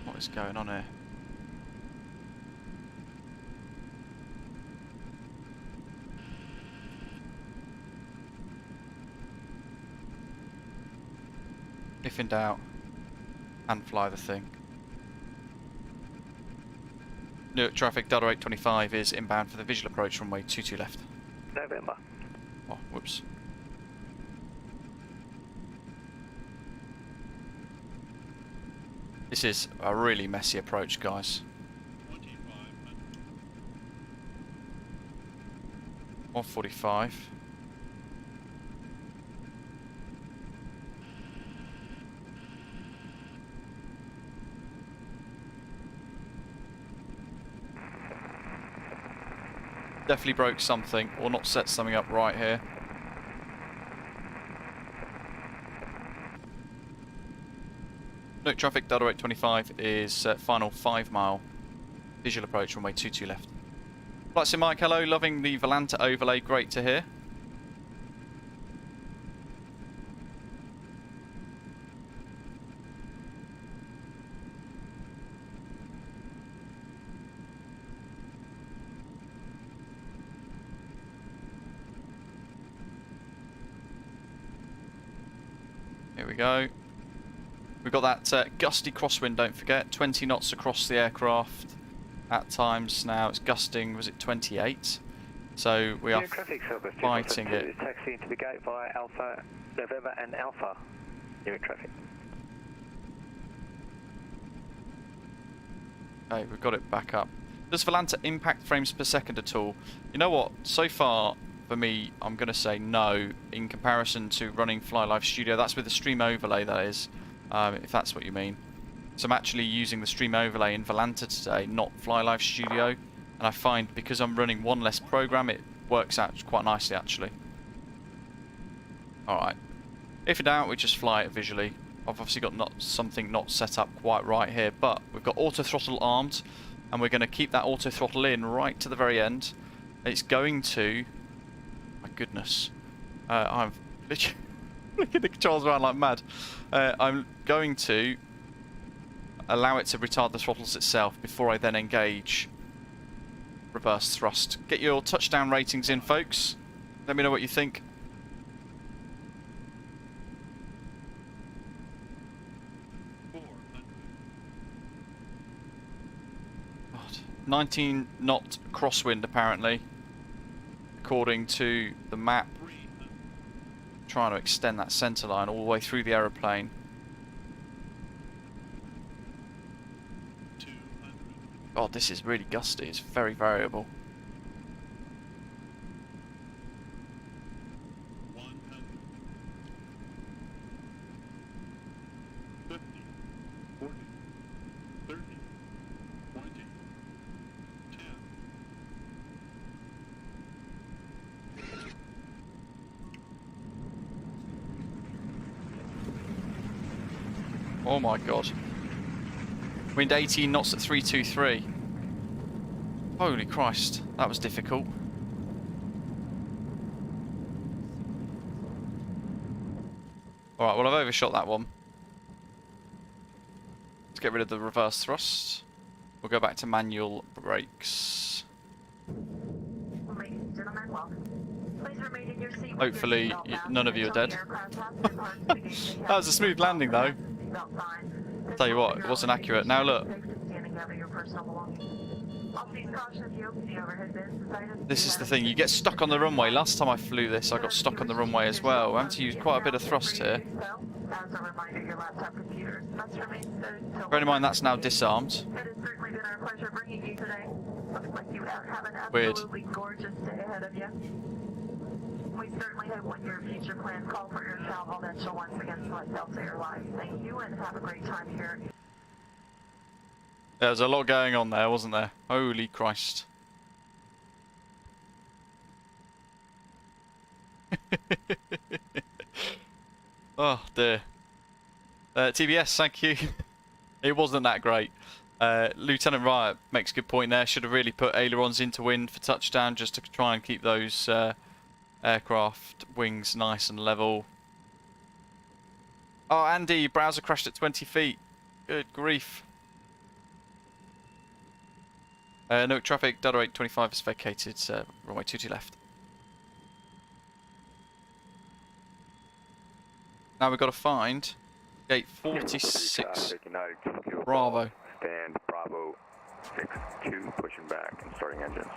What is going on here? If in doubt, and fly the thing. Newark traffic, Delta 825 is inbound for the visual approach runway 22 left. November. Oh, whoops. This is a really messy approach, guys. 145. Definitely broke something, or not set something up right here. Newark traffic, Delta 825 is final 5 mile visual approach runway 22 left. VATSIM Mike, hello, loving the Volanta overlay, great to hear. Here we go. We've got that gusty crosswind, don't forget, 20 knots across the aircraft at times. Now it's gusting, was it 28? So we are fighting it. Taxi into the gate via Alpha, November and Alpha. Newark traffic. Okay, we've got it back up. Does Volanta impact frames per second at all? You know what? So far, for me, I'm going to say no in comparison to running Fly Live Studio. That's with the stream overlay, that is, if that's what you mean. So I'm actually using the stream overlay in Volanta today, not Fly Live Studio. And I find because I'm running one less program, it works out quite nicely, actually. Alright. If in doubt, we just fly it visually. I've obviously got something not set up quite right here, but we've got auto throttle armed, and we're going to keep that auto throttle in right to the very end. It's going to... My goodness. I'm literally looking at the controls around like mad. I'm going to allow it to retard the throttles itself before I then engage reverse thrust. Get your touchdown ratings in, folks. Let me know what you think. God. 19 knot crosswind apparently, according to the map. trying to extend that centre line all the way through the aeroplane. God, this is really gusty. It's very variable. Oh my god. Wind 18 knots at 323. Holy Christ, that was difficult. Alright, well I've overshot that one. Let's get rid of the reverse thrust. We'll go back to manual brakes. Hopefully none of you are dead. That was a smooth landing though. Tell you what, it wasn't accurate. Now look. This is the thing, you get stuck on the runway. Last time I flew this, I got stuck on the runway as well. I had to use quite a bit of thrust here. Bear in mind that's now disarmed. Weird. We certainly hope when your future plans call for your travel that you'll once again select Delta Airlines. Thank you and have a great time here. There was a lot going on there, wasn't there? Holy Christ. Oh dear. TBS, thank you. It wasn't that great. Lieutenant Riot makes a good point there. Should have really put ailerons into wind for touchdown just to try and keep those aircraft wings nice and level. Oh, Andy, browser crashed at 20 feet. Good grief. Newark traffic, Delta 825 is vacated, runway 22 left. Now we've got to find gate 46 Bravo. Stand Bravo 6-2, pushing back and starting engines.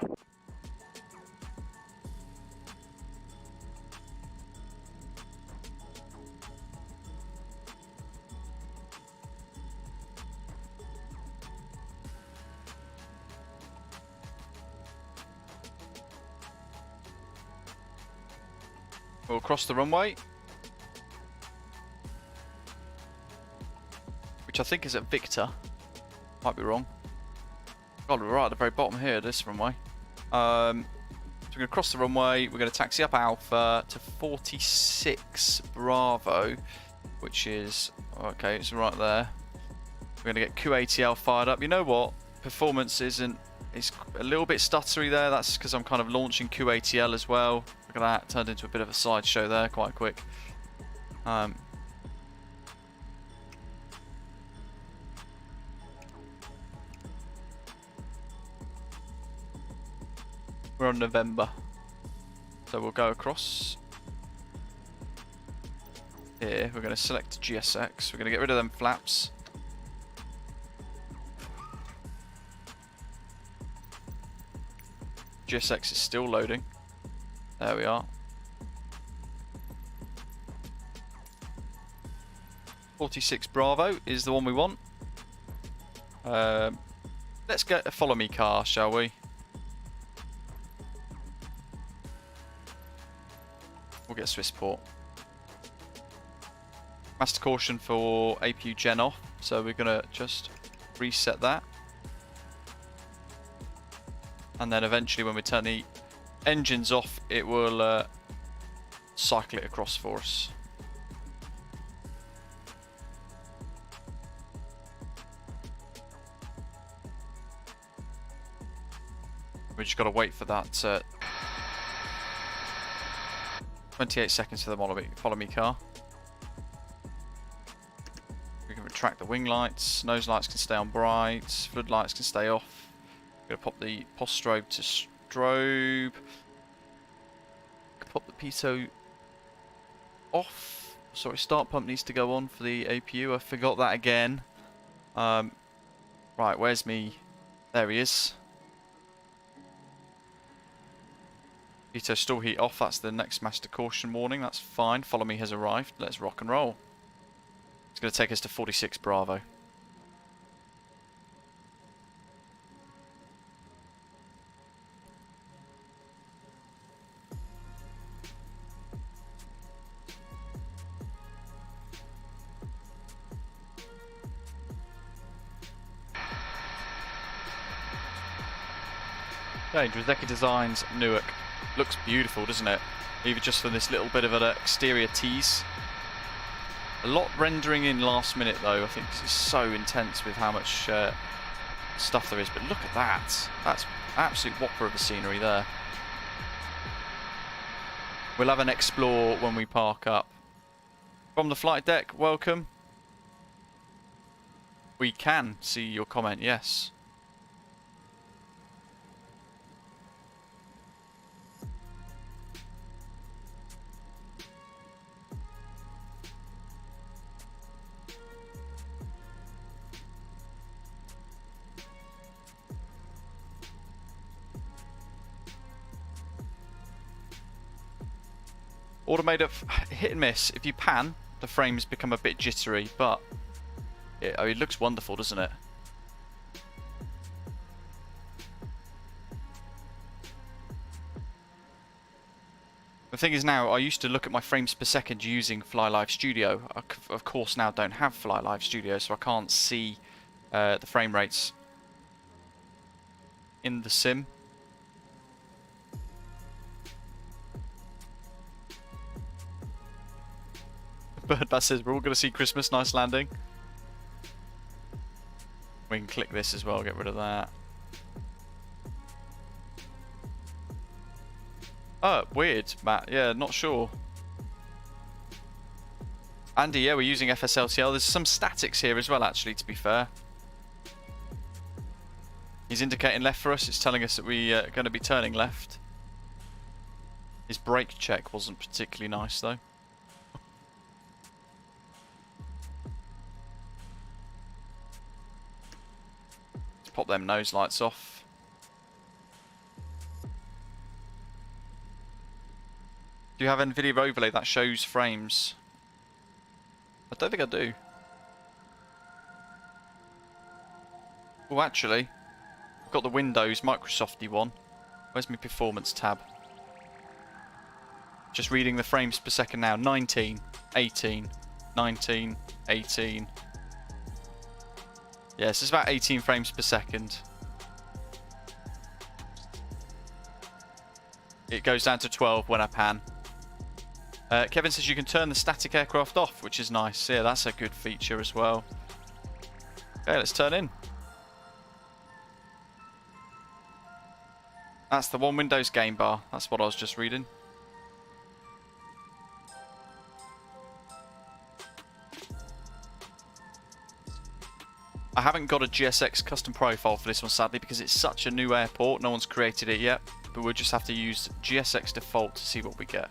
We'll cross the runway, which I think is at Victor. Might be wrong. God, we're right at the very bottom here, this runway. So we're going to cross the runway. We're going to taxi up Alpha to 46 Bravo, which is, okay, it's right there. We're going to get QATL fired up. You know what? Performance isn't, it's a little bit stuttery there. That's because I'm kind of launching QATL as well. Look at that, turned into a bit of a sideshow there quite quick. We're on November, so we'll go across here. We're going to select GSX. We're going to get rid of them flaps. GSX is still loading. There we are. 46 Bravo is the one we want. Let's get a follow me car, shall we? We'll get Swissport. Master caution for APU gen off, so we're gonna just reset that. And then eventually when we turn the engines off, it will cycle it across for us. We just got to wait for that 28 seconds for the follow me car. We can retract the wing lights, nose lights can stay on bright, floodlights can stay off. We're going to pop the POS strobe to strobe. Pop the pitot off. Sorry, start pump needs to go on for the APU. I forgot that again. Right, where's me? There he is. Veto stall heat off, that's the next master caution warning, that's fine. Follow me has arrived, let's rock and roll. It's going to take us to 46 Bravo. Okay, Drzewiecki Designs, Newark. Looks beautiful, doesn't it? Even just for this little bit of an exterior tease. A lot rendering in last minute though, I think it's so intense with how much stuff there is. But look at that. That's absolute whopper of a scenery there. We'll have an explore when we park up. From the flight deck, welcome. We can see your comment, yes. Automated hit and miss. If you pan, the frames become a bit jittery, but it looks wonderful, doesn't it? The thing is now, I used to look at my frames per second using Fly Live Studio. I, of course, now don't have Fly Live Studio, so I can't see the frame rates in the sim. Birdbat says we're all going to see Christmas. Nice landing. We can click this as well, get rid of that. Oh, weird, Matt. Yeah, not sure. Andy, yeah, we're using FSLTL. There's some statics here as well, actually, to be fair. He's indicating left for us. It's telling us that we are going to be turning left. His brake check wasn't particularly nice, though. Pop them nose lights off. Do you have NVIDIA overlay that shows frames? I don't think I do. Oh, actually, I've got the Windows Microsofty one. Where's my performance tab? Just reading the frames per second now. 19, 18, 19, 18. Yes, it's about 18 frames per second. It goes down to 12 when I pan. Kevin says you can turn the static aircraft off, which is nice. Yeah, that's a good feature as well. Okay, let's turn in. That's the one Windows game bar. That's what I was just reading. I haven't got a GSX custom profile for this one, sadly, because it's such a new airport. No one's created it yet, but we'll just have to use GSX default to see what we get.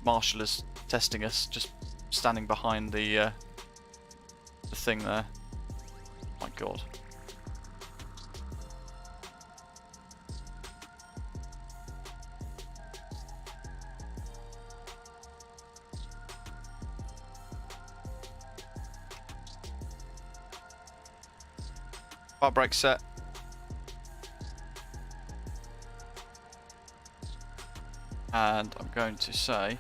Marshall is testing us, just standing behind the thing there. Oh my god. Bar brake set. And I'm going to say,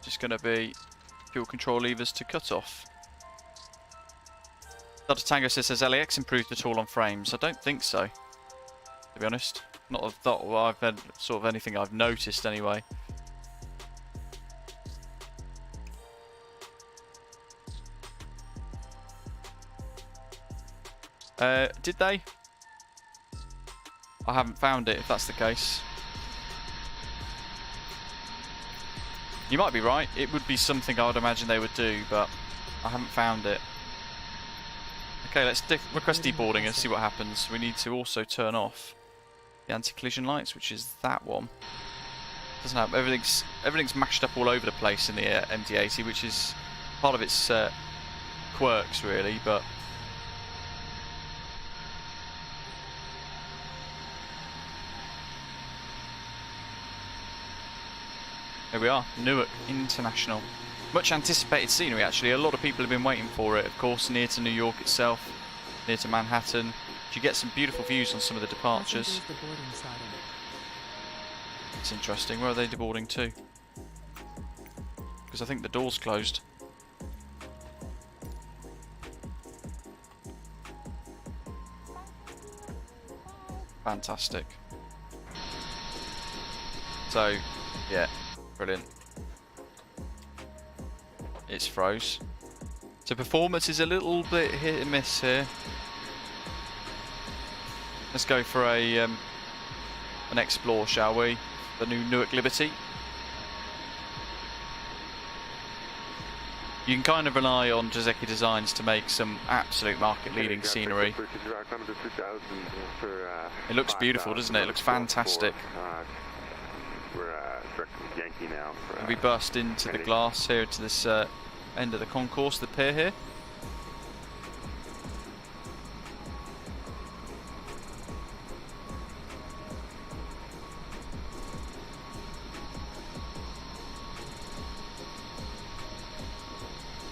just going to be fuel control levers to cut off. Delta Tango says, has LAX improved at all on frames? I don't think so, to be honest. Not of that I've had sort of anything I've noticed anyway. Did they? I haven't found it, if that's the case. You might be right. It would be something I would imagine they would do, but I haven't found it. Okay, let's request deboarding and see what happens. We need to also turn off the anti-collision lights, which is that one. Doesn't have everything's mashed up all over the place in the MD-80, which is part of its quirks, really, but. Here we are, Newark International. Much anticipated scenery actually, a lot of people have been waiting for it, of course, near to New York itself, near to Manhattan. You get some beautiful views on some of the departures. It's interesting, where are they deboarding to? Because I think the door's closed. Fantastic. So, yeah, brilliant. It's froze. So performance is a little bit hit and miss here. Let's go for a an explore, shall we? The new Newark Liberty. You can kind of rely on Drzewiecki Designs to make some absolute market-leading scenery. It looks beautiful, doesn't it? It looks fantastic. And we burst into the glass here to this end of the concourse, the pier here.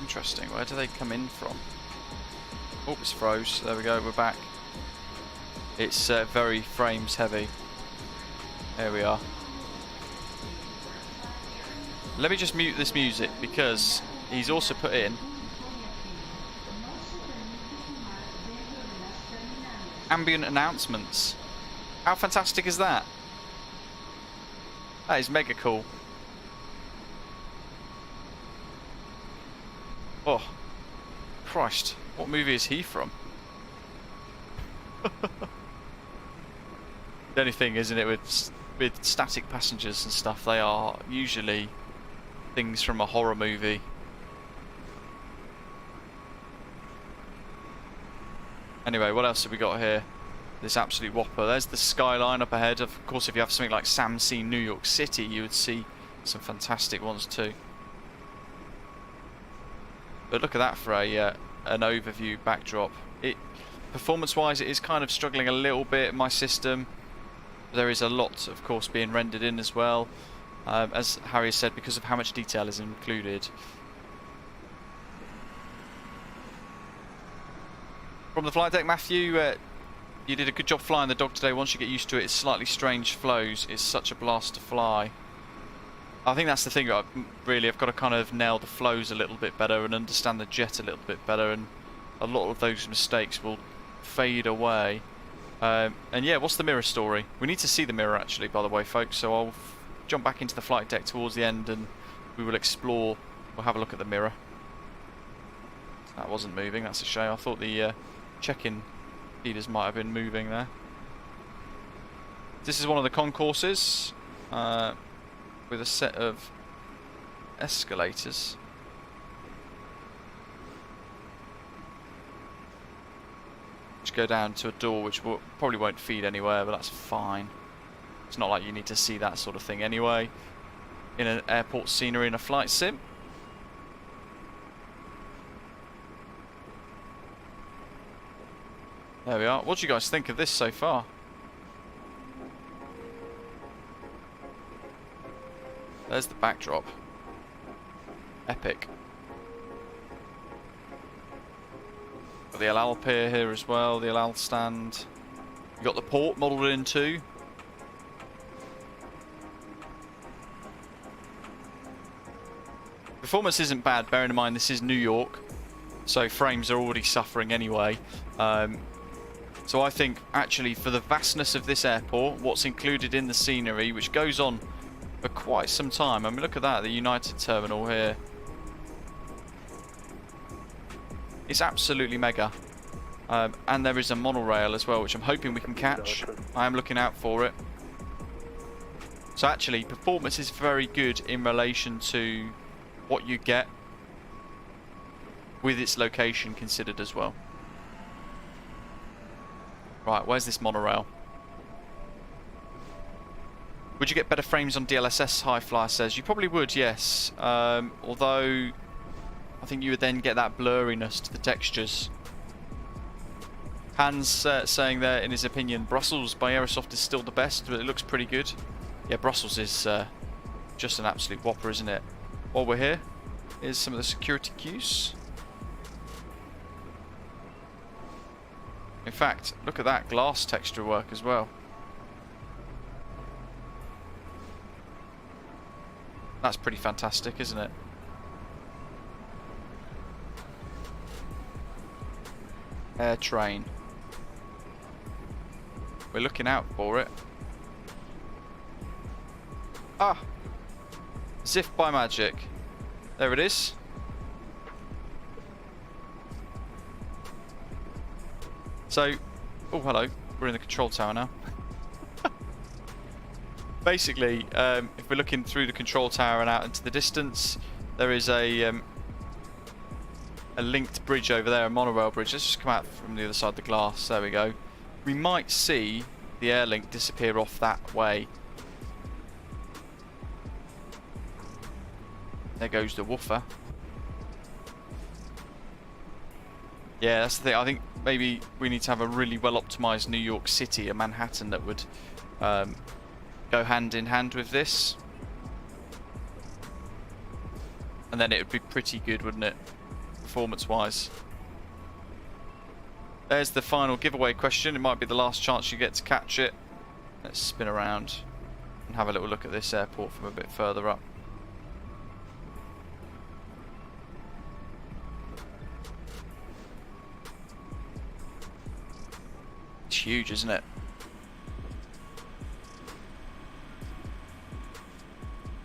Interesting, where do they come in from? Oh, it's froze. There we go, we're back. It's very frames heavy. There we are. Let me just mute this music because he's also put in ambient announcements. How fantastic is that? That is mega cool. Oh, Christ, what movie is he from? The only thing, isn't it, with static passengers and stuff, they are usually things from a horror movie. Anyway, what else have we got here? This absolute whopper. There's the skyline up ahead. Of course, if you have something like SAMC New York City, you would see some fantastic ones too. But look at that for a an overview backdrop. Performance-wise, it is kind of struggling a little bit. My system, there is a lot, of course, being rendered in as well. As Harry said, because of how much detail is included. From the flight deck, Matthew, you did a good job flying the dog today. Once you get used to it, it's slightly strange flows. It's such a blast to fly. I think that's the thing. I've got to kind of nail the flows a little bit better and understand the jet a little bit better, and a lot of those mistakes will fade away. And yeah, what's the mirror story? We need to see the mirror actually, by the way, folks, so I'll jump back into the flight deck towards the end and we will explore. We'll have a look at the mirror. That wasn't moving, that's a shame. I thought the check-in feeders might have been moving there. This is one of the concourses with a set of escalators. Which go down to a door which probably won't feed anywhere, but that's fine. It's not like you need to see that sort of thing anyway in an airport scenery in a flight sim. There we are. What do you guys think of this so far? There's the backdrop. Epic. Got the El Al pier here as well, the El Al stand. You got the port modelled in too. Performance isn't bad, bearing in mind this is New York, so frames are already suffering anyway. So I think actually for the vastness of this airport, what's included in the scenery, which goes on for quite some time. I mean, look at that, the United Terminal here. It's absolutely mega. And there is a monorail as well, which I'm hoping we can catch. I am looking out for it. So actually, performance is very good in relation to what you get with its location considered as well. Right, where's this monorail? Would you get better frames on DLSS, High Flyer says? You probably would, yes. Although, I think you would then get that blurriness to the textures. Hans saying there, in his opinion, Brussels by Aerosoft is still the best, but it looks pretty good. Yeah, Brussels is just an absolute whopper, isn't it? While we're here, here's some of the security cues. In fact, look at that glass texture work as well. That's pretty fantastic, isn't it? Air train. We're looking out for it. Ah! As if by magic. There it is. So, oh hello, we're in the control tower now. Basically, if we're looking through the control tower and out into the distance, there is a linked bridge over there, a monorail bridge. Let's just come out from the other side of the glass. There we go. We might see the air link disappear off that way. There goes the woofer. Yeah, that's the thing. I think maybe we need to have a really well optimized New York City, a Manhattan that would go hand in hand with this. And then it would be pretty good, wouldn't it? Performance wise. There's the final giveaway question. It might be the last chance you get to catch it. Let's spin around and have a little look at this airport from a bit further up. It's huge, isn't it?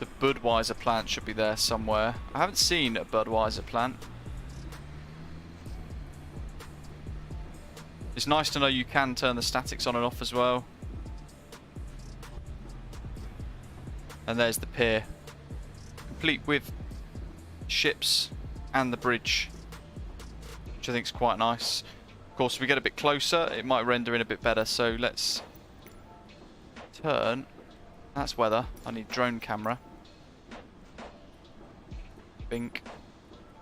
The Budweiser plant should be there somewhere. I haven't seen a Budweiser plant. It's nice to know you can turn the statics on and off as well. And there's the pier, complete with ships and the bridge, which I think is quite nice. Of course, if we get a bit closer, it might render in a bit better. So let's turn. That's weather. I need drone camera. Bink,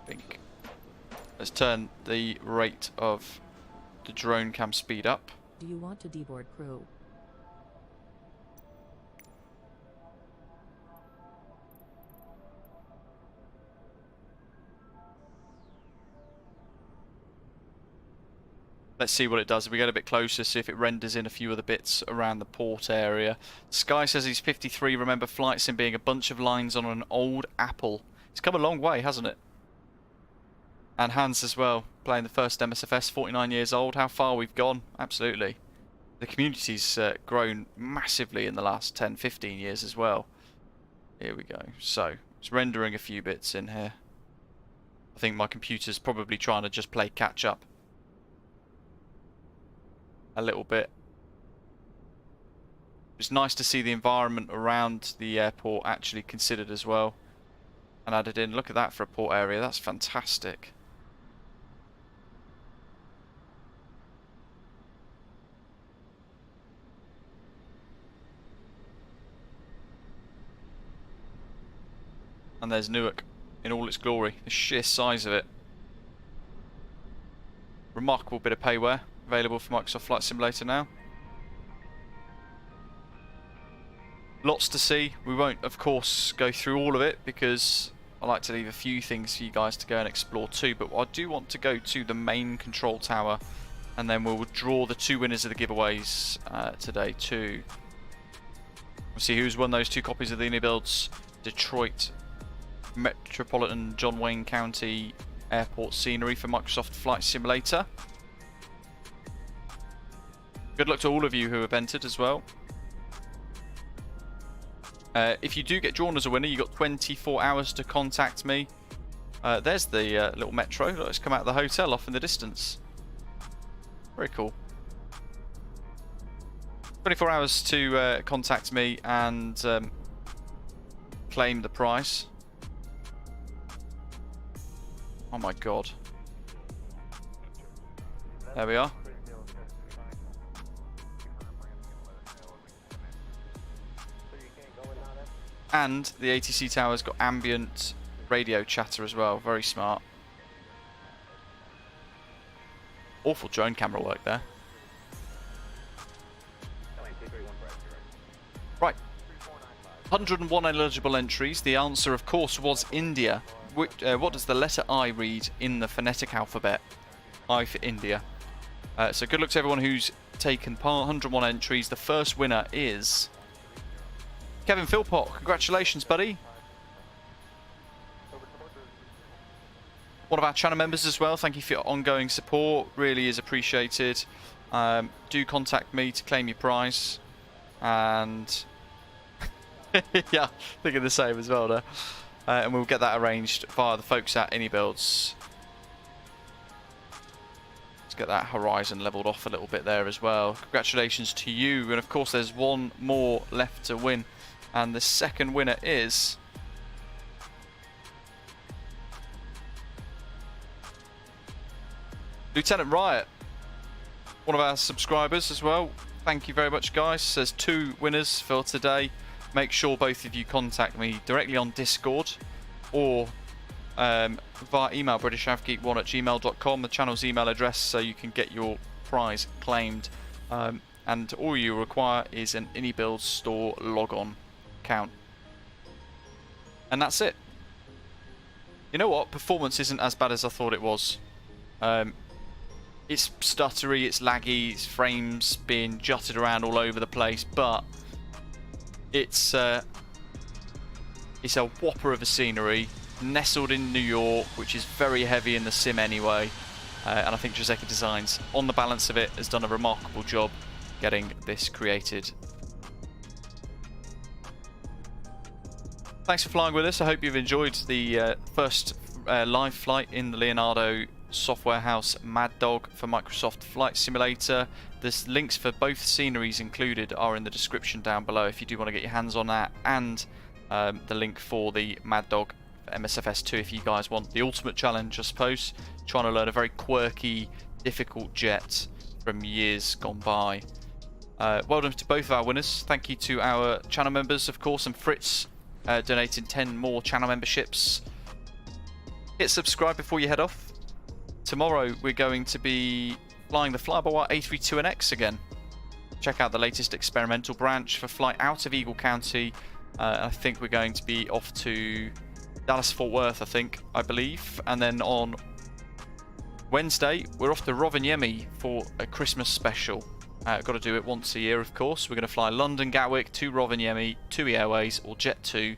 bink. Let's turn the rate of the drone cam speed up. Do you want to deboard crew? Let's see what it does. If we get a bit closer, see if it renders in a few of the bits around the port area. Sky says he's 53. Remember flight sim being a bunch of lines on an old Apple. It's come a long way, hasn't it? And Hans as well, playing the first MSFS, 49 years old. How far we've gone. Absolutely. The community's grown massively in the last 10, 15 years as well. Here we go. So, it's rendering a few bits in here. I think my computer's probably trying to just play catch up a little bit. It's nice to see the environment around the airport actually considered as well and added in. Look at that for a port area. That's fantastic. And there's Newark in all its glory. The sheer size of it. Remarkable bit of payware available for Microsoft Flight Simulator now. Lots to see. We won't, of course, go through all of it because I like to leave a few things for you guys to go and explore too. But I do want to go to the main control tower, and then we'll draw the two winners of the giveaways today too. We'll see who's won those two copies of the iniBuilds Detroit Metropolitan John Wayne County Airport scenery for Microsoft Flight Simulator. Good luck to all of you who have entered as well. If you do get drawn as a winner, you've got 24 hours to contact me. There's the little metro. Let's come out of the hotel off in the distance. Very cool. 24 hours to contact me and claim the prize. Oh my god. There we are. And the ATC tower's got ambient radio chatter as well. Very smart. Awful drone camera work there. Right. 101 eligible entries. The answer, of course, was India. What does the letter I read in the phonetic alphabet? I for India. So good luck to everyone who's taken part. 101 entries. The first winner is Kevin Philpott. Congratulations, buddy. One of our channel members as well. Thank you for your ongoing support. Really is appreciated. Do contact me to claim your prize. And yeah, thinking the same as well there. And we'll get that arranged via the folks at iniBuilds. Let's get that horizon leveled off a little bit there as well. Congratulations to you. And of course there's one more left to win. And the second winner is Lieutenant Riot, one of our subscribers as well. Thank you very much, guys. There's 2 winners for today. Make sure both of you contact me directly on Discord or via email, britishafgeek1@gmail.com, the channel's email address, so you can get your prize claimed. And all you require is an iniBuilds store logon account. And that's it. You know what? Performance isn't as bad as I thought it was. It's stuttery, it's laggy, it's frames being jutted around all over the place, but it's a whopper of a scenery, nestled in New York, which is very heavy in the sim anyway. And I think Drzewiecki Designs, on the balance of it, has done a remarkable job getting this created. Thanks for flying with us. I hope you've enjoyed the first live flight in the Leonardo Software House Maddog for Microsoft Flight Simulator. There's links for both sceneries included are in the description down below if you do want to get your hands on that, and the link for the Maddog MSFS 2 if you guys want the ultimate challenge, I suppose, trying to learn a very quirky, difficult jet from years gone by. Well done to both of our winners. Thank you to our channel members, of course, and Fritz donating 10 more channel memberships. Hit subscribe before you head off. Tomorrow we're going to be flying the Fly-by-Wire A32NX again. Check out the latest experimental branch for flight out of Eagle County. I think we're going to be off to Dallas-Fort Worth, I believe. And then on Wednesday we're off to Rovaniemi for a Christmas special. Got to do it once a year, of course. We're going to fly London Gatwick to Rovaniemi, TUI Airways or Jet2.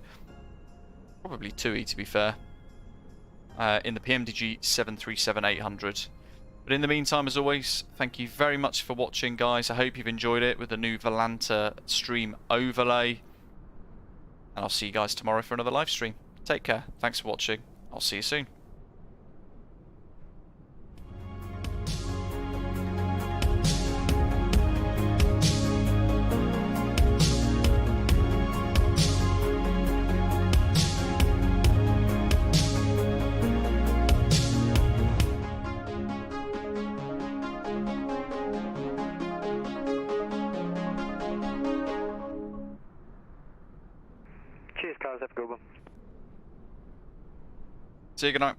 Probably TUI, to be fair. In the PMDG 737-800. But in the meantime, as always, thank you very much for watching, guys. I hope you've enjoyed it with the new Volanta stream overlay. And I'll see you guys tomorrow for another live stream. Take care. Thanks for watching. I'll see you soon. Cheers, guys. Have a good one. See you, good night.